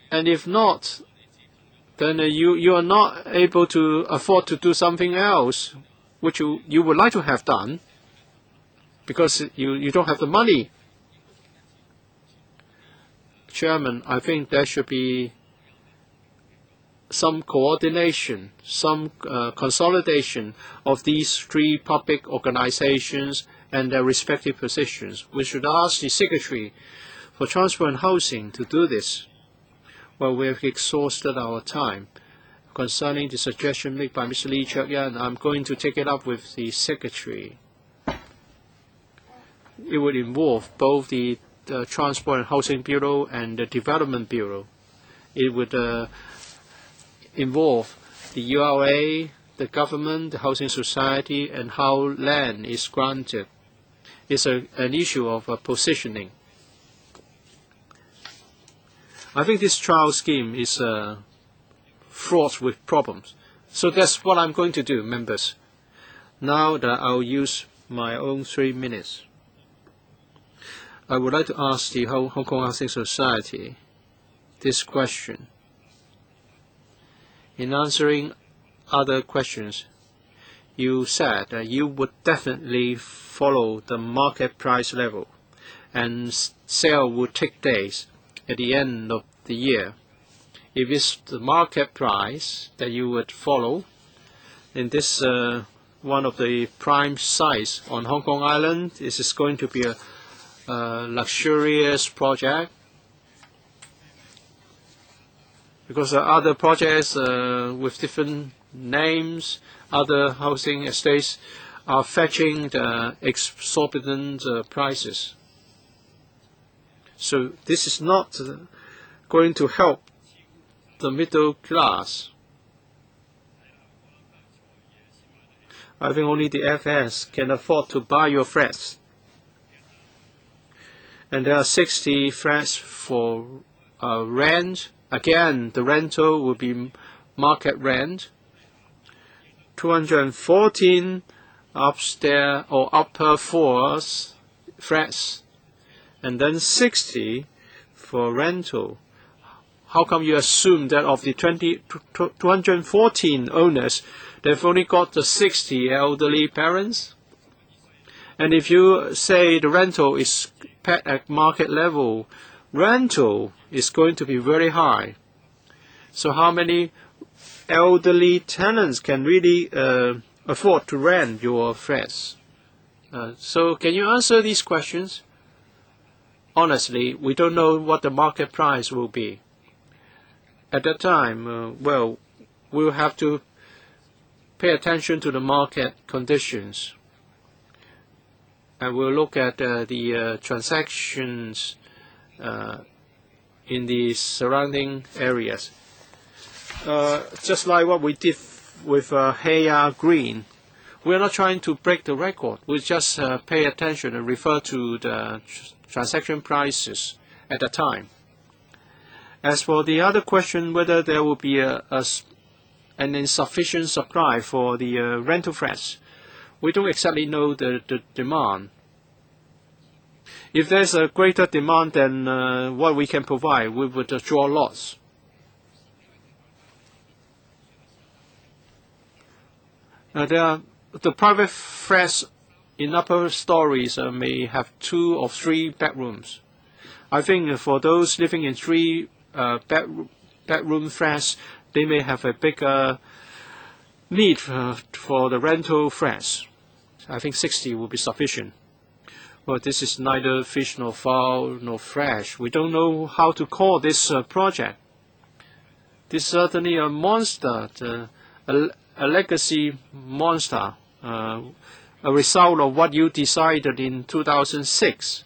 and if not, then you are not able to afford to do something else which you would like to have done because you don't have the money. Chairman, I think there should be some coordination, some consolidation of these 3 public organizations and their respective positions. We should ask the Secretary for Transport and Housing to do this. Well, we have exhausted our time. Concerning the suggestion made by Mr. Lee Cheuk-yan, I'm going to take it up with the Secretary. It would involve both the Transport and Housing Bureau and the Development Bureau. It would involve the URA, the government, the housing society, and how land is granted. It's an issue of positioning. I think this trial scheme is fraught with problems. So that's what I'm going to do, members. Now that I'll use my own 3 minutes. I would like to ask the Hong Kong Housing Society this question. In answering other questions, you said that you would definitely follow the market price level and sale would take place at the end of the year. If it's the market price that you would follow, then this one of the prime sites on Hong Kong Island, this is going to be a luxurious project. Because other projects with different names, other housing estates are fetching the exorbitant prices. So this is not going to help the middle class. I think only the FS can afford to buy your flats. And there are 60 flats for rent. Again, the rental will be market rent. 214 upstairs or upper floors flats, and then 60 for rental. How come you assume that of the 214 owners, they've only got the 60 elderly parents? And if you say the rental is at market level, rental is going to be very high. So how many elderly tenants can really afford to rent your flats? So can you answer these questions? Honestly, we don't know what the market price will be. At that time, we'll have to pay attention to the market conditions. And we'll look at the transactions in the surrounding areas. Just like what we did with Heya Green, we're not trying to break the record. We just pay attention and refer to the transaction prices at the time. As for the other question, whether there will be an insufficient supply for the rental flats, we don't exactly know the demand. If there's a greater demand than what we can provide, we would draw lots. The private flats in upper stories may have 2 or 3 bedrooms. I think for those living in 3 bedroom flats, they may have a bigger need for the rental flats. I think 60 will be sufficient. Well, this is neither fish nor fowl nor flesh. We don't know how to call this project. This is certainly a monster, a legacy monster, a result of what you decided in 2006.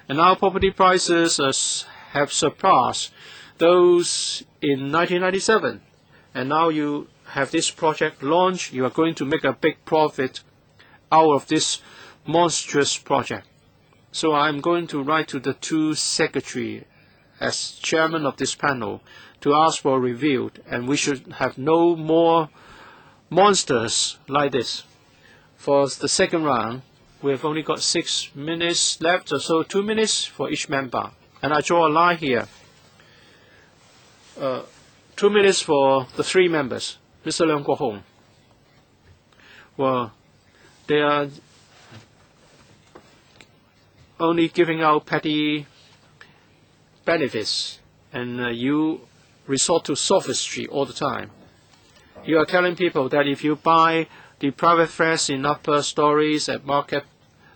And now property prices have surpassed those in 1997. And now you have this project launched. You are going to make a big profit out of this monstrous project. So I'm going to write to the 2 secretaries as chairman of this panel to ask for a review, and we should have no more monsters like this. For the second round, we have only got 6 minutes left, so 2 minutes for each member. And I draw a line here. 2 minutes for the 3 members. Mr. Leung Kwok-hing. Well, they are only giving out petty benefits, and you resort to sophistry all the time. You are telling people that if you buy the private flats in upper stories at market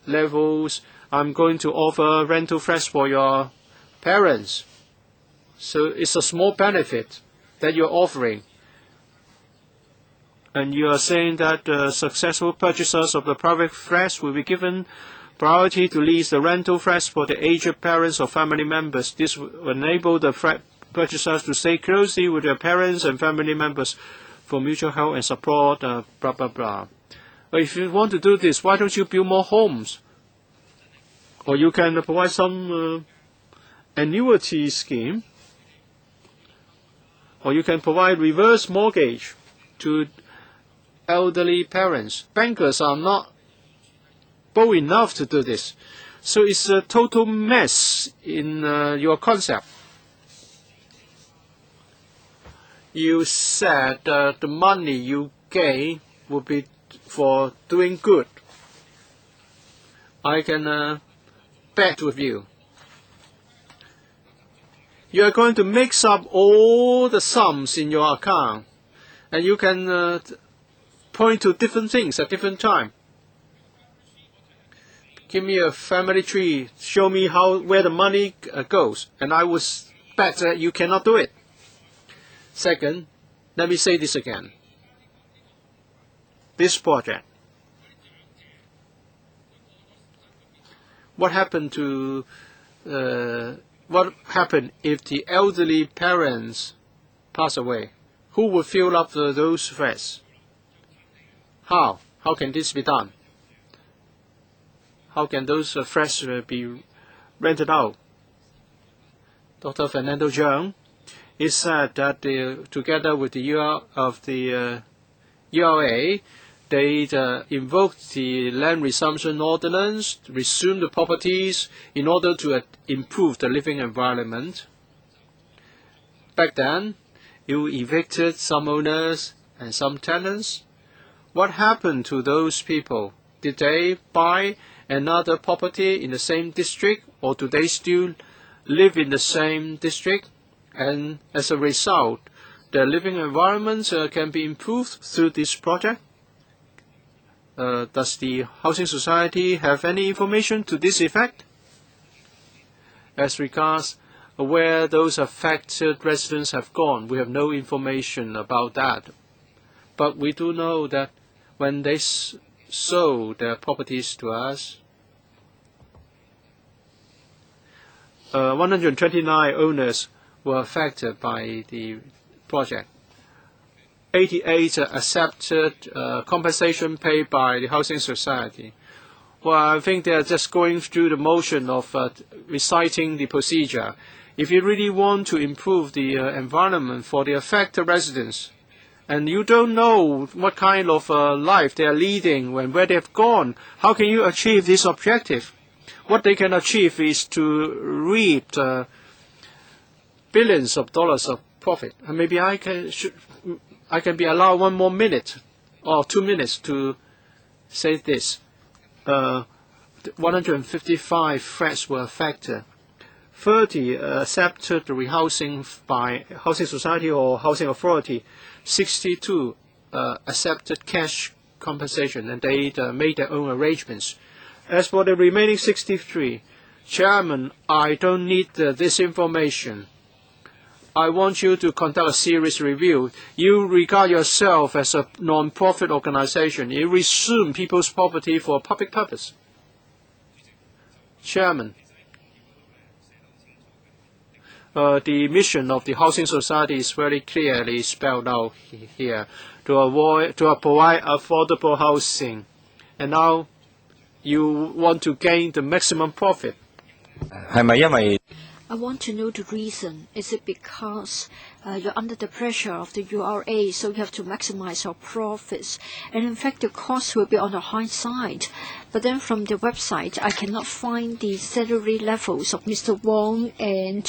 levels, I'm going to offer rental flats for your parents. So it's a small benefit that you're offering. And you are saying that successful purchasers of the private flats will be given priority to lease the rental flats for the aged parents or family members. This will enable the flat purchasers to stay closely with their parents and family members for mutual help and support, blah, blah, blah. But if you want to do this, why don't you build more homes? Or you can provide some annuity scheme. Or you can provide reverse mortgage to elderly parents. Bankers are not bold enough to do this. So it's a total mess in your concept. You said the money you gain will be for doing good. I can bet with you. You are going to mix up all the sums in your account, and you can point to different things at different time. Give me a family tree, show me where the money goes, and I would bet that you cannot do it. Second, let me say this again. This project. What happened if the elderly parents pass away? Who will fill up those flats? How? How can this be done? How can those flats be rented out? Dr. Fernando Zhang, he said that together with the URA, they invoked the land resumption ordinance to resume the properties in order to improve the living environment. Back then, you evicted some owners and some tenants. What happened to those people? Did they buy another property in the same district, or do they still live in the same district? And as a result, their living environment can be improved through this project. Does the housing society have any information to this effect? As regards where those affected residents have gone, we have no information about that. But we do know that when they sold their properties to us, 129 owners were affected by the project. 88 accepted compensation paid by the housing society. Well, I think they are just going through the motion of reciting the procedure. If you really want to improve the environment for the affected residents, and you don't know what kind of life they are leading where they have gone, how can you achieve this objective? What they can achieve is to reap billions of dollars of profit. And maybe I can be allowed 1 more minute or 2 minutes to say this. 155 flats were affected. 30 accepted the rehousing by housing society or housing authority. 62 accepted cash compensation, and they made their own arrangements. As for the remaining 63, Chairman, I don't need this information. I want you to conduct a serious review. You regard yourself as a non-profit organization. You resume people's property for a public purpose. Chairman, the mission of the housing society is very clearly spelled out here, to provide affordable housing. And now you want to gain the maximum profit. I want to know the reason. Is it because you're under the pressure of the URA, so you have to maximize your profits? And in fact, the cost will be on the high side. But then from the website, I cannot find the salary levels of Mr. Wong and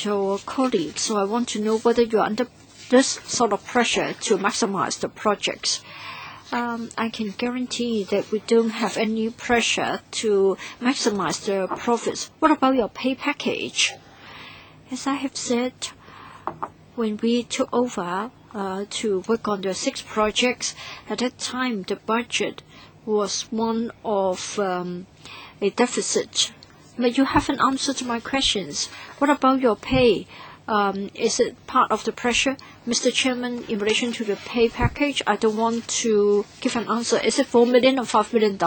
your colleagues. So I want to know whether you're under this sort of pressure to maximize the projects. I can guarantee that we don't have any pressure to maximize the profits. What about your pay package? As I have said, when we took over to work on the 6 projects, at that time the budget was one of a deficit. But you haven't answered my questions. What about your pay? Is it part of the pressure? Mr. Chairman, in relation to the pay package, I don't want to give an answer. Is it $4 million or $5 million?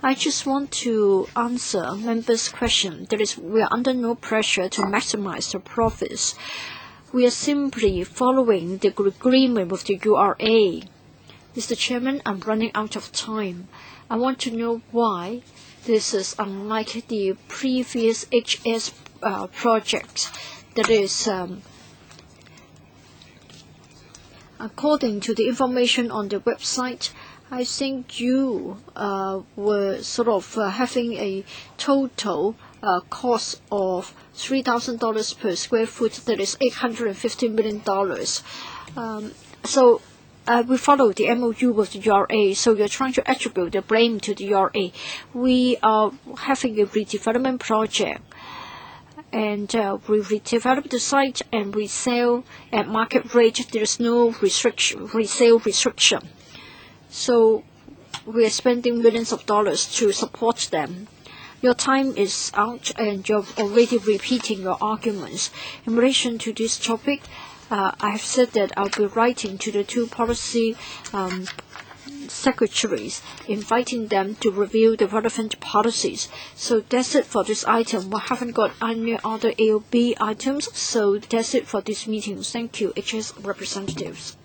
I just want to answer members' question. That is, we are under no pressure to maximize the profits. We are simply following the agreement with the URA. Mr. Chairman, I'm running out of time. I want to know why this is unlike the previous HS projects. That is, according to the information on the website, I think you were sort of having a total cost of $3,000 per square foot. That is $850 million. So we follow the MOU with the URA, so you're trying to attribute the blame to the URA. We are having a redevelopment project. And we redevelop the site and we sell at market rate. There is no resale restriction. So we are spending millions of dollars to support them. Your time is out and you're already repeating your arguments. In relation to this topic, I have said that I'll be writing to the 2 policy secretaries, inviting them to review the relevant policies. So that's it for this item. We haven't got any other AOB items, so that's it for this meeting. Thank you, HS representatives.